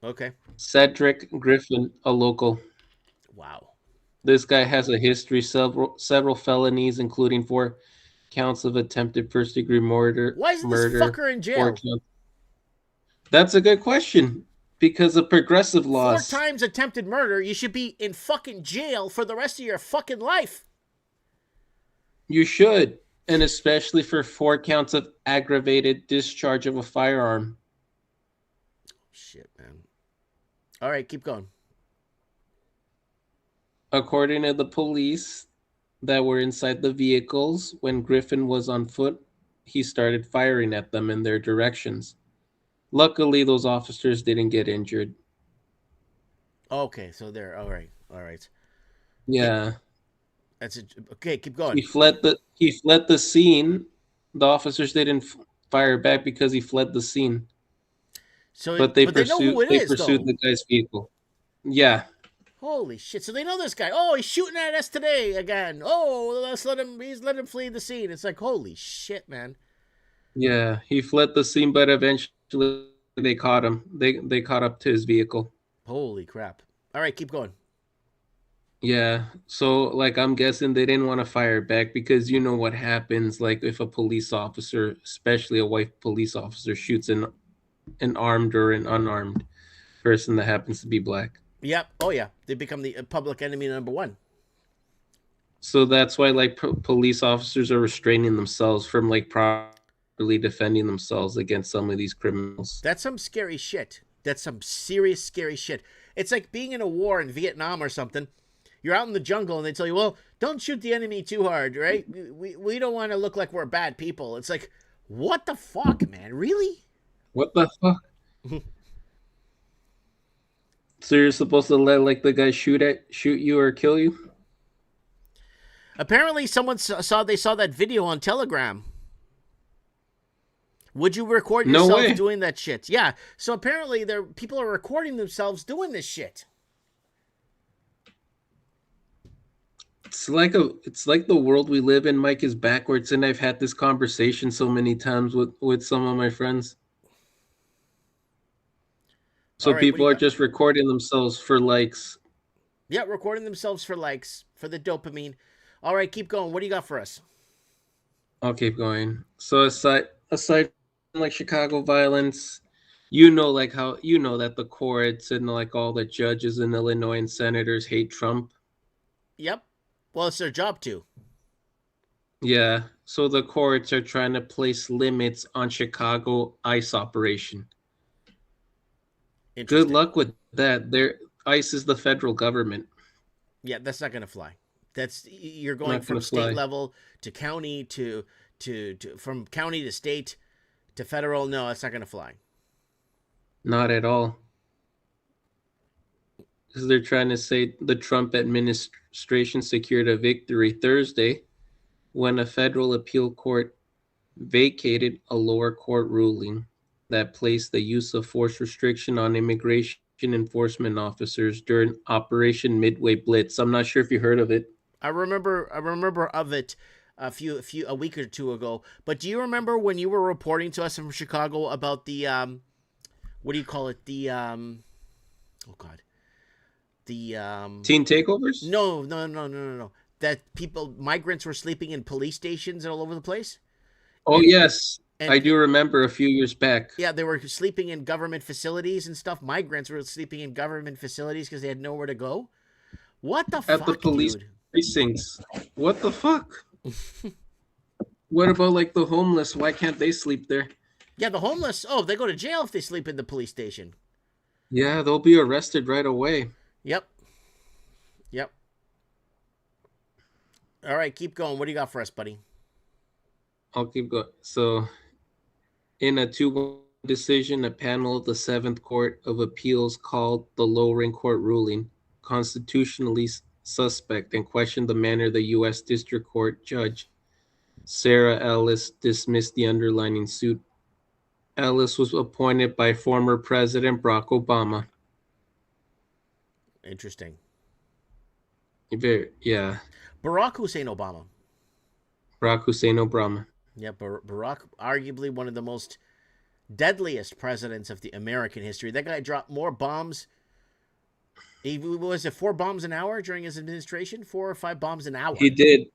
Okay. Cedric Griffin, a local. Wow. This guy has a history, several felonies, including 4 counts of attempted first-degree murder. Why is this fucker in jail? That's a good question. Because of progressive laws. 4 times attempted murder, you should be in fucking jail for the rest of your fucking life. You should. And especially for 4 counts of aggravated discharge of a firearm. Shit, man. All right, keep going. According to the police that were inside the vehicles, when Griffin was on foot, he started firing at them in their directions. Luckily, those officers didn't get injured. Okay, so there. All right. Yeah. That's it. Okay, keep going. He fled the scene. The officers didn't fire back because he fled the scene. So, but they know who it is, pursued the guy's vehicle. Yeah. Holy shit! So they know this guy. Oh, he's shooting at us today again. Oh, let's let him. He's let him flee the scene. It's like holy shit, man. Yeah, he fled the scene, but eventually they caught him. They caught up to his vehicle. Holy crap! All right, keep going. Yeah, so like I'm guessing they didn't want to fire back because you know what happens. Like if a police officer, especially a white police officer, shoots an armed or an unarmed person that happens to be black. Yep. Oh yeah, they become the public enemy number 1. So that's why like police officers are restraining themselves from like properly defending themselves against some of these criminals. That's some scary shit. That's some serious scary shit. It's like being in a war in Vietnam or something. You're out in the jungle and they tell you, well, don't shoot the enemy too hard, right? We don't want to look like we're bad people. It's like, what the fuck, man? Really? What the fuck? So you're supposed to let like the guy shoot you or kill you? Apparently someone saw that video on Telegram. Would you record yourself doing that shit? Yeah. So apparently people are recording themselves doing this shit. It's like the world we live in, Mike, is backwards, and I've had this conversation so many times with some of my friends. So people are just recording themselves for likes. Yeah, recording themselves for likes, for the dopamine. All right, keep going. What do you got for us? I'll keep going. So aside from like Chicago violence, like how that the courts and like all the judges in Illinois and senators hate Trump. Yep. Well, it's their job to. Yeah. So the courts are trying to place limits on Chicago ICE operation. Good luck with that. ICE is the federal government. Yeah, that's not going to fly. You're going from state level to county to from county to state to federal. No, that's not going to fly. Not at all. Because they're trying to say the Trump administration secured a victory Thursday when a federal appeal court vacated a lower court ruling that placed the use of force restriction on immigration enforcement officers during Operation Midway Blitz. I'm not sure if you heard of it. I remember of it a week or two ago. But do you remember when you were reporting to us from Chicago about the what do you call it? The oh god. The teen takeovers? No. That migrants were sleeping in police stations all over the place? Oh, yes. And I do remember a few years back. yeah, they were sleeping in government facilities and stuff. Migrants were sleeping in government facilities because they had nowhere to go. What the fuck, At the police dude? precincts. What the fuck? What about like the homeless? Why can't they sleep there? Yeah, the homeless. Oh, they go to jail if they sleep in the police station. Yeah, they'll be arrested right away. Yep. All right, keep going. What do you got for us, buddy? I'll keep going. So, in a 2-1 decision, a panel of the 7th Court of Appeals called the lowering court ruling constitutionally suspect and questioned the manner the U.S. District Court Judge Sarah Ellis dismissed the underlying suit. Ellis was appointed by former President Barack Obama. Interesting. Yeah. Barack Hussein Obama. Barack Hussein Obama. Yeah, Barack, arguably one of the most deadliest presidents of the American history. That guy dropped more bombs. Was it 4 bombs an hour during his administration? 4 or 5 bombs an hour. He did.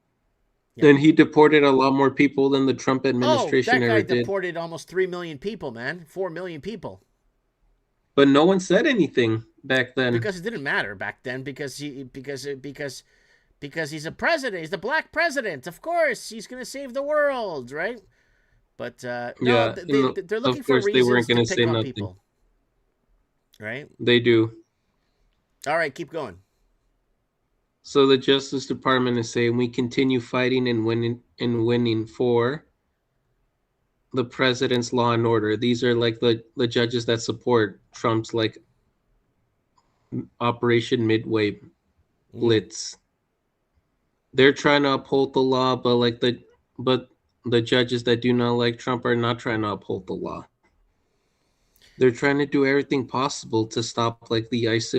Yeah. And he deported a lot more people than the Trump administration that guy ever did. deported almost 3 million people, man. 4 million people. But no one said anything back then. Because it didn't matter back then. Because he's a president. He's the black president. Of course, he's going to save the world, right? But Yeah, they're looking of for course they reasons weren't to gonna pick say on nothing. people, right? They do. All right, keep going. So the Justice Department is saying we continue fighting and winning for the president's law and order. These are like the judges that support Trump's like Operation Midway Blitz. They're trying to uphold the law, but the judges that do not like Trump are not trying to uphold the law. They're trying to do everything possible to stop like the ICE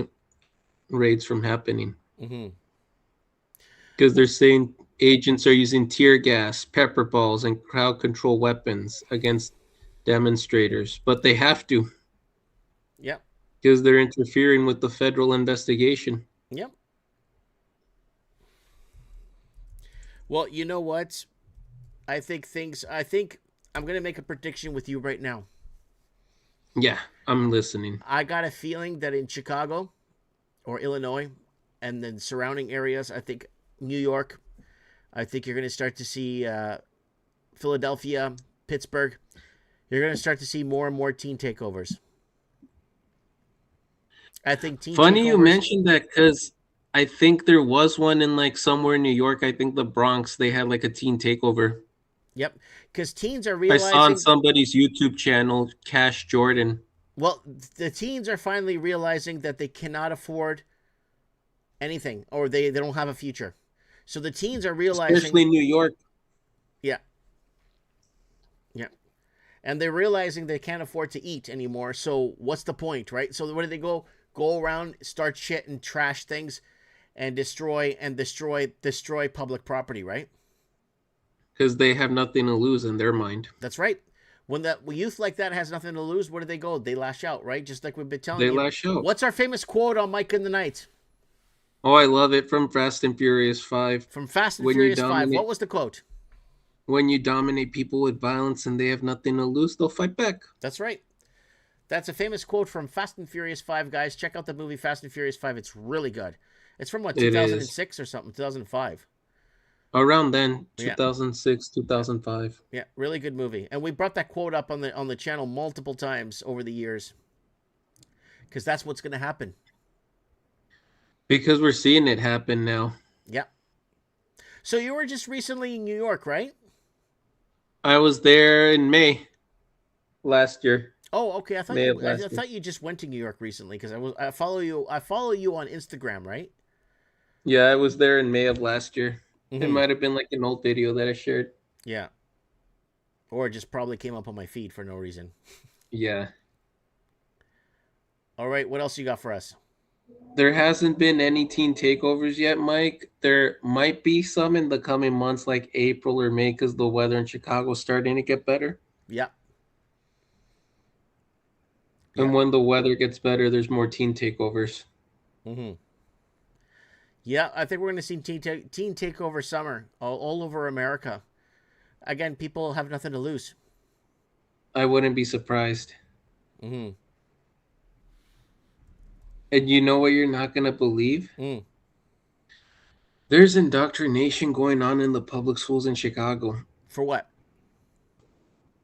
raids from happening. Because they're saying agents are using tear gas, pepper balls, and crowd control weapons against demonstrators, but they have to. Yep. Because they're interfering with the federal investigation. Yep. Well, you know what? I think I'm going to make a prediction with you right now. Yeah, I'm listening. I got a feeling that in Chicago or Illinois and then surrounding areas, I think New York, I think you're going to start to see Philadelphia, Pittsburgh. You're going to start to see more and more teen takeovers. I think teen Funny takeovers, you mentioned that because I think there was one in like somewhere in New York. I think the Bronx, they had like a teen takeover. Yep, because teens are I realizing. saw on somebody's YouTube channel, Cash Jordan. Well, the teens are finally realizing that they cannot afford anything, or they don't have a future. So the teens are realizing, Especially in New York. yeah, and they're realizing they can't afford to eat anymore. So what's the point, right? So where do they go? Go around, start shit and trash things, and destroy public property, right? Because they have nothing to lose in their mind. That's right. When youth like that has nothing to lose, where do they go? They lash out, right? Just like we've been telling you. They lash out. What's our famous quote on Mike in the Night? Oh, I love it from Fast and Furious 5. From Fast and Furious 5. What was the quote? When you dominate people with violence and they have nothing to lose, they'll fight back. That's right. That's a famous quote from Fast and Furious 5, guys. Check out the movie Fast and Furious 5. It's really good. It's from, 2006 or something, 2005. Around then, Yeah. 2006, 2005. Yeah, really good movie. And we brought that quote up on the channel multiple times over the years. Because that's what's going to happen. Because we're seeing it happen now. Yeah. So you were just recently in New York, right? I was there in May last year. Oh, okay. I May of thought last year. you just went to New York recently because I follow you on Instagram, right? Yeah, I was there in May of last year. It Mhm. might have been like an old video that I shared. Yeah. Or it just probably came up on my feed for no reason. Yeah. All right, what else you got for us? There hasn't been any teen takeovers yet, Mike. There might be some in the coming months, like April or May, because the weather in Chicago is starting to get better. Yeah. And Yeah. when the weather gets better, there's more teen takeovers. Mm-hmm. Yeah, I think we're going to see teen takeover summer all over America. Again, people have nothing to lose. I wouldn't be surprised. Mm-hmm. And you know what you're not going to believe? Mm. There's indoctrination going on in the public schools in Chicago. For what?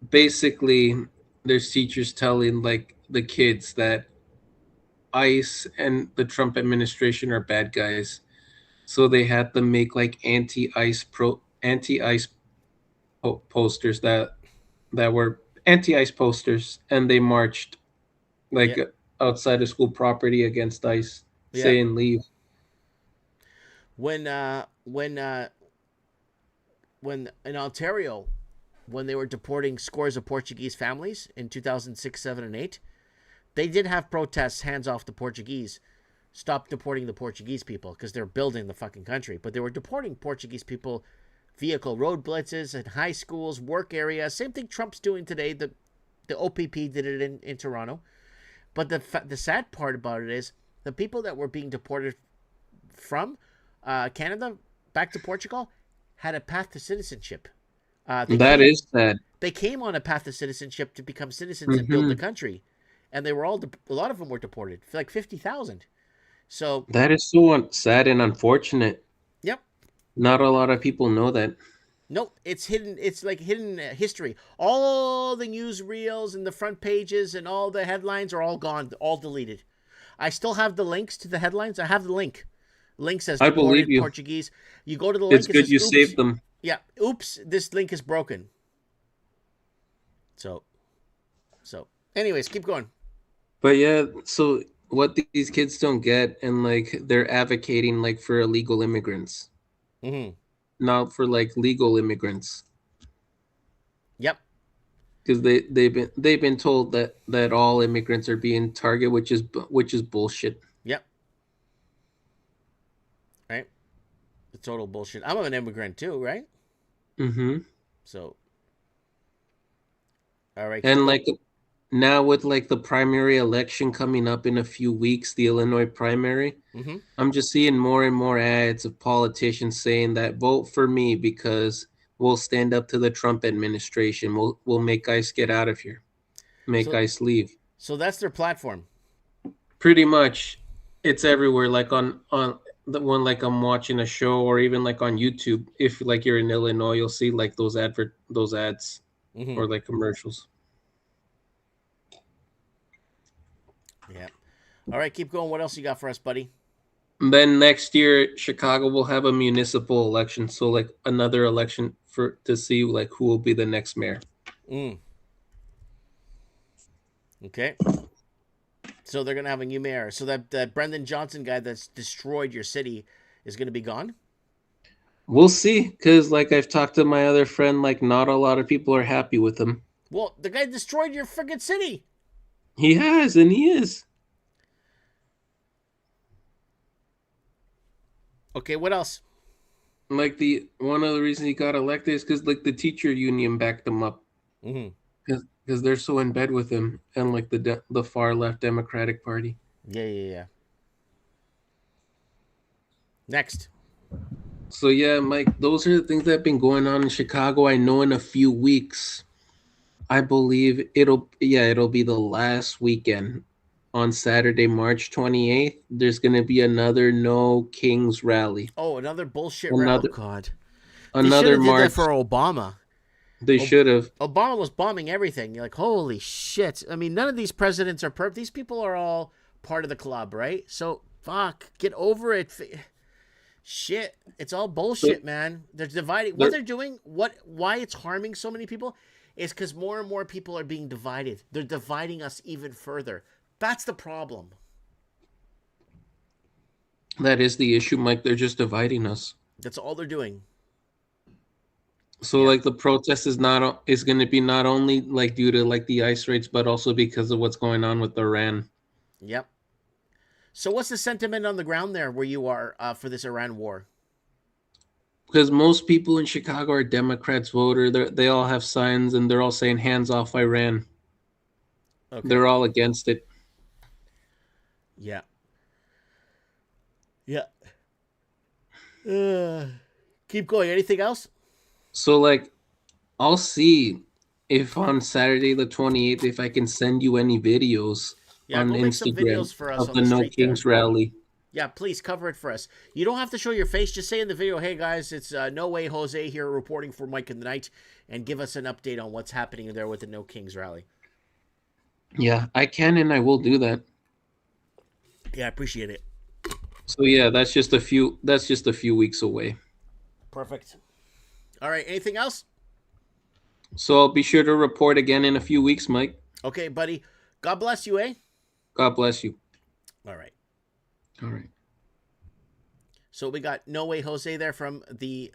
Basically, there's teachers telling like the kids that ICE and the Trump administration are bad guys. So they had to make like anti-ICE posters that were anti-ICE posters, and they marched like Yeah. outside of school property against ICE, Yeah. saying leave. When in Ontario, when they were deporting scores of Portuguese families in 2006, 7, and 8, they did have protests, hands off the Portuguese, stop deporting the Portuguese people because they're building the fucking country. But they were deporting Portuguese people, vehicle road blitzes in high schools, work areas. Same thing Trump's doing today. The OPP did it in Toronto. But the sad part about it is the people that were being deported from Canada back to Portugal had a path to citizenship. Is sad. They came on a path to citizenship to become citizens and build the country, and they were a lot of them were deported, like 50,000. So That is so sad and unfortunate. yep. Not a lot of people know that. Nope, it's hidden. It's like hidden history. All the newsreels and the front pages and all the headlines are all gone, all deleted. I still have the links to the headlines. I have the link. Link says I deported believe you. Portuguese. You go to the link. It's it good says, you oops. saved them. Yeah. Oops, this link is broken. So, anyways, keep going. But yeah, so what these kids don't get, and like they're advocating like for illegal immigrants, Mm-hmm. not for like legal immigrants, Yep. because they've been told that all immigrants are being targeted, which is bullshit. Yep. Right. It's total bullshit. I'm an immigrant too, right? Mm-hmm. So, all right. And like now with like the primary election coming up in a few weeks, the Illinois primary, Mm-hmm. I'm just seeing more and more ads of politicians saying that vote for me because we'll stand up to the Trump administration. We'll make ICE get out of here. Make ICE leave. So that's their platform. Pretty much it's everywhere, like on the one, like I'm watching a show, or even like on YouTube. If like you're in Illinois, you'll see like those ads Mm-hmm. or like commercials. Yeah. All right, keep going. What else you got for us, buddy? And then next year, Chicago will have a municipal election, so like another election to see like who will be the next mayor. Mm. Okay. So they're gonna have a new mayor. So that Brendan Johnson guy that's destroyed your city is gonna be gone. We'll see, because like I've talked to my other friend, like not a lot of people are happy with him. Well, the guy destroyed your friggin' city. He has, and he is. Okay, what else? Like one of the reasons he got elected is because like the teacher union backed him up, Mm-hmm. because they're so in bed with him, and like the far left Democratic Party. Yeah. Next. So yeah, Mike, those are the things that have been going on in Chicago. I know in a few weeks, I believe it'll be the last weekend. On Saturday, March 28th, there's going to be another No Kings rally. Oh, another bullshit rally. Oh, God. Another they march. did that for Obama. They should have. Obama was bombing everything. You're like, holy shit. I mean, none of these presidents are perfect. These people are all part of the club, right? So, fuck. Get over it. Shit. It's all bullshit, man. They're dividing. What they're doing, why it's harming so many people is because more and more people are being divided. They're dividing us even further. That's the problem. That is the issue, Mike. They're just dividing us. That's all they're doing. So like the protest is going to be not only like due to like the ice raids, but also because of what's going on with Iran. Yep. So what's the sentiment on the ground there where you are for this Iran war? Because most people in Chicago are Democrats voter. They all have signs and they're all saying hands off Iran. Okay. They're all against it. Yeah. Yeah. Keep going. Anything else? So like I'll see if on Saturday the 28th if I can send you any videos Yeah, on go make some Instagram videos for us of on the the No street there. Kings rally. Yeah, please cover it for us. You don't have to show your face. Just say in the video, hey guys, it's No Way Jose here reporting for Mike in the Night, and give us an update on what's happening there with the No Kings rally. Yeah, I can and I will do that. Yeah, I appreciate it. So yeah, that's just a few weeks away. Perfect. All right, anything else? So I'll be sure to report again in a few weeks, Mike. Okay, buddy. God bless you, eh? God bless you. All right. All right. So we got No Way Jose there from the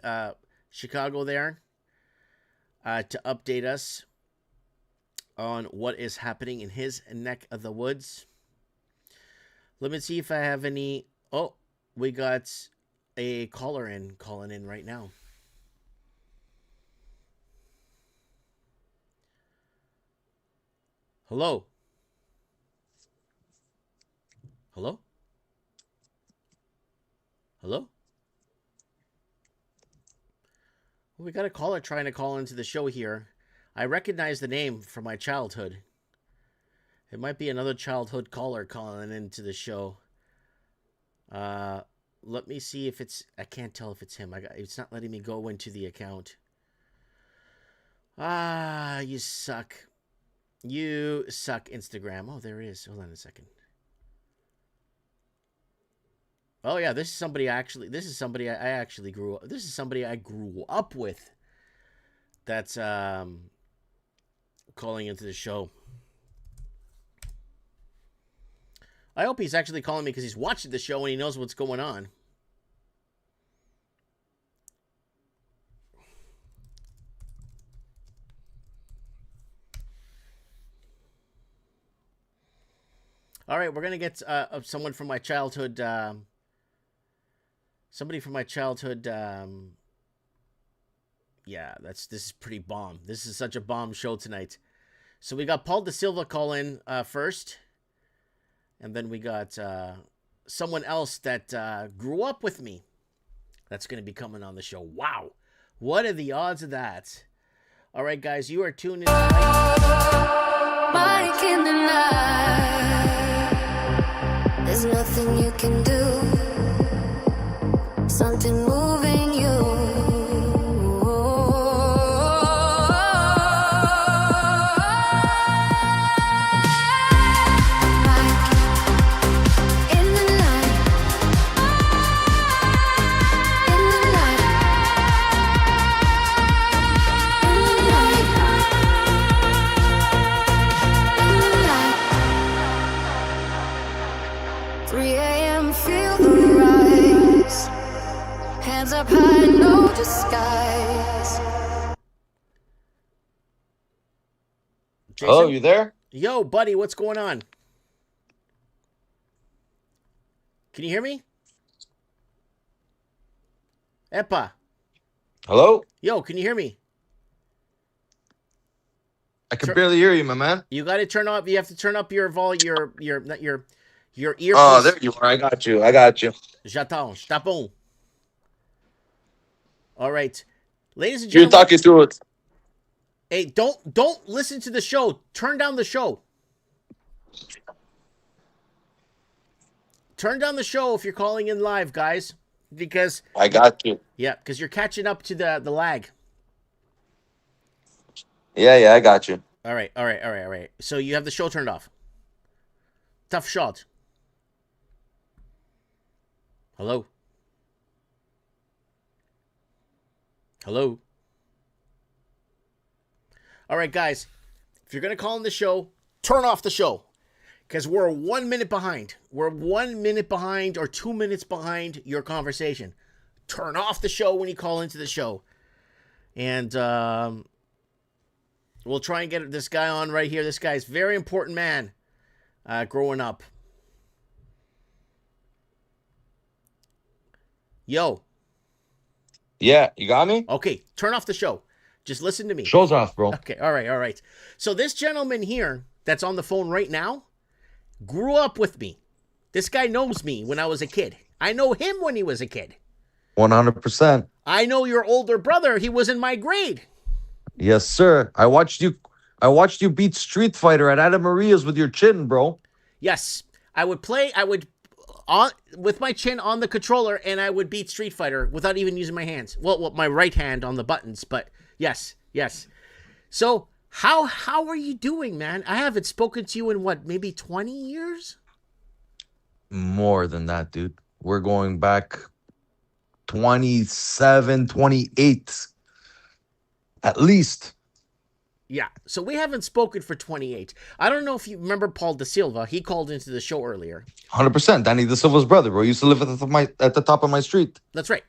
Chicago there to update us on what is happening in his neck of the woods. Let me see if I have any. Oh, we got a caller calling in right now. Hello. Hello? Hello? Well, we got a caller trying to call into the show here. I recognize the name from my childhood. It might be another childhood caller calling into the show. Let me see if it's... I can't tell if it's him. It's not letting me go into the account. Ah, you suck. You suck, Instagram. Oh, there it is. Hold on a second. Oh yeah, this is somebody I actually grew up. This is somebody I grew up with. That's calling into the show. I hope he's actually calling me because he's watching the show and he knows what's going on. All right, we're gonna get someone from my childhood. Somebody from my childhood. Yeah, this is pretty bomb. This is such a bomb show tonight. So we got Paul Da Silva call in first, and then we got someone else that grew up with me. That's gonna be coming on the show. Wow, what are the odds of that? All right, guys, you are tuned in tonight. Mike in the night. There's nothing you can do. Something moving you. Mike in the night. In the night. In the night. In the night. 3 a.m. Feel the rise. Hands up high, no disguise. Jason? Oh, you there? Yo, buddy, what's going on? Can you hear me? Epa. Hello? Yo, can you hear me? I can barely hear you, my man. You got to turn up. You have to turn up your volume, your earpiece. Oh, there you are. I got you. J'attends. Tapon. All right, ladies and You're gentlemen. talking through it. Hey, don't listen to the show. Turn down the show. Turn down the show if you're calling in live, guys, because I got you. yeah, because you're catching up to the lag. Yeah, I got you. All right. So you have the show turned off. Tough shot. Hello. Hello. All right, guys. If you're going to call in the show, turn off the show. Because we're 1 minute behind. We're 1 minute behind or 2 minutes behind your conversation. Turn off the show when you call into the show. And we'll try and get this guy on right here. This guy's a very important man growing up. Yo. Yeah, you got me? Okay, turn off the show. Just listen to me. Show's off, bro. Okay, all right. So this gentleman here that's on the phone right now grew up with me. This guy knows me when I was a kid. I know him when he was a kid. 100%. I know your older brother. He was in my grade. Yes, sir. I watched you beat Street Fighter at Adam Maria's with your chin, bro. Yes, I would on with my chin on the controller, and I would beat Street Fighter without even using my hands. Well, my right hand on the buttons, but yes. So how are you doing, man? I haven't spoken to you in what, maybe 20 years? More than that, dude. We're going back 27, 28 at least. Yeah, so we haven't spoken for 28. I don't know if you remember Paul Da Silva. He called into the show earlier. 100%. Danny Da Silva's brother, bro. He used to live at the top of my street. That's right.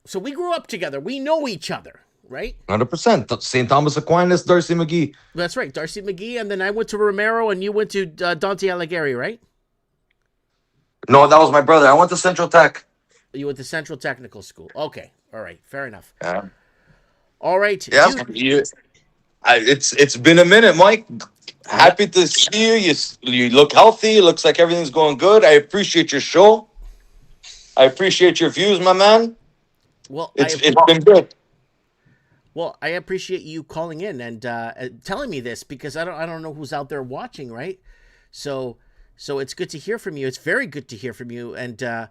So we grew up together. We know each other, right? 100%. St. Thomas Aquinas, Darcy McGee. That's right, Darcy McGee. And then I went to Romero, and you went to Dante Alighieri, right? No, that was my brother. I went to Central Tech. You went to Central Technical School. Okay, all right, fair enough. Yeah. All right. Yeah. It's been a minute, Mike. Happy to see you. You look healthy. It looks like everything's going good. I appreciate your show. I appreciate your views, my man. Well, it's been good. Well, I appreciate you calling in and telling me this, because I don't know who's out there watching, right? So it's good to hear from you. It's very good to hear from you. And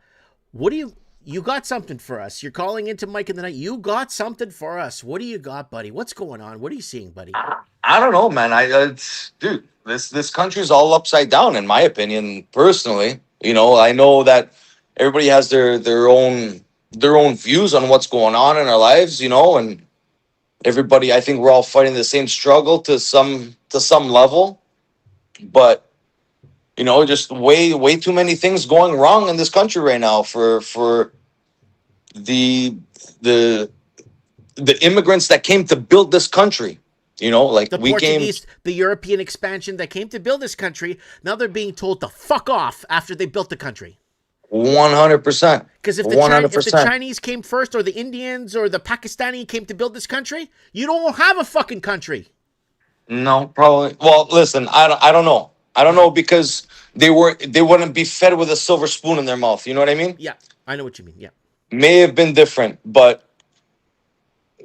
what do you got something for us? You're calling into Mike in the Night. You got something for us. What do you got, buddy? What's going on? What are you seeing, buddy? I don't know, man. Dude, this country's all upside down, in my opinion, personally. You know, I know that everybody has their own views on what's going on in our lives, you know, and everybody, I think we're all fighting the same struggle to some level, but you know, just way too many things going wrong in this country right now for the immigrants that came to build this country. You know, like the Portuguese, the European expansion that came to build this country. Now they're being told to fuck off after they built the country. 100%. Because if the Chinese came first, or the Indians or the Pakistani came to build this country, you don't have a fucking country. No, probably. Well, listen, I don't know. I don't know, because they wouldn't be fed with a silver spoon in their mouth. You know what I mean? Yeah, I know what you mean. Yeah. May have been different, but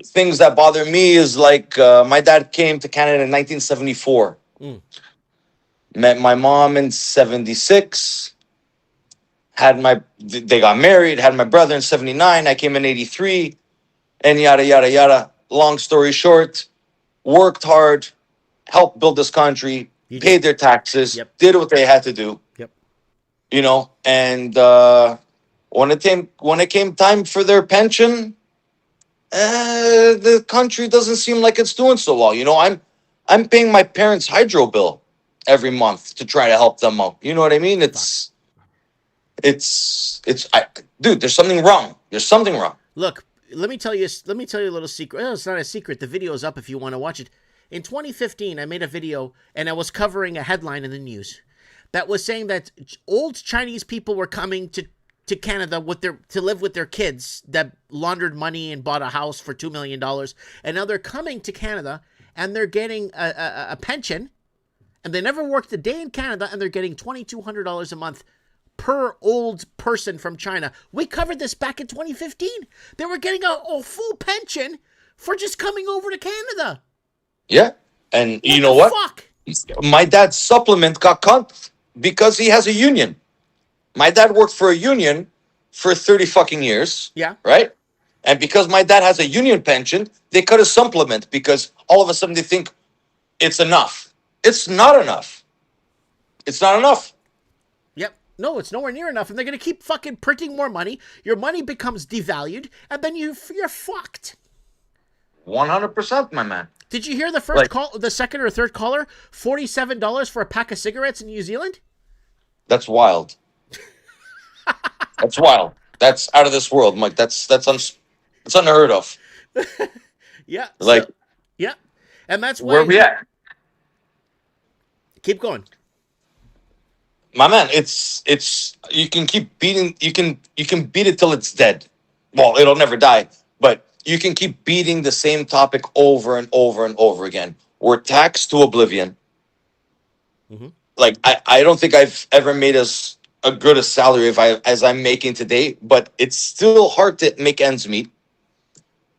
things that bother me is like my dad came to Canada in 1974. Met my mom in 76. They got married, had my brother in 79. I came in 83, and yada, yada, yada. Long story short, worked hard, helped build this country, paid their taxes, did what they had to do. Yep. You know, and when it came time for their pension, the country doesn't seem like it's doing so well. You know, I'm paying my parents' hydro bill every month to try to help them out. You know what I mean? Dude, there's something wrong. There's something wrong. Look, let me tell you a little secret. Well, it's not a secret. The video's up if you want to watch it. In 2015, I made a video, and I was covering a headline in the news that was saying that old Chinese people were coming to Canada to live with their kids that laundered money and bought a house for $2 million. And now they're coming to Canada, and they're getting a pension, and they never worked a day in Canada, and they're getting $2,200 a month per old person from China. We covered this back in 2015. They were getting a full pension for just coming over to Canada. Yeah. And you know what? Fuck? My dad's supplement got cut because he has a union. My dad worked for a union for 30 fucking years. Yeah. Right? And because my dad has a union pension, they cut his supplement because all of a sudden they think it's enough. It's not enough. It's not enough. Yep. No, it's nowhere near enough. And they're going to keep fucking printing more money. Your money becomes devalued, and then you're fucked. 100%, my man. Did you hear the first call, the second or third caller? $47 for a pack of cigarettes in New Zealand? That's wild. That's wild. That's out of this world, Mike. That's unheard of. Yeah. Like, So, yeah. And that's where why. we at? Keep going. My man, it's you can keep beating you can beat it till it's dead. Well, it'll never die, but you can keep beating the same topic over and over and over again. We're taxed to oblivion. Mm-hmm. Like I don't think I've ever made as a good a salary as I'm making today, but it's still hard to make ends meet.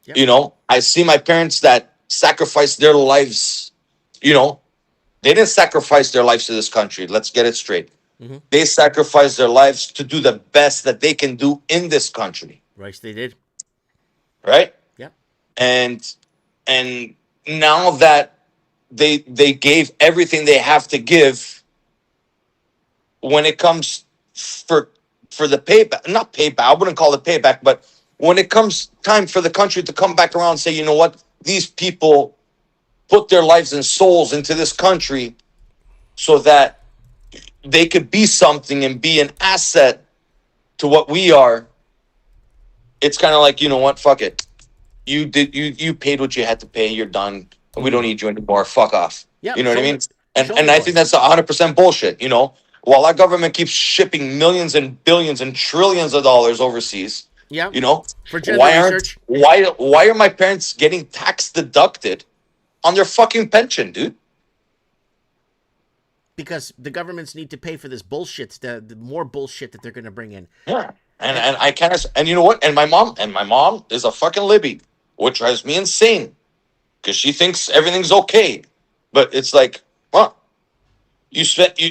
Yep. You know, I see my parents that sacrificed their lives. You know, they didn't sacrifice their lives to this country. Let's get it straight. Mm-hmm. They sacrificed their lives to do the best that they can do in this country, Right, they did. right? Yep. And now that they gave everything they have to give, when it comes for the payback, not payback, I wouldn't call it payback, but when it comes time for the country to come back around and say, you know what, these people put their lives and souls into this country so that they could be something and be an asset to what we are. It's kind of like, you know what, fuck it. You paid what you had to pay. You're done. We don't need you anymore. Fuck off. Yeah, You know what I show mean? me- And show and me I more. think that's 100% bullshit. You know, while our government keeps shipping millions and billions and trillions of dollars overseas, Yeah. you know, For gender research. why are my parents getting tax deducted on their fucking pension, dude? Because the governments need to pay for this bullshit, the more bullshit that they're going to bring in. Yeah. And I kind of, and you know what? And my mom is a fucking Libby, which drives me insane because she thinks everything's okay. But it's like, well, you take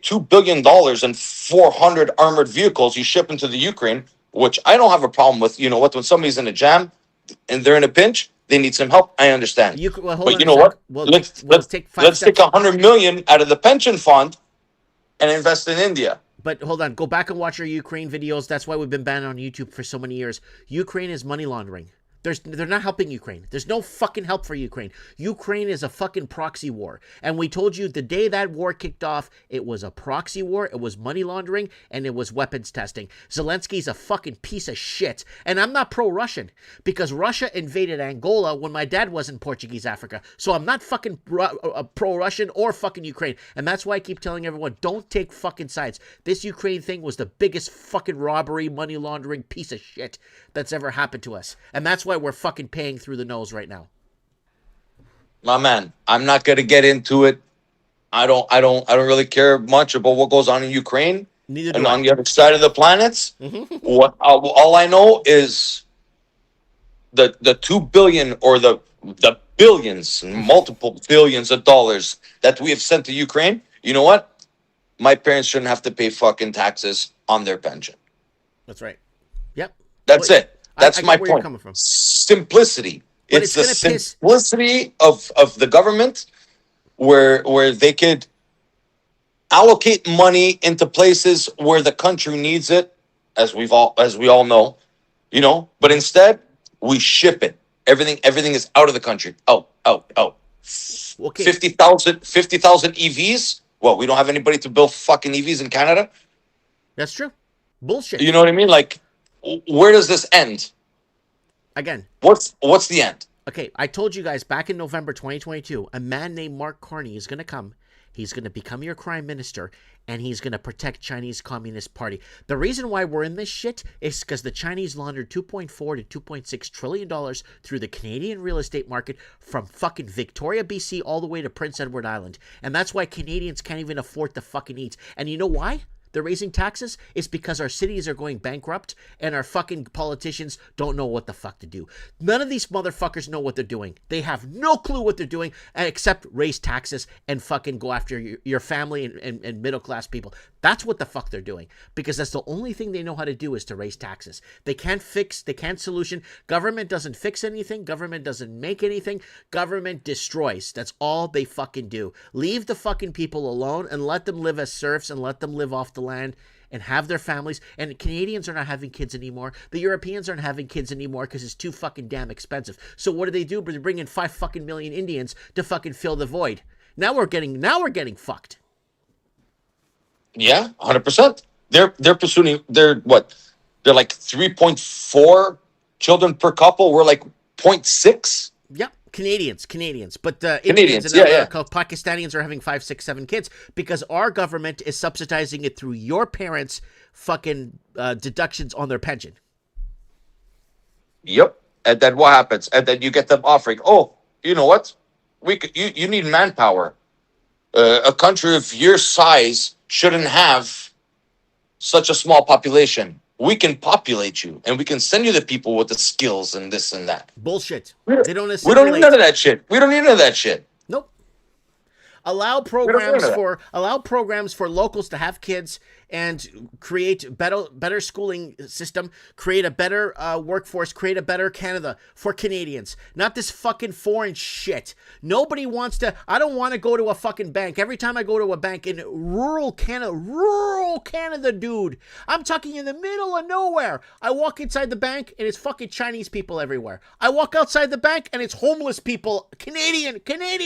$2 billion and 400 armored vehicles you ship into the Ukraine, which I don't have a problem with. You know what? When somebody's in a jam and they're in a pinch, they need some help. I understand. Well, hold But on you a know sec. what? Let's take 5 let's take steps. 100 million out of the pension fund and invest in India. But hold on, go back and watch our Ukraine videos. That's why we've been banned on YouTube for so many years. Ukraine is money laundering. They're not helping Ukraine. There's no fucking help for Ukraine. Ukraine is a fucking proxy war. And we told you the day that war kicked off, it was a proxy war, it was money laundering, and it was weapons testing. Zelensky's a fucking piece of shit. And I'm not pro-Russian because Russia invaded Angola when my dad was in Portuguese Africa. So I'm not fucking pro-Russian or fucking Ukraine. And that's why I keep telling everyone, don't take fucking sides. This Ukraine thing was the biggest fucking robbery, money laundering piece of shit that's ever happened to us. And that's why we're fucking paying through the nose right now. My man, I'm not gonna get into it. I don't really care much about what goes on in Ukraine Neither do and I. on the other side of the planets. What all I know is the 2 billion or the billions, multiple billions of dollars that we have sent to Ukraine. You know what? My parents shouldn't have to pay fucking taxes on their pension. That's right. Yep. That's Well, it. That's I get my where you're point. coming from. Simplicity. But It's it's the gonna piss- simplicity of the government where they could allocate money into places where the country needs it, as we all know, you know. But instead, we ship it. Everything is out of the country. Out. Okay. 50,000 EVs. Well, we don't have anybody to build fucking EVs in Canada. That's true. Bullshit. You know what I mean? Like, where does this end? Again. What's the end? Okay, I told you guys back in November 2022, a man named Mark Carney is going to come. He's going to become your crime minister, and he's going to protect Chinese Communist Party. The reason why we're in this shit is because the Chinese laundered $2.4 to $2.6 trillion through the Canadian real estate market from fucking Victoria, BC, all the way to Prince Edward Island. And that's why Canadians can't even afford to fucking eat. And you know why? They're raising taxes is because our cities are going bankrupt and our fucking politicians don't know what the fuck to do. None of these motherfuckers know what they're doing. They have no clue what they're doing except raise taxes and fucking go after your family and middle class people. That's what the fuck they're doing because that's the only thing they know how to do is to raise taxes. They can't solution. Government doesn't fix anything. Government doesn't make anything. Government destroys. That's all they fucking do. Leave the fucking people alone and let them live as serfs and let them live off the land and have their families. And Canadians are not having kids anymore. The Europeans aren't having kids anymore because it's too fucking damn expensive. So what do? They bring in 5 fucking million Indians to fucking fill the void. Now we're getting fucked. Yeah, 100%. They're pursuing. They're like 3.4 children per couple. We're like 0.6. Yep, Canadians, but Canadians, Indians and yeah. Pakistanians are having 5, 6, 7 kids because our government is subsidizing it through your parents' fucking deductions on their pension. Yep. And then what happens? And then you get them offering, oh, you know what? You need manpower. A country of your size shouldn't have such a small population. We can populate you, and we can send you the people with the skills and this and that. Bullshit. We They don't don't assimilate. need none of that shit. We don't need none of that shit. Nope. Allow don't need programs that. for locals to have kids and create better schooling system, create a better workforce, create a better Canada for Canadians. Not this fucking foreign shit. Nobody wants to. I don't want to go to a fucking bank. Every time I go to a bank in rural Canada, dude, I'm talking in the middle of nowhere. I walk inside the bank and it's fucking Chinese people everywhere. I walk outside the bank and it's homeless people, Canadian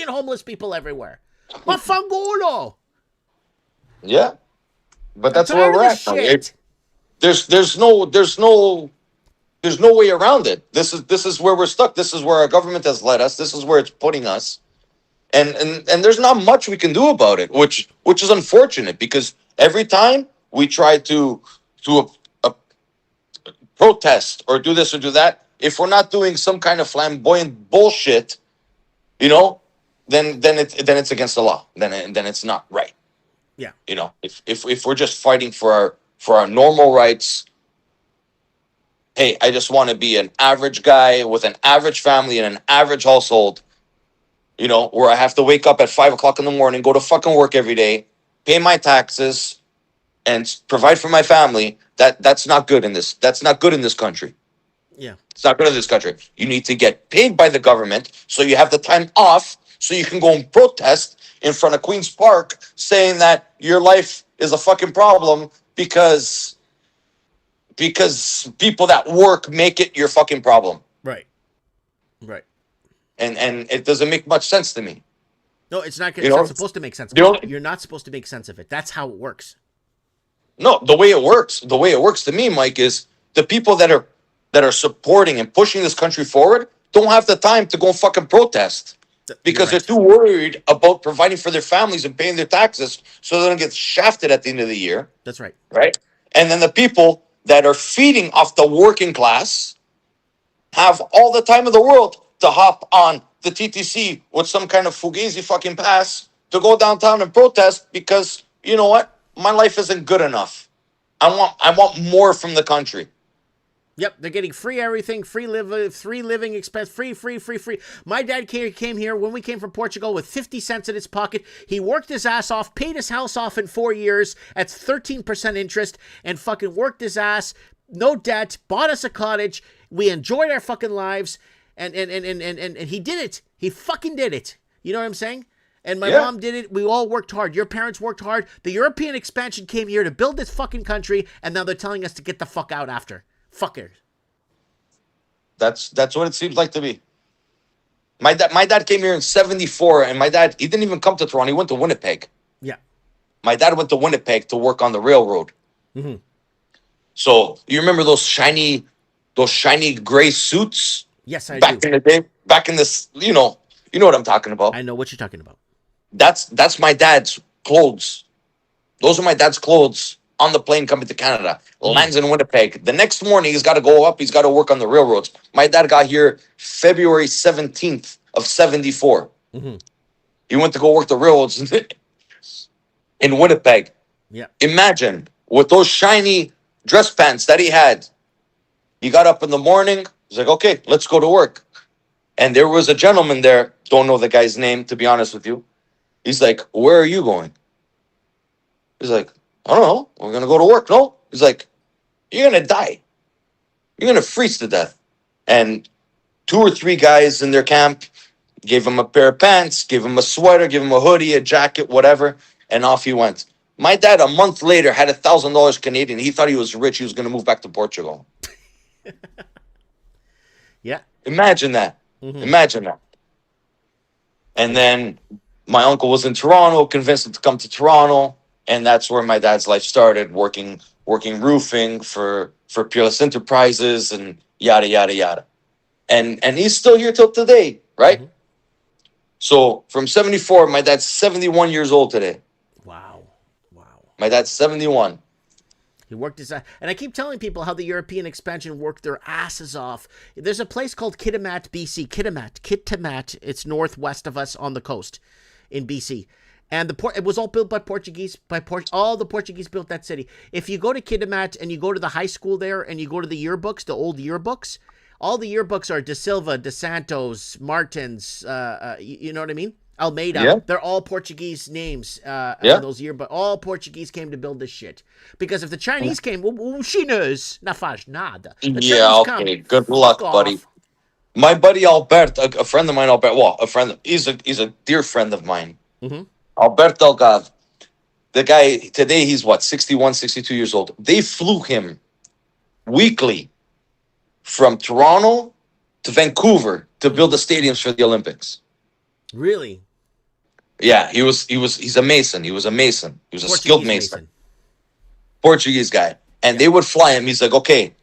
homeless people everywhere. Mafangulo. Yeah. But that's I'm where tired we're of at. this Now. shit. There's no way around it. This is where we're stuck. This is where our government has led us. This is where it's putting us. And there's not much we can do about it, which is unfortunate because every time we try to protest or do this or do that, if we're not doing some kind of flamboyant bullshit, you know, then it's against the law. Then it's not right. Yeah. You know, if we're just fighting for our normal rights, hey, I just want to be an average guy with an average family and an average household, you know, where I have to wake up at 5 o'clock in the morning, go to fucking work every day, pay my taxes, and provide for my family. That's not good in this. That's not good in this country. Yeah. It's not good in this country. You need to get paid by the government so you have the time off so you can go and protest in front of Queen's Park saying that your life is a fucking problem because people that work make it your fucking problem. Right. And it doesn't make much sense to me. No, it's not. You know, It's supposed to make sense. You're not supposed to make sense of it. That's how it works. No, the way it works to me, Mike, is the people that are supporting and pushing this country forward don't have the time to go and fucking protest. Because they're too worried about providing for their families and paying their taxes so they don't get shafted at the end of the year. That's right. Right? And then the people that are feeding off the working class have all the time in the world to hop on the TTC with some kind of fugazi fucking pass to go downtown and protest because, you know what? My life isn't good enough. I want more from the country. Yep, they're getting free everything, free living expense, free. My dad came here when we came from Portugal with 50 cents in his pocket. He worked his ass off, paid his house off in 4 years at 13% interest, and fucking worked his ass, no debt, bought us a cottage. We enjoyed our fucking lives, and he did it. He fucking did it. You know what I'm saying? And my mom did it. We all worked hard. Your parents worked hard. The European expansion came here to build this fucking country, and now they're telling us to get the fuck out after. Fuckers. That's what it seems like to me. My dad came here in 74, and my dad, he didn't even come to Toronto. He went to Winnipeg. Yeah. My dad went to Winnipeg to work on the railroad. Mm-hmm. So you remember those shiny gray suits? Yes, I back do. in the day, back in this, you know what I'm talking about. I know what you're talking about. That's my dad's clothes. Those are my dad's clothes on the plane coming to Canada. Lands in Winnipeg. The next morning, he's got to go up. He's got to work on the railroads. My dad got here February 17th of 74. Mm-hmm. He went to go work the railroads in Winnipeg. Yeah. Imagine with those shiny dress pants that he had. He got up in the morning. He's like, okay, let's go to work. And there was a gentleman there. Don't know the guy's name, to be honest with you. He's like, where are you going? He's like, I don't know. We're going to go to work. No. He's like, you're going to die. You're going to freeze to death. And 2 or 3 guys in their camp gave him a pair of pants, gave him a sweater, gave him a hoodie, a jacket, whatever. And off he went. My dad, a month later, had $1,000 Canadian. He thought he was rich. He was going to move back to Portugal. Yeah. Imagine that. Mm-hmm. Imagine that. And then my uncle was in Toronto, convinced him to come to Toronto. And that's where my dad's life started, working roofing for Peerless Enterprises and yada, yada, yada. and he's still here till today, right? So from 74, my dad's 71 years old today. Wow. Wow. My dad's 71. He worked his ass. And I keep telling people how the European expansion worked their asses off. There's a place called Kitimat, BC. Kitimat. It's northwest of us on the coast in BC. And it was all built by Portuguese. All the Portuguese built that city. If you go to Kitimat and you go to the high school there and you go to the yearbooks, the old yearbooks, all the yearbooks are De Silva, De Santos, Martins, you know what I mean? Almeida. Yeah. They're all Portuguese names. Yeah. Those yearbooks. All Portuguese came to build this shit. Because if the Chinese came, Chinese, não faz nada. The Yeah, Chinese okay. come, Good luck, fuck buddy. off. My buddy Albert, a friend of mine, Albert. Well, he's a dear friend of mine. Mhm. Albert Delgado. The guy today, he's what, 61, 62 years old. They flew him weekly from Toronto to Vancouver to build the stadiums for the Olympics. Really? Yeah, he's a mason. He was a mason. He was a skilled Portuguese mason. Portuguese guy. And they would fly him. He's like, okay.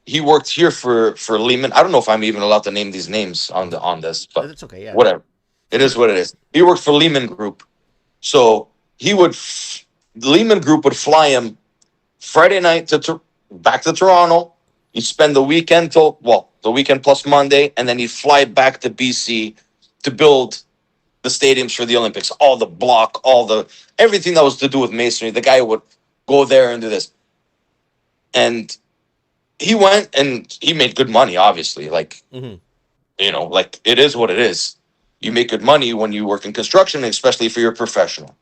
He worked here for Lehman. I don't know if I'm even allowed to name these names on this, but That's okay, yeah. whatever. It is what it is. He worked for Lehman Group. So the Lehman Group would fly him Friday night back to Toronto. He'd spend the weekend the weekend plus Monday, and then he'd fly back to BC to build the stadiums for the Olympics. All the block, everything that was to do with masonry. The guy would go there and do this. And he went and he made good money, obviously. Like, you know, like it is what it is. You make good money when you work in construction, especially if you're a professional.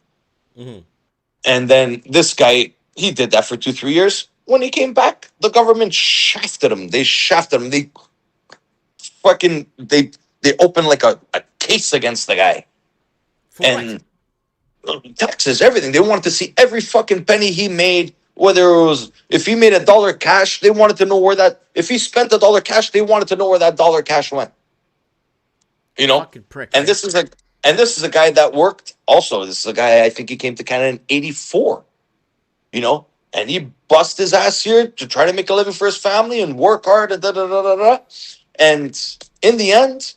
And then this guy, he did that for 2-3 years. When he came back, the government shafted him. They shafted him. They opened like a case against the guy. And taxes, everything. They wanted to see every fucking penny he made. Whether it was, if he made $1 cash, they wanted to know where that, if he spent $1 cash, they wanted to know where that dollar cash went. You know? Fucking prick. And this is a guy that worked also. This is a guy, I think he came to Canada in 84. You know? And he bust his ass here to try to make a living for his family and work hard and da-da-da-da-da. And in the end,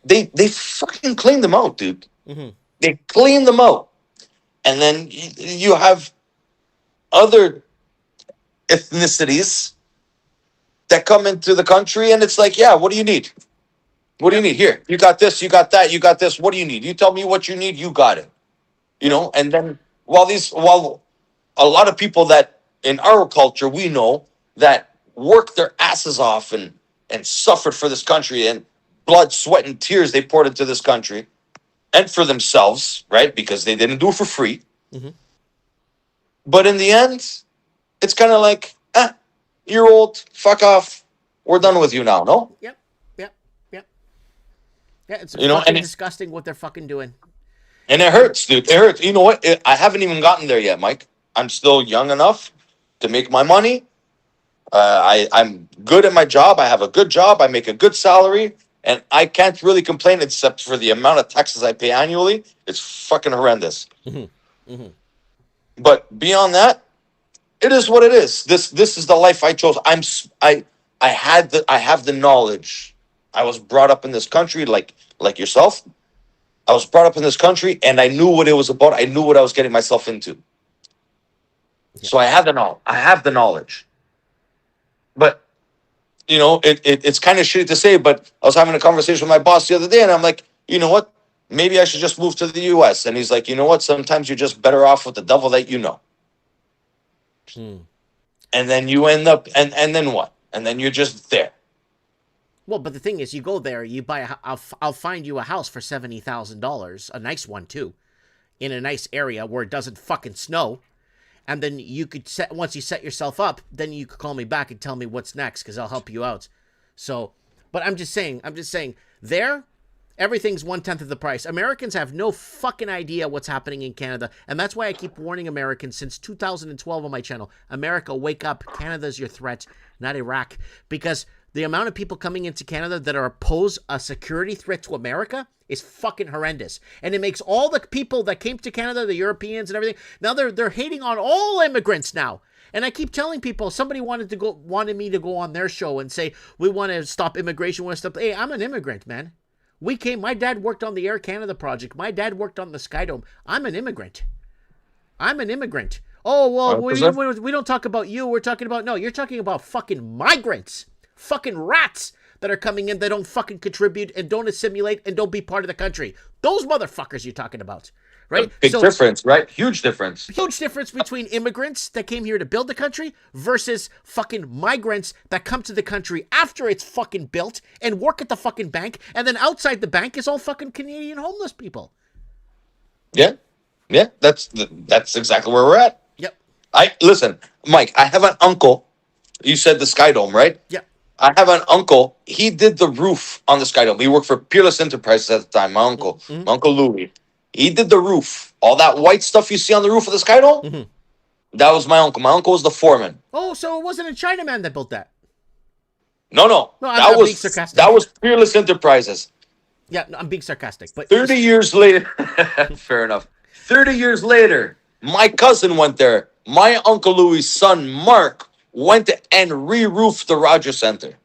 they fucking cleaned them out, dude. They cleaned them out. And then you have other ethnicities that come into the country, and it's like, yeah, what do you need? What do you need? Here, you got this, you got that, you got this. What do you need? You tell me what you need, you got it. You know, and then while a lot of people that in our culture we know that worked their asses off and suffered for this country, and blood, sweat, and tears they poured into this country and for themselves, right? Because they didn't do it for free. But in the end, it's kind of like, you're old, fuck off. We're done with you now, no? Yep. Yeah, it's You know, fucking and disgusting what they're fucking doing. And it hurts, dude. It hurts. You know what? I haven't even gotten there yet, Mike. I'm still young enough to make my money. I'm good at my job. I have a good job. I make a good salary. And I can't really complain except for the amount of taxes I pay annually. It's fucking horrendous. But beyond that, it is what it is. This is the life I chose. I have the knowledge. I was brought up in this country like yourself. I was brought up in this country, and I knew what it was about. I knew what I was getting myself into. So I have the knowledge. But you know, it's kind of shitty to say, but I was having a conversation with my boss the other day, and I'm like, you know what? Maybe I should just move to the U.S. And he's like, you know what? Sometimes you're just better off with the devil that you know. And then you end up, and then what? And then you're just there. Well, but the thing is, you go there, you buy I'll find you a house for $70,000, a nice one too, in a nice area where it doesn't fucking snow. And then you could once you set yourself up, then you could call me back and tell me what's next, because I'll help you out. So, but I'm just saying, there, everything's 1/10 of the price. Americans have no fucking idea what's happening in Canada. And that's why I keep warning Americans since 2012 on my channel. America, wake up. Canada's your threat, not Iraq. Because the amount of people coming into Canada that are pose a security threat to America is fucking horrendous. And it makes all the people that came to Canada, the Europeans and everything, now they're hating on all immigrants now. And I keep telling people, somebody wanted me to go on their show and say, we want to stop immigration, we want to stop. Hey, I'm an immigrant, man. My dad worked on the Air Canada project. My dad worked on the Skydome. I'm an immigrant. Oh, well, we don't talk about you. We're talking about, no, you're talking about fucking migrants. Fucking rats that are coming in that don't fucking contribute and don't assimilate and don't be part of the country. Those motherfuckers you're talking about. Right? Big difference, right? Huge difference. Huge difference between immigrants that came here to build the country versus fucking migrants that come to the country after it's fucking built and work at the fucking bank, and then outside the bank is all fucking Canadian homeless people. Yeah. Yeah, that's exactly where we're at. Yep. Listen, Mike, I have an uncle. You said the Skydome, right? Yep. I have an uncle. He did the roof on the Skydome. He worked for Peerless Enterprises at the time. My uncle, my Uncle Louis. He did the roof. All that white stuff you see on the roof of the Skydome, that was my uncle. My uncle was the foreman. Oh, so it wasn't a Chinaman that built that? No. I'm being sarcastic. That was Peerless Enterprises. Yeah, no, I'm being sarcastic. But 30 years later, fair enough. 30 years later, my cousin went there. My Uncle Louis' son, Mark, went and re-roofed the Rogers Center.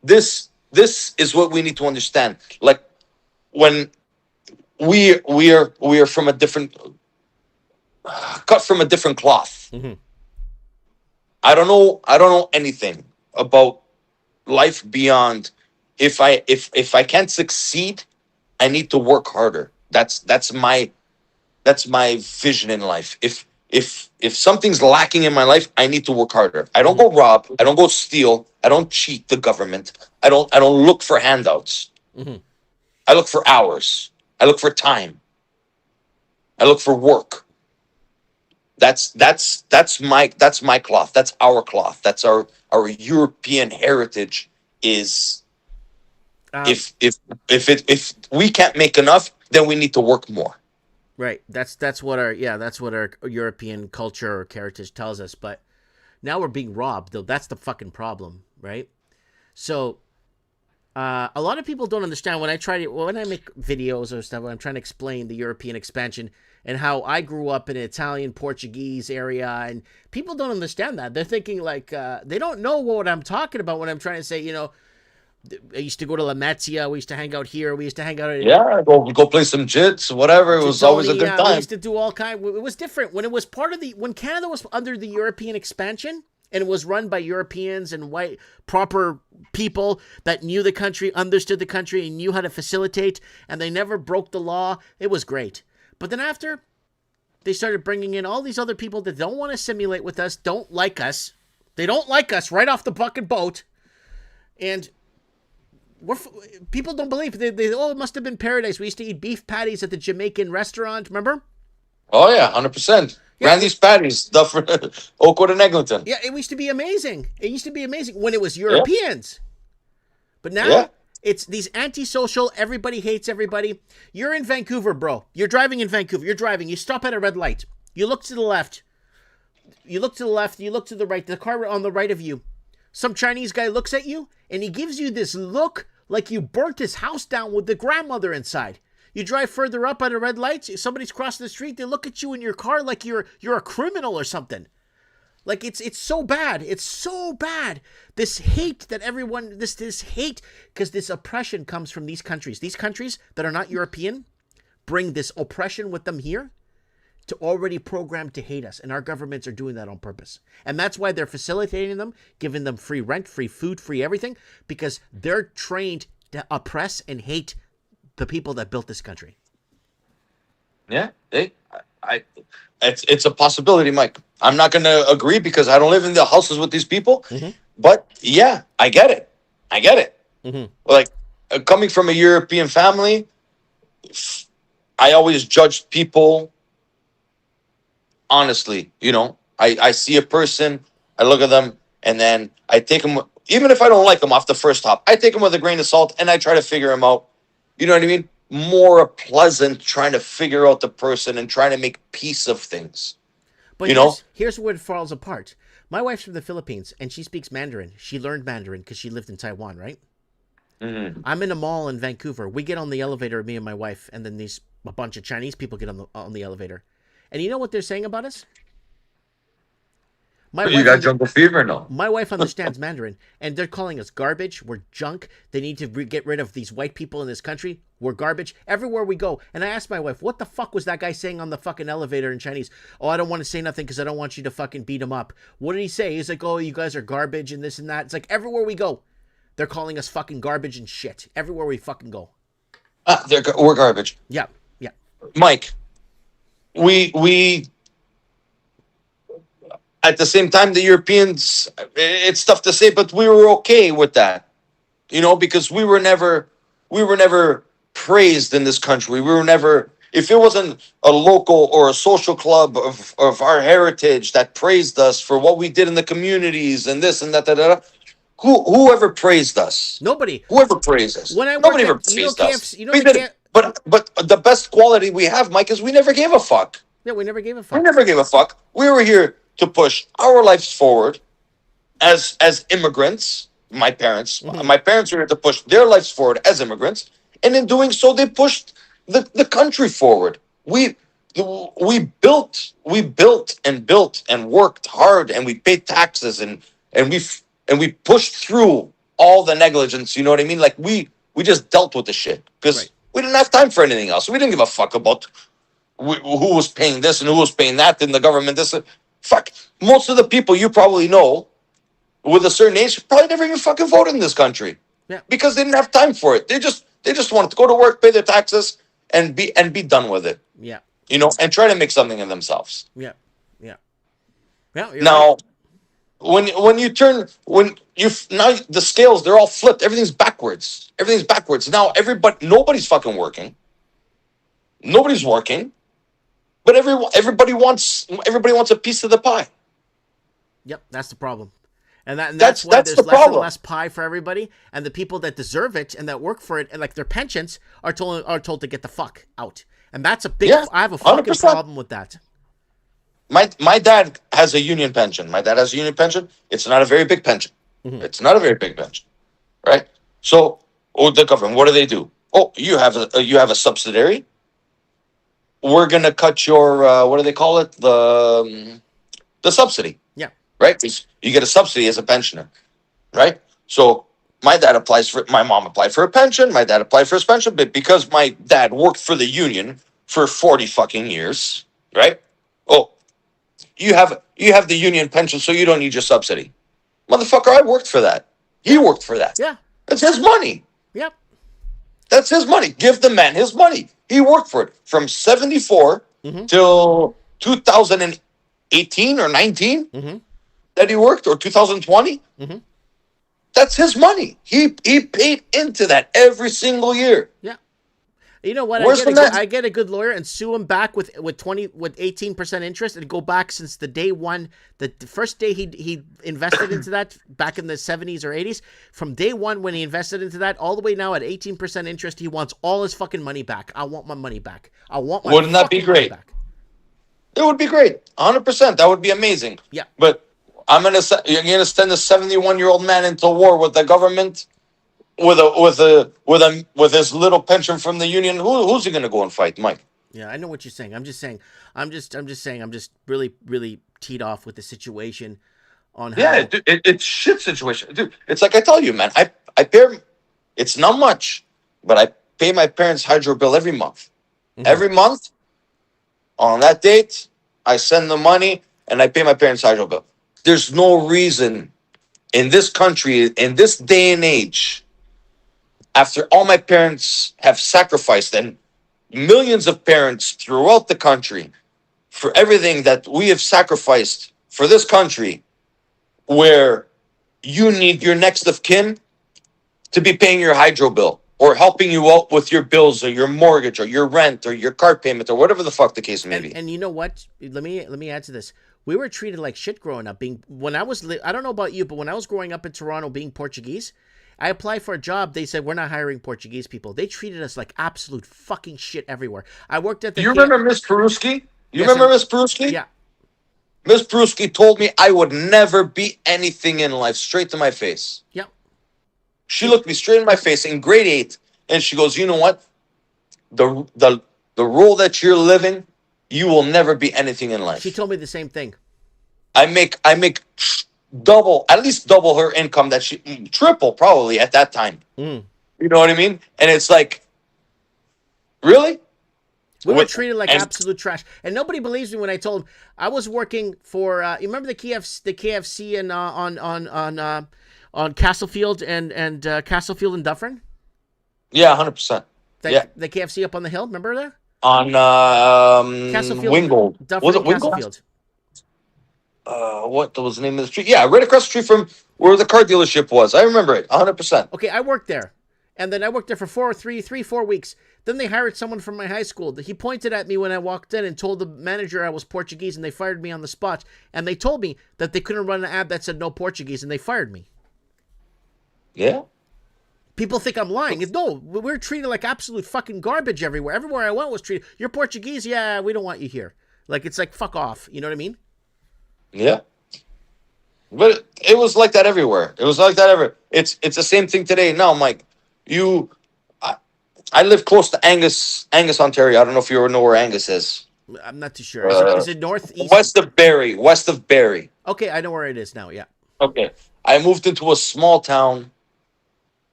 This is what we need to understand. Like, when we are from a different, cut from a different cloth. I don't know anything about life beyond. If I can't succeed, I need to work harder. That's my vision in life. If something's lacking in my life, I need to work harder. I don't go rob. I don't go steal. I don't cheat the government. I don't look for handouts. I look for hours. I look for time. I look for work. That's my cloth. That's our cloth. That's our European heritage. Is if we can't make enough, then we need to work more. Right. That's what our European culture or heritage tells us. But now we're being robbed, though. That's the fucking problem, right? So a lot of people don't understand when I make videos or stuff, when I'm trying to explain the European expansion and how I grew up in an Italian, Portuguese area, and people don't understand that. They're thinking like, they don't know what I'm talking about when I'm trying to say, I used to go to La Mezzia. We used to hang out here. We used to hang out. Go play some jits, whatever. It was always a good time. We used to do all kind. It was different when it was when Canada was under the European expansion and it was run by Europeans and white proper people that knew the country, understood the country, and knew how to facilitate, and they never broke the law. It was great. But then after, they started bringing in all these other people that don't want to assimilate with us, don't like us. They don't like us right off the fucking boat, and people don't believe. They it must have been paradise. We used to eat beef patties at the Jamaican restaurant. Remember? Oh yeah, 100%. Randy's patties, stuff for Oakwood and Eglinton. Yeah, it used to be amazing. It used to be amazing when it was Europeans. But now it's these antisocial. Everybody hates everybody. You're in Vancouver, bro. You're driving in Vancouver. You're driving. You stop at a red light. You look to the left. You look to the left. You look to the right. The car on the right of you. Some Chinese guy looks at you and he gives you this look like you burnt his house down with the grandmother inside. You drive further up at a red light, somebody's crossing the street, they look at you in your car like you're a criminal or something. Like it's so bad. It's so bad. This hate that everyone, this hate, because this oppression comes from these countries. These countries that are not European bring this oppression with them here to already program to hate us. And our governments are doing that on purpose. And that's why they're facilitating them, giving them free rent, free food, free everything, because they're trained to oppress and hate the people that built this country. Yeah, it's a possibility, Mike. I'm not going to agree because I don't live in the houses with these people. But yeah, I get it. Like coming from a European family, I always judged people honestly. I see a person, I look at them, and then I take them, even if I don't like them off the first hop, I take them with a grain of salt and I try to figure them out. You know what I mean? More pleasant trying to figure out the person and trying to make peace of things. But here's where it falls apart. My wife's from the Philippines, and she speaks Mandarin. She learned Mandarin because she lived in Taiwan, right? Mm-hmm. I'm in a mall in Vancouver. We get on the elevator, me and my wife, and then a bunch of Chinese people get on the elevator. And you know what they're saying about us? You got jungle fever? No. My wife understands Mandarin, and they're calling us garbage. We're junk. They need to get rid of these white people in this country. We're garbage everywhere we go. And I asked my wife, what the fuck was that guy saying on the fucking elevator in Chinese? Oh, I don't want to say nothing because I don't want you to fucking beat him up. What did he say? He's like, oh, you guys are garbage and this and that. It's like everywhere we go, they're calling us fucking garbage and shit. Everywhere we fucking go. We're garbage. Yeah, yeah. Mike, we at the same time, the Europeans, it's tough to say, but we were okay with that, because we were never praised in this country. We were never, if it wasn't a local or a social club of our heritage that praised us for what we did in the communities and this and that, whoever praised us? Nobody. Whoever praised us. When I Nobody ever worked at, praised us. we did, but the best quality we have, Mike, is we never gave a fuck. Yeah, we never gave a fuck. We never gave a fuck. We were here to push our lives forward as immigrants. My parents were here to push their lives forward as immigrants, and in doing so, they pushed the country forward. We built and built and worked hard, and we paid taxes, and we pushed through all the negligence. You know what I mean? Like we just dealt with the shit because we didn't have time for anything else. We didn't give a fuck about who was paying this and who was paying that in the government. Fuck, most of the people you probably know with a certain age probably never even fucking voted in this country. Yeah. Because they didn't have time for it. They just wanted to go to work, pay their taxes, and be done with it. Yeah. And try to make something of themselves. Yeah. Yeah. Yeah. Now, when now the scales, they're all flipped. Everything's backwards. Now nobody's fucking working. Nobody's working. But everybody wants a piece of the pie. Yep, that's the problem, and that's why there's less and less pie for everybody. And the people that deserve it and that work for it and like their pensions are told to get the fuck out. And that's a big. I have a fucking 100%. problem with that. My dad has a union pension. It's not a very big pension. Mm-hmm. It's not a very big pension, right? So, the government, what do? Oh, you have a subsidiary. We're gonna cut your what do they call it? The subsidy. Yeah. Right? You get a subsidy as a pensioner. Right? So my mom applied for a pension, my dad applied for his pension, but because my dad worked for the union for 40 fucking years, right? Oh, you have the union pension, so you don't need your subsidy. Motherfucker, I worked for that. He worked for that. Yeah. It's his money. Yep. That's his money. Give the man his money. He worked for it from 74 till 2018 or 19 that he worked, or 2020. That's his money. He paid into that every single year. Yeah. You know what? I get a good lawyer and sue him back with 18% interest and go back since the day one, the first day he invested into that back in the 70s or 80s. From day one when he invested into that all the way now at 18% interest, he wants all his fucking money back. I want my money back. Wouldn't that be great? It would be great. 100%. That would be amazing. Yeah. But you're gonna send a 71-year-old man into war with the government? With his little pension from the union, who's he gonna go and fight, Mike? Yeah, I know what you're saying. I'm just saying. I'm just really, really teed off with the situation on how. Yeah, dude, it's shit situation, dude. It's like I tell you, man. I pay. It's not much, but I pay my parents' hydro bill every month. Every month, on that date, I send the money and I pay my parents' hydro bill. There's no reason in this country, in this day and age, after all my parents have sacrificed, and millions of parents throughout the country, for everything that we have sacrificed for this country, where you need your next of kin to be paying your hydro bill or helping you out with your bills or your mortgage or your rent or your car payment or whatever the fuck the case may be. And you know what? Let me add to this. We were treated like shit growing up. I don't know about you, but when I was growing up in Toronto being Portuguese, I applied for a job. They said, we're not hiring Portuguese people. They treated us like absolute fucking shit everywhere. I worked at the... You remember Miss Peruski? Remember Miss Peruski? Yeah. Miss Brewski told me I would never be anything in life, straight to my face. Yep. She looked me straight in my face in grade 8, and she goes, "You know what? The role that you're living, you will never be anything in life." She told me the same thing. I make double, at least double her income that she triple probably at that time. Mm. You know what I mean? And it's like, really? We were With- treated like and- absolute trash, and nobody believes me when I told them I was working for. You remember the KFC in on Castlefield and Castlefield and Dufferin? Yeah, 100%. Yeah. The KFC up on the hill. Remember that? On Castlefield, Wingold. Dufferin, Was it Wingold? Castlefield. What was the name of the street? Yeah, right across the street from where the car dealership was. I remember it, 100%. Okay, I worked there, and then I worked there for 4 weeks. Then they hired someone from my high school. He pointed at me when I walked in and told the manager I was Portuguese, and they fired me on the spot. And they told me that they couldn't run an ad that said no Portuguese, and they fired me. Yeah. People think I'm lying. No, we're treated like absolute fucking garbage everywhere. Everywhere I went was treated. You're Portuguese? Yeah, we don't want you here. Like, it's like, fuck off. You know what I mean? Yeah. But it was like that everywhere. It was like that everywhere. It's the same thing today. Now, Mike, I live close to Angus, Ontario. I don't know if you ever know where Angus is. I'm not too sure. Is it north, east? West of Barrie. Okay, I know where it is now, yeah. Okay. I moved into a small town,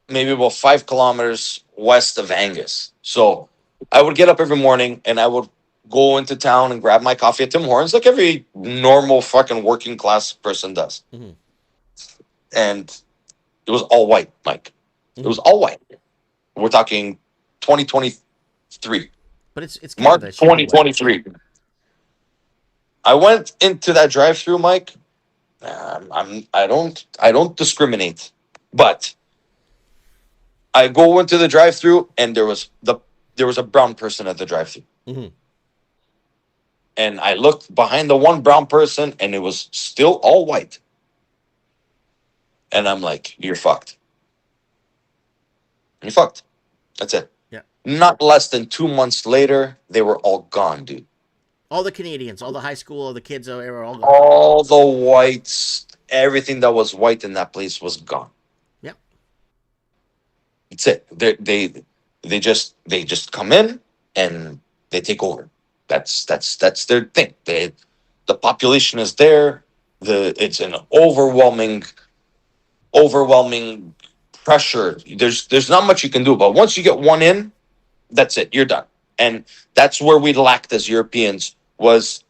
maybe about 5 kilometers west of Angus. So I would get up every morning and I would go into town and grab my coffee at Tim Hortons like every normal fucking working class person does. Mm-hmm. And it was all white, Mike. Mm-hmm. It was all white. We're talking 2023. But it's March Canada. It should be white. 2023. I went into that drive-through, Mike. I don't discriminate, but I go into the drive-through and there was a brown person at the drive-through. Mm-hmm. And I looked behind the one brown person and it was still all white. And I'm like, you're fucked. You're fucked. That's it. Yeah. Not less than 2 months later, they were all gone, dude. All the Canadians, all the high school, all the kids, they were all gone. All the whites, everything that was white in that place was gone. Yep. That's it. They just come in and they take over. That's their thing. The population is there. It's an overwhelming pressure. There's not much you can do, but once you get one in, that's it. You're done. And that's where we lacked as Europeans, was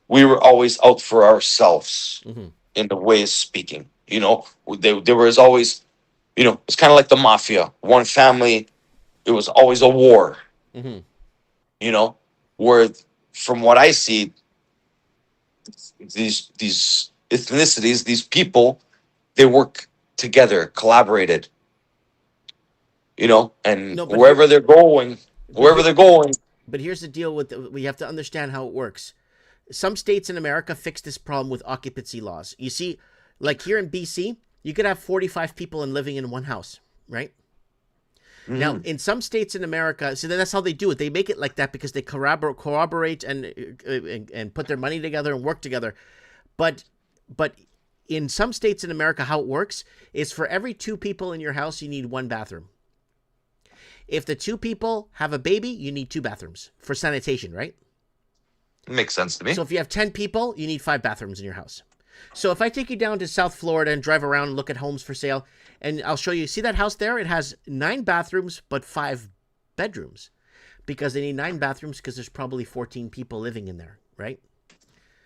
we were always out for ourselves. Mm-hmm. In the way of speaking. You know, there was always, you know, it's kind of like the mafia. One family, it was always a war. Mm-hmm. You know, where from what I see, these ethnicities, these people, they work together, collaborated. You know, and wherever they're going. But here's the deal we have to understand how it works. Some states in America fix this problem with occupancy laws. You see, like here in BC, you could have 45 people living in one house, right? Mm. Now, in some states in America, so that's how they do it. They make it like that because they corroborate and put their money together and work together. But in some states in America, how it works is for every 2 people in your house, you need 1 bathroom. If the 2 people have a baby, you need 2 bathrooms for sanitation, right? Makes sense to me. So if you have 10 people, you need 5 bathrooms in your house. So if I take you down to South Florida and drive around and look at homes for sale, and I'll show you, see that house there? It has 9 bathrooms, but 5 bedrooms. Because they need 9 bathrooms because there's probably 14 people living in there, right?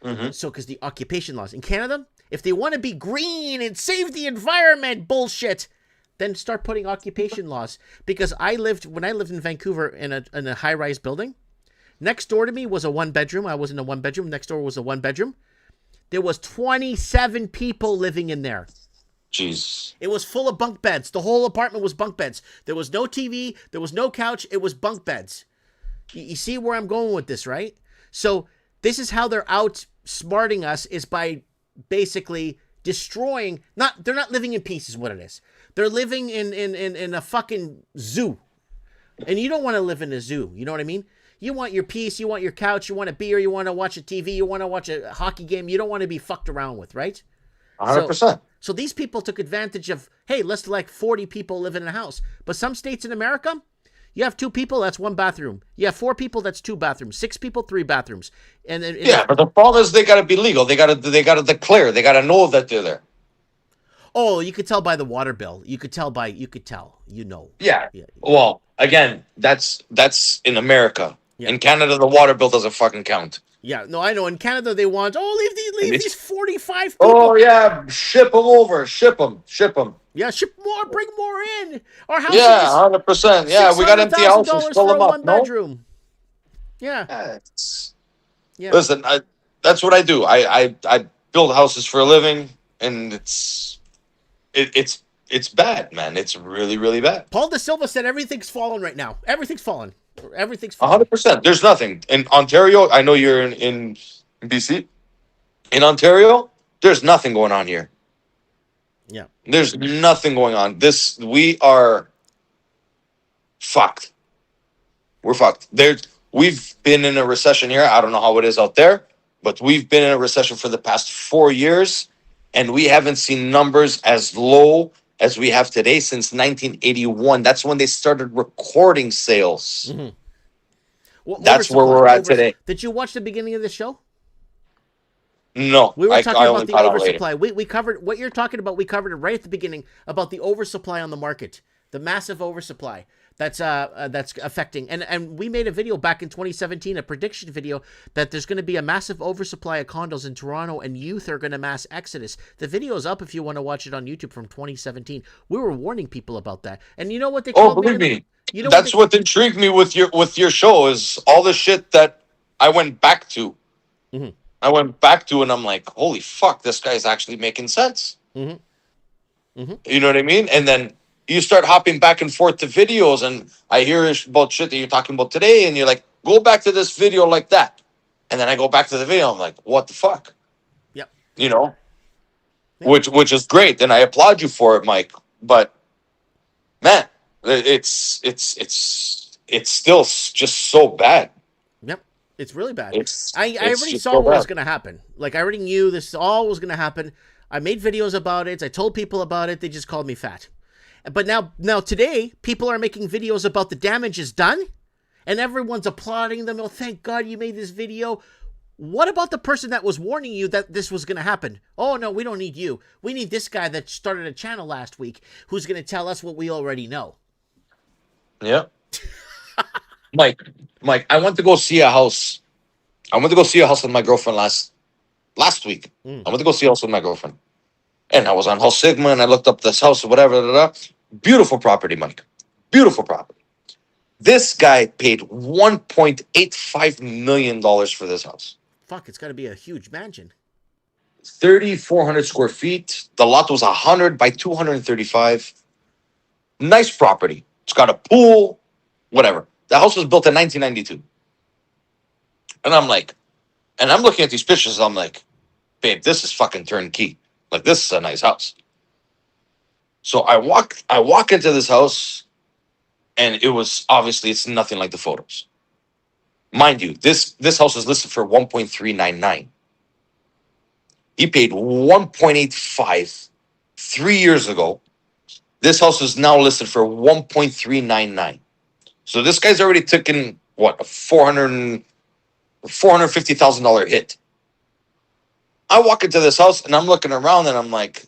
Mm-hmm. So because the occupation laws. In Canada, if they want to be green and save the environment, bullshit, then start putting occupation laws. Because when I lived in Vancouver in a high-rise building, next door to me was a 1-bedroom. I was in a 1-bedroom. Next door was a 1-bedroom. There was 27 people living in there. Jeez. It was full of bunk beds. The whole apartment was bunk beds. There was no TV. There was no couch. It was bunk beds. You see where I'm going with this, right? So this is how they're outsmarting us, is by basically destroying. They're not living in peace is what it is. They're living in a fucking zoo. And you don't want to live in a zoo. You know what I mean? You want your peace, you want your couch, you want a beer, you want to watch a TV, you want to watch a hockey game. You don't want to be fucked around with, right? 100%. So these people took advantage of, hey, let's like 40 people live in a house. But some states in America, you have 2 people, that's 1 bathroom. You have 4 people, that's 2 bathrooms. 6 people, 3 bathrooms. And Yeah, but the problem is they got to be legal. They got to declare. They got to know that they're there. oh, you could tell by the water bill. You could tell, you know. Yeah. Yeah. Well, again, that's in America. Yeah. In Canada, the water bill doesn't fucking count. Yeah, no, I know. In Canada, they want, leave these 45 people. Oh yeah, ship them over. Ship them. Yeah, ship more, bring more in. Our house Yeah, is 100%. Yeah, we got empty houses. $600,000 Fill for a them up. 1 No. bedroom. Yeah. Yeah. Listen, that's what I do. I build houses for a living, and it's bad, man. It's really, really bad. Paul De Silva said everything's falling right now. Everything's falling. Everything's falling. 100%. There's nothing in Ontario. I know you're in BC. In Ontario, there's nothing going on here. Yeah. There's nothing going on. We are fucked. We're fucked. We've been in a recession here. I don't know how it is out there, but we've been in a recession for the past 4 years, and we haven't seen numbers as low as we have today since 1981. That's when they started recording sales. Mm-hmm. Well, that's where we're at today. Did you watch the beginning of the show? No, we were talking about the oversupply. We We covered what you're talking about. We covered it right at the beginning about the oversupply on the market, the massive oversupply that's affecting. And we made a video back in 2017, a prediction video that there's going to be a massive oversupply of condos in Toronto, and youth are going to mass exodus. The video is up if you want to watch it on YouTube from 2017. We were warning people about that, and you know what they called believe me. You know that's what intrigued me with your show is all the shit that I went back to. Mm-hmm. I went back to, and I'm like, holy fuck, this guy's actually making sense. Mm-hmm. Mm-hmm. You know what I mean? And then you start hopping back and forth to videos, and I hear about shit that you're talking about today, and you're like, go back to this video like that. And then I go back to the video, I'm like, what the fuck? Yep. You know? Yep. Which is great, and I applaud you for it, Mike. But man, it's still just so bad. Yep. It's really bad. I already saw what was going to happen. Like, I already knew this all was going to happen. I made videos about it. I told people about it. They just called me fat. But now today, people are making videos about the damage is done, and everyone's applauding them. Oh, thank God you made this video. What about the person that was warning you that this was going to happen? Oh, no, we don't need you. We need this guy that started a channel last week who's going to tell us what we already know. Yeah. Mike, I went to go see a house. I went to go see a house with my girlfriend last week. I went to go see a house with my girlfriend. And I was on House Sigma, and I looked up this house or whatever. Beautiful property, Mike. Beautiful property. This guy paid $1.85 million for this house. Fuck, it's got to be a huge mansion. 3,400 square feet. The lot was 100 by 235. Nice property. It's got a pool, whatever. The house was built in 1992. And I'm like, and I'm looking at these pictures. I'm like, babe, this is fucking turnkey. Like, this is a nice house. So I walk into this house, and it's nothing like the photos. Mind you, this house is listed for $1.399. He paid $1.85 3 years ago. This house is now listed for $1.399. So this guy's already taken what, a $450,000 hit. I walk into this house and I'm looking around and I'm like,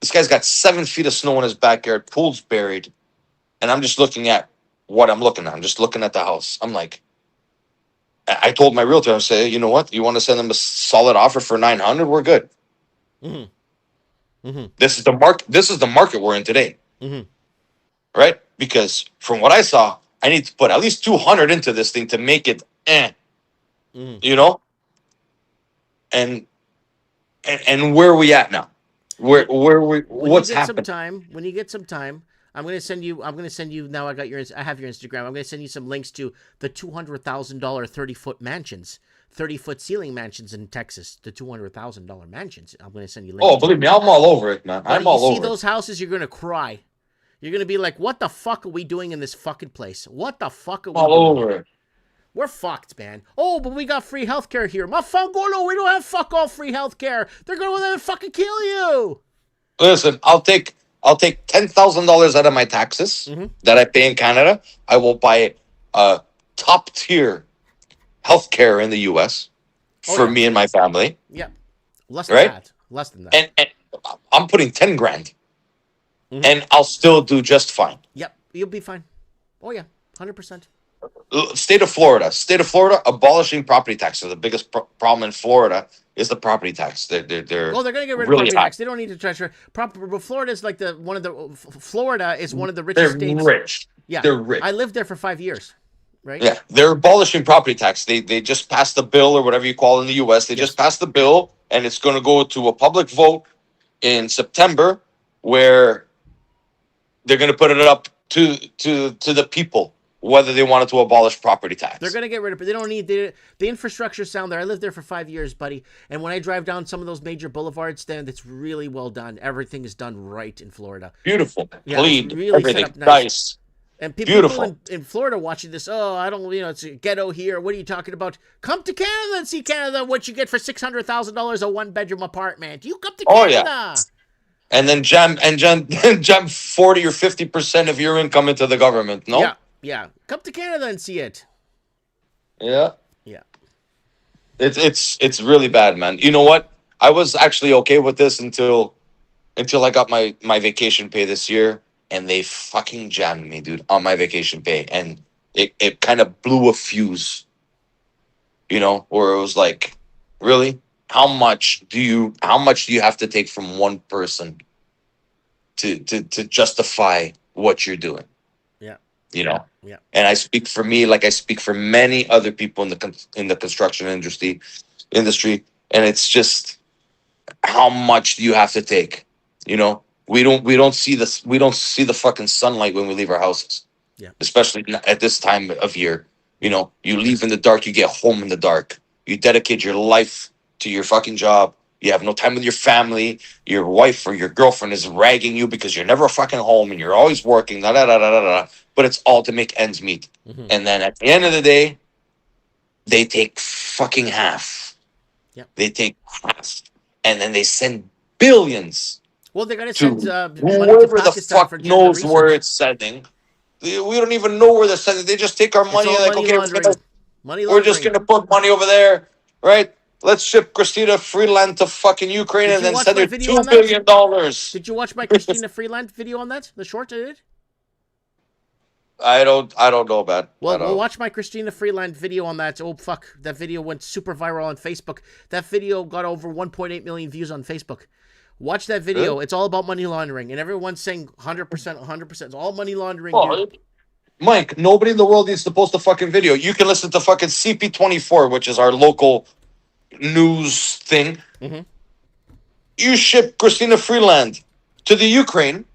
this guy's got 7 feet of snow in his backyard, pool's buried, and I'm just looking at what I'm looking at. I'm just looking at the house. I'm like, I told my realtor, I say, you know what? You want to send them a solid offer for $900? We're good. Mm-hmm. Mm-hmm. This is the market we're in today, mm-hmm. right? Because from what I saw, I need to put at least $200 into this thing to make it, Mm-hmm. you know. And where are we at now? What's happening? When you get some time, I'm gonna send you. Now I have your Instagram. I'm gonna send you some links to the $200,000 30-foot mansions, 30-foot ceiling mansions in Texas. The $200,000 mansions. I'm gonna send you links. Oh, believe me, I'm all over it, man. I'm all over it. You see those houses, you're gonna cry. You're gonna be like, "What the fuck are we doing in this fucking place? What the fuck are we all doing? over it? We're fucked, man. Oh, but we got free healthcare here. Mafangolo, we don't have fuck all free healthcare. They're gonna fucking kill you. Listen, I'll take $10,000 out of my taxes that I pay in Canada. I will buy top tier healthcare in the U.S. for me and my family. Yeah, less than Right? that. Less than that. And I'm putting 10 grand, and I'll still do just fine. Yep, you'll be fine. Oh yeah, 100%. State of Florida, abolishing property taxes. The biggest problem in Florida is the property tax. They're Oh, they're gonna get rid of really property high. tax. They don't need to transfer. But Florida is like Florida is one of the They're richest states. rich. Yeah, They're rich. I lived there for 5 years. Right. Yeah, they're abolishing property tax. They just passed the bill, or whatever you call it in the U.S. They just passed the bill, and it's going to go to a public vote in September, where they're going to put it up to the people whether they wanted to abolish property tax. They're gonna get rid of it. They don't need the infrastructure sound there. I lived there for 5 years, buddy. And when I drive down some of those major boulevards, then it's really well done. Everything is done right in Florida. Beautiful, Yeah, clean, it's really everything set up nice. nice. And Beautiful. people in Florida watching this, oh, I don't, it's a ghetto here. What are you talking about? Come to Canada and see Canada. What you get for $600,000 a 1-bedroom apartment? You come to Canada. Oh yeah. And then jam 40 or 50% of your income into the government. No. Yeah, yeah. Come to Canada and see it. Yeah. Yeah. It's really bad, man. You know what? I was actually okay with this until I got my vacation pay this year, and they fucking jammed me, dude, on my vacation pay, and it kind of blew a fuse. You know, where it was like, really? How much do you have to take from one person to justify what you're doing? Yeah. You know. Yeah. And I speak for me, like I speak for many other people in the construction industry, and it's just, how much do you have to take? You know, we don't see this. We don't see the fucking sunlight when we leave our houses. Yeah. Especially at this time of year. You know, you leave in the dark, you get home in the dark. You dedicate your life to your fucking job. You have no time with your family. Your wife or your girlfriend is ragging you because you're never fucking home and you're always working. Da da da da da da. But it's all to make ends meet. Mm-hmm. And then at the end of the day, they take fucking half. Yep. They take half, and then they send billions. Well, they're gonna To send money to whoever the Pakistan fuck for gender knows reasons. where it's sending. We don't even know where they're sending. They just take our money It's and all like, money okay, laundering. Money we're just laundering. gonna put money over there, right? Let's ship Christina Freeland to fucking Ukraine Did and you then watch send my her video $2 on that? billion. Did you watch my Christina Freeland video on that? The short I did? I don't know, man. Well, watch my Christina Freeland video on that. Oh, fuck. That video went super viral on Facebook. That video got over 1.8 million views on Facebook. Watch that video. It's all about money laundering. And everyone's saying 100%, 100%. It's all money laundering. Oh, Mike, nobody in the world needs to post a fucking video. You can listen to fucking CP24, which is our local news thing. Mm-hmm. You ship Christina Freeland to the Ukraine,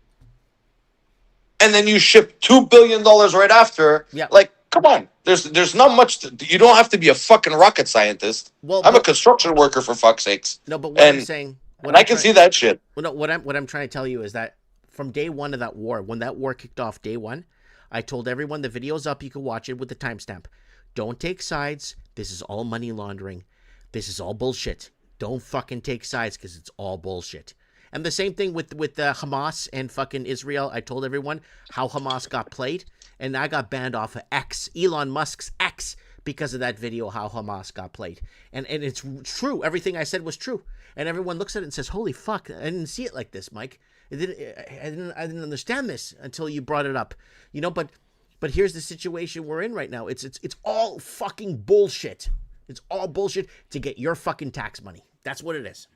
and then you ship $2 billion right after. Yeah. Like, come on. There's not much. You don't have to be a fucking rocket scientist. Well, I'm a construction worker, for fuck's sakes. No, but what I'm saying... And I can see that shit. Well, no, what I'm trying to tell you is that from day one of that war, when that war kicked off day one, I told everyone the video's up, you can watch it with the timestamp. Don't take sides. This is all money laundering. This is all bullshit. Don't fucking take sides because it's all bullshit. And the same thing with Hamas and fucking Israel. I told everyone how Hamas got played, and I got banned off of X, Elon Musk's X, because of that video, how Hamas got played. And it's true. Everything I said was true. And everyone looks at it and says, holy fuck, I didn't see it like this, Mike. I didn't understand this until you brought it up. You know, but here's the situation we're in right now. It's all fucking bullshit. It's all bullshit to get your fucking tax money. That's what it is.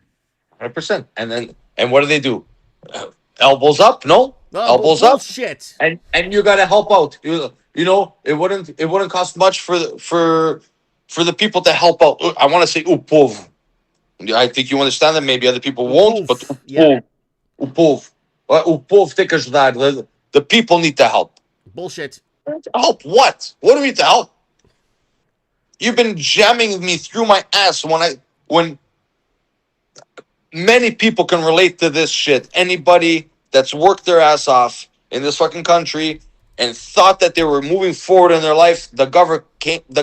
100%. And what do? Elbows up? No? Elbows bullshit. up. And you gotta help out. You know, it wouldn't cost much for the people to help out. I want to say upov. I think you understand that. Maybe other people won't, but upov. Upov take us that. The people need to help. Bullshit. Help what? What do we need to help? You've been jamming me through my ass when many people can relate to this shit. Anybody that's worked their ass off in this fucking country and thought that they were moving forward in their life, the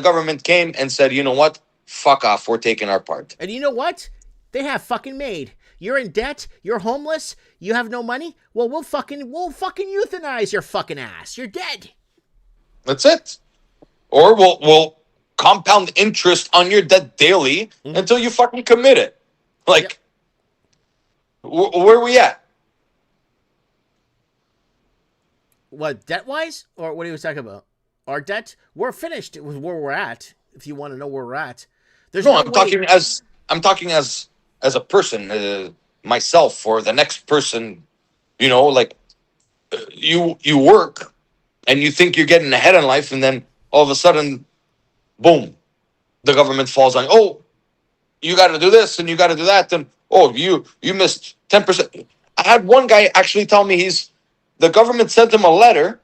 government came and said, you know what? Fuck off. We're taking our part. And you know what? They have fucking made. You're in debt. You're homeless. You have no money. Well, we'll fucking euthanize your fucking ass. You're dead. That's it. Or we'll compound interest on your debt daily until you fucking commit it. Like, where are we at? What, debt-wise? Or what are you talking about? Our debt? We're finished with where we're at, if you want to know where we're at. There's No, no I'm talking as a person, myself, or the next person. You know, like you work and you think you're getting ahead in life, and then all of a sudden, boom, the government falls on. Oh, you got to do this and you got to do that. Then you missed 10%. I had one guy actually tell me the government sent him a letter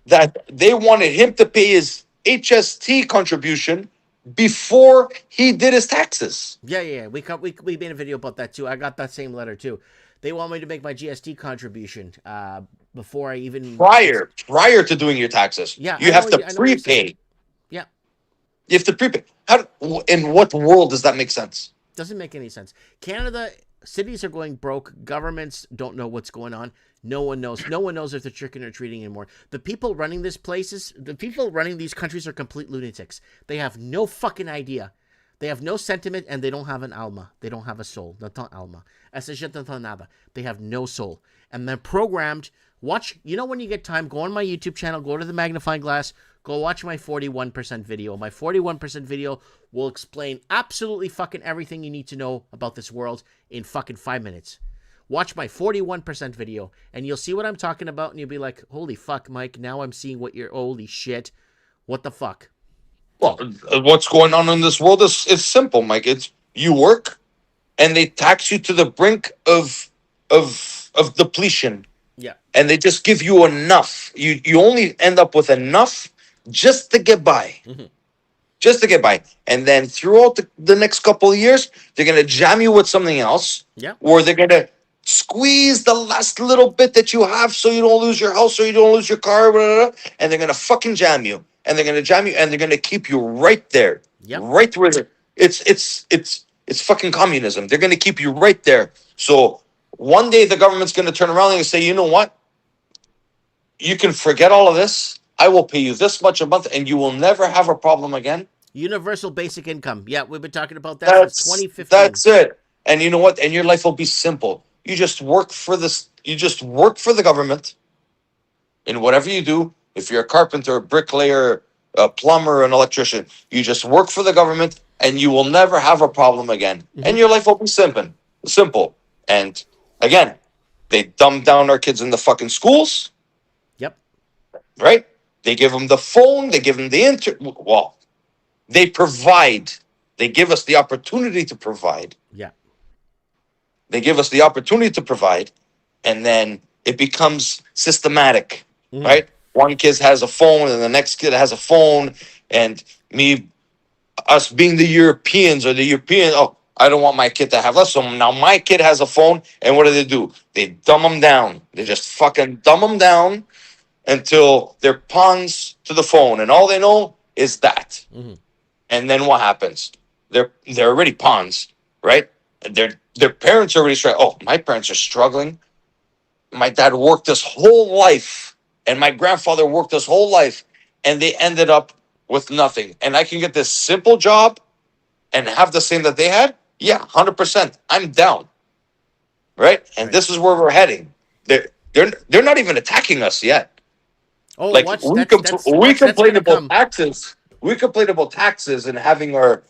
that they wanted him to pay his HST contribution before he did his taxes. Yeah. We made a video about that too. I got that same letter too. They want me to make my GST contribution before I even prior to doing your taxes. Yeah, you have to prepay. Yeah, you have to prepay. In what world does that make sense? Doesn't make any sense. Canada cities are going broke. Governments don't know what's going on. No one knows. No one knows if they're tricking or treating anymore. The people running these places, the people running these countries are complete lunatics. They have no fucking idea. They have no sentiment and they don't have an alma. They don't have a soul. No ton alma. They have no soul. And they're programmed. Watch, when you get time, go on my YouTube channel, go to the magnifying glass, go watch my 41% video. My 41% video will explain absolutely fucking everything you need to know about this world in fucking 5 minutes. Watch my 41% video and you'll see what I'm talking about and you'll be like, holy fuck, Mike, now I'm seeing holy shit. What the fuck? Well, what's going on in this world is simple, Mike. It's you work and they tax you to the brink of depletion. Yeah. And they just give you enough. You only end up with enough just to get by. Just to get by. And then throughout the next couple of years, they're going to jam you with something else. Yeah. Or they're going to squeeze the last little bit that you have so you don't lose your house or you don't lose your car. Blah, blah, blah, and they're going to fucking jam you. And they're going to jam you and they're going to keep you right there. Yep. Right where it's fucking communism. They're going to keep you right there. So one day the government's going to turn around and say, you know what? You can forget all of this. I will pay you this much a month and you will never have a problem again. Universal basic income. Yeah, we've been talking about that since 2015. That's it. And you know what? And your life will be simple. You just work for this. You just work for the government in whatever you do. If you're a carpenter, a bricklayer, a plumber, an electrician, you just work for the government and you will never have a problem again. And your life will be simple. And again, they dumb down our kids in the fucking schools. Yep. Right? They give them the phone. They give them the internet. Well, they provide. They give us the opportunity to provide. Yeah. They give us the opportunity to provide. And then it becomes systematic. Right? One kid has a phone and the next kid has a phone. And us being the Europeans or the European, I don't want my kid to have less. So now my kid has a phone. And what do? They dumb them down. They just fucking dumb them down until they're pawns to the phone. And all they know is that. And then what happens? They're already pawns, right? Their parents are already struggling. Oh, my parents are struggling. My dad worked his whole life. And my grandfather worked his whole life. And they ended up with nothing. And I can get this simple job and have the same that they had? Yeah, 100%. I'm down. Right? And this is where we're heading. They're not even attacking us yet. Oh, like we complain about come. taxes. We complain about taxes and having our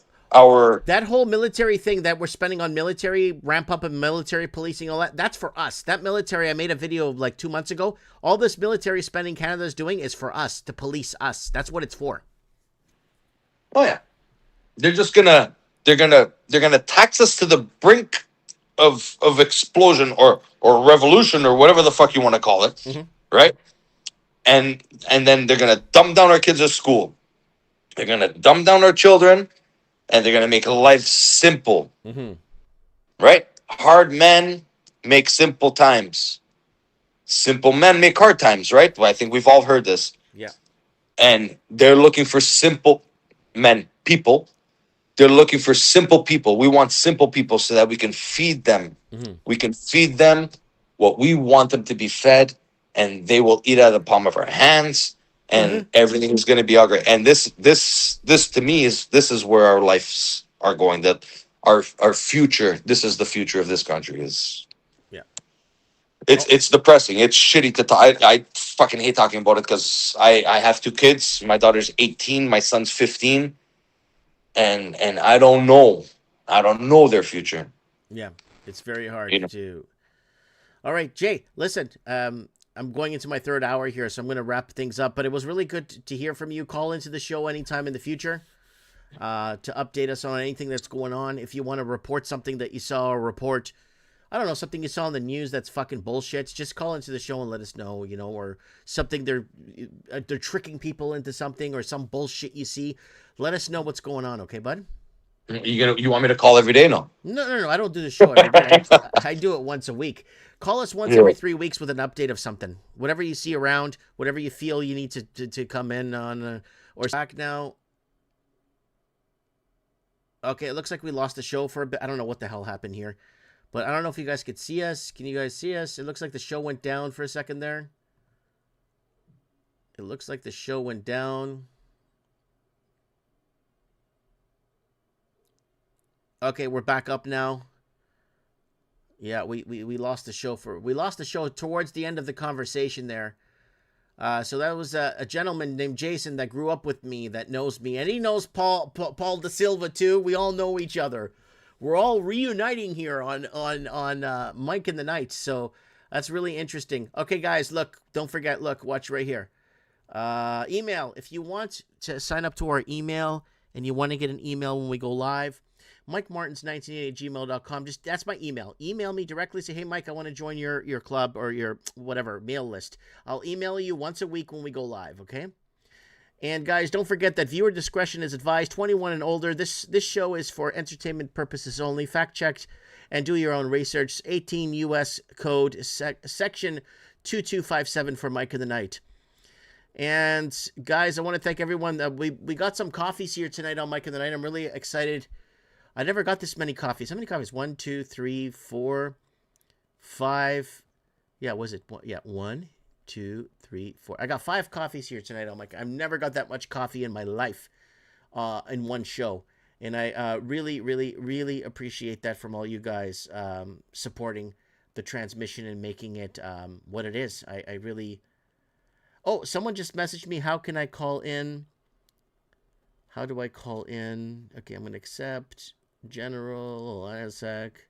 that whole military thing that we're spending on military, ramp up in military policing, all that's for us. That military, I made a video like 2 months ago. All this military spending Canada's doing is for us, to police us. That's what it's for. Oh yeah. They're gonna tax us to the brink of explosion or revolution or whatever the fuck you want to call it. Right? And then they're gonna dumb down our kids at school. They're gonna dumb down our children, and they're gonna make life simple. Right? Hard men make simple times. Simple men make hard times, right? Well, I think we've all heard this. Yeah. And they're looking for simple men, people. They're looking for simple people. We want simple people so that we can feed them. We can feed them what we want them to be fed, and they will eat out of the palm of our hands, and everything is going to be all great. And this to me is where our lives are going. That our future. This is the future of this country. Yeah. It's depressing. It's shitty to talk. I fucking hate talking about it because I have 2 kids. My daughter's 18. My son's 15. And I don't know. I don't know their future. Yeah, it's very hard You know. to. All right, Jay, listen, I'm going into my 3rd hour here, so I'm going to wrap things up. But it was really good to hear from you. Call into the show anytime in the future to update us on anything that's going on. If you want to report something that you saw or report, I don't know, something you saw in the news that's fucking bullshit, just call into the show and let us know, you know, or something they're tricking people into something or some bullshit you see. Let us know what's going on, okay, bud? You want me to call every day? No. No. I don't do the show every day. I do it once a week. Call us once every 3 weeks with an update of something. Whatever you see around, whatever you feel you need to come in on, or back now. Okay, it looks like we lost the show for a bit. I don't know what the hell happened here. But I don't know if you guys could see us. Can you guys see us? It looks like the show went down for a second there. It looks like the show went down. Okay, we're back up now. Yeah, we lost the show towards the end of the conversation there. So that was a gentleman named Jason that grew up with me, that knows me, and he knows Paul Da Silva too. We all know each other. We're all reuniting here on Mike in the Night. So that's really interesting. Okay, guys, look, don't forget, look, watch right here. Email, if you want to sign up to our email and you want to get an email when we go live, MikeMartins1980@gmail.com. Just that's my email. Email me directly. Say, hey, Mike, I want to join your club or your whatever mail list. I'll email you once a week when we go live. Okay. And guys, don't forget that viewer discretion is advised. 21 and older. This show is for entertainment purposes only. Fact checked and do your own research. 18 U.S. Code Section 2257 for Mike in the Night. And guys, I want to thank everyone. We got some coffees here tonight on Mike in the Night. I'm really excited. I never got this many coffees. How many coffees? 1, 2, 3, 4, 5. Yeah, was it? Yeah, 1, 2, 3, 4. I got 5 coffees here tonight. I've never got that much coffee in my life in one show. And I really, really, really appreciate that from all you guys supporting the transmission and making it what it is. I really... Oh, someone just messaged me. How can I call in? How do I call in? Okay, I'm going to accept. General, hold on a sec.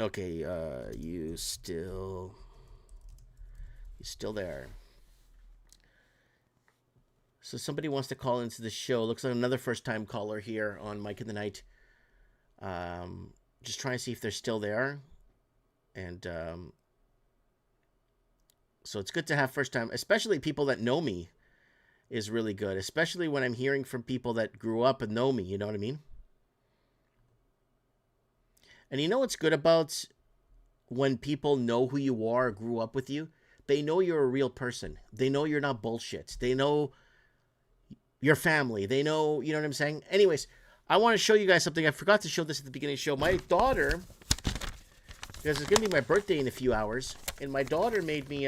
Okay, you still there. So somebody wants to call into the show. Looks like another first-time caller here on Mike in the Night. Just trying to see if they're still there. And so it's good to have first-time, especially people that know me. Is really good, especially when I'm hearing from people that grew up and know me, you know what I mean? And you know what's good about when people know who you are, grew up with you? They know you're a real person. They know you're not bullshit. They know your family. They know, you know what I'm saying? Anyways, I want to show you guys something. I forgot to show this at the beginning of the show. My daughter, because it's going to be my birthday in a few hours, and my daughter made me...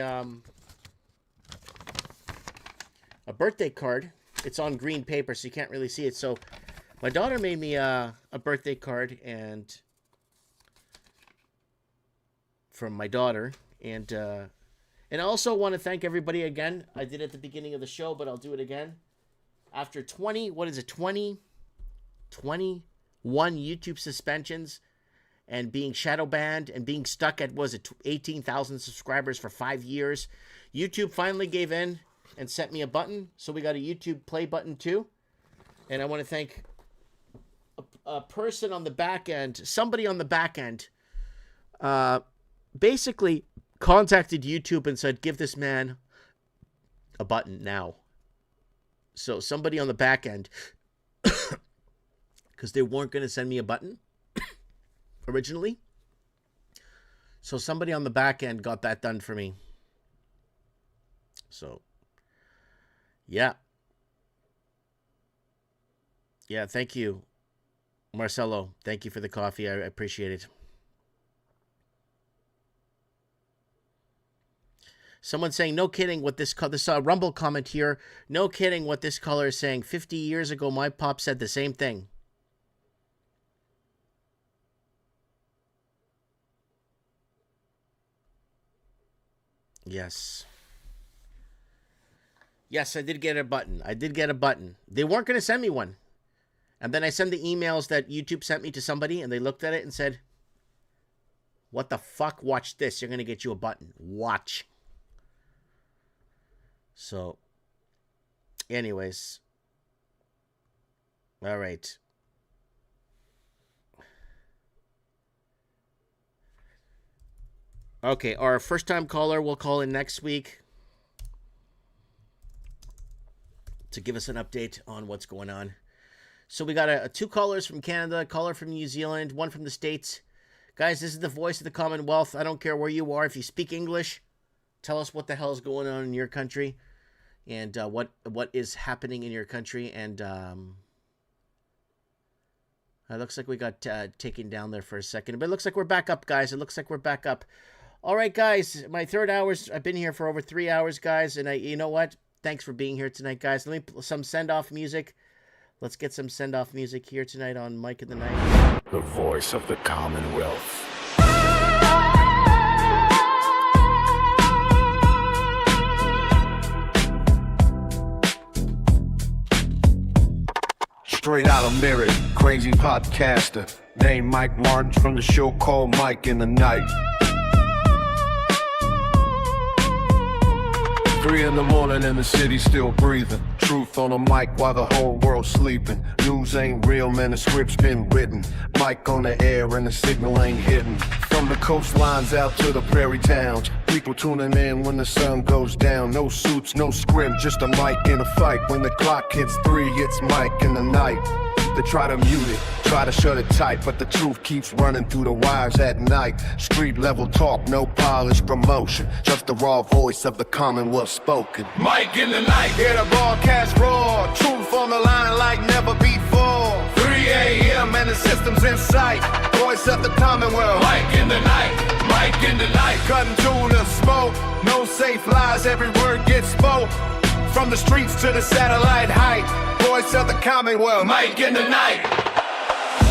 a birthday card. It's on green paper, so you can't really see it. So my daughter made me a birthday card and from my daughter. And I also want to thank everybody again. I did it at the beginning of the show, but I'll do it again. After 21 YouTube suspensions and being shadow banned and being stuck at, 18,000 subscribers for 5 years, YouTube finally gave in and sent me a button. So we got a YouTube play button too. And I want to thank a person on the back end, somebody on the back end, basically contacted YouTube and said, give this man a button now. So somebody on the back end, because they weren't going to send me a button originally. So somebody on the back end got that done for me. So Yeah. Yeah, thank you, Marcelo. Thank you for the coffee. I appreciate it. Someone saying, no kidding what this Rumble comment here. No kidding what this caller is saying. 50 years ago, my pop said the same thing. Yes. Yes, I did get a button. They weren't going to send me one. And then I sent the emails that YouTube sent me to somebody, and they looked at it and said, what the fuck? Watch this. You're going to get you a button. Watch. So, anyways. All right. Okay, our first-time caller will call in next week to give us an update on what's going on. So we got two callers from Canada, a caller from New Zealand, one from the States. Guys, this is the voice of the Commonwealth. I don't care where you are. If you speak English, tell us what the hell is going on in your country and what is happening in your country. And it looks like we got taken down there for a second. But it looks like we're back up, guys. It looks like we're back up. All right, guys. My third hours. I've been here for over 3 hours, guys. And you know what? Thanks for being here tonight, guys. Let me play some send-off music. Let's get some send-off music here tonight on Mike in the Night. The voice of the Commonwealth. Straight out of Mirror, crazy podcaster. Named Mike Martin from the show called Mike in the Night. 3 in the morning and the city still breathing. Truth on a mic while the whole world's sleeping. News ain't real, man, the script's been written. Mic on the air and the signal ain't hidden. From the coastlines out to the prairie towns. People tuning in when the sun goes down. No suits, no script, just a mic in a fight. When the clock hits 3, it's Mike in the Night. They try to mute it, try to shut it tight, but the truth keeps running through the wires at night. Street level talk, no polished promotion, just the raw voice of the Commonwealth spoken. Mike in the Night, hear the broadcast roar, truth on the line like never before. 3 a.m. and the system's in sight, voice of the Commonwealth. Mike in the Night, Mike in the Night, cutting through the smoke, no safe lies, every word gets spoke. From the streets to the satellite height, voice of the Commonwealth, Mike in the Night.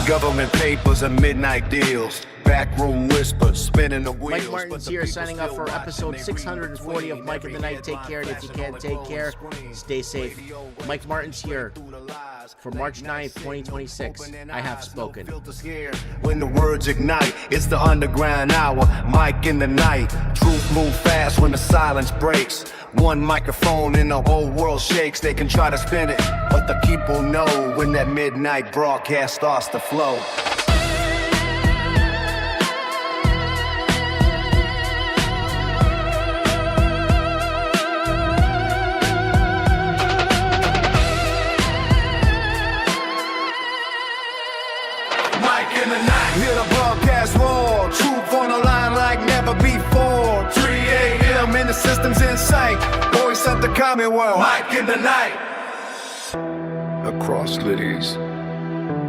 Government papers and midnight deals, backroom whispers, spinning the wheels. Mike Martin's here signing off for episode 640 of Mike in the Night. Take care, and if you can't take care, stay safe. Mike Martin's here for March 9th, 2026. I have spoken. When the words ignite, it's the underground hour, Mike in the Night. Truth move fast when the silence breaks. One microphone and the whole world shakes. They can try to spin it, but the people know when that midnight broadcast starts to flow. Mike in the Night, hear the broadcast roar, truth on the line like never before. 3 a.m. and the system's in sight, voice of the Commonwealth, Mike in the Night. Across cities,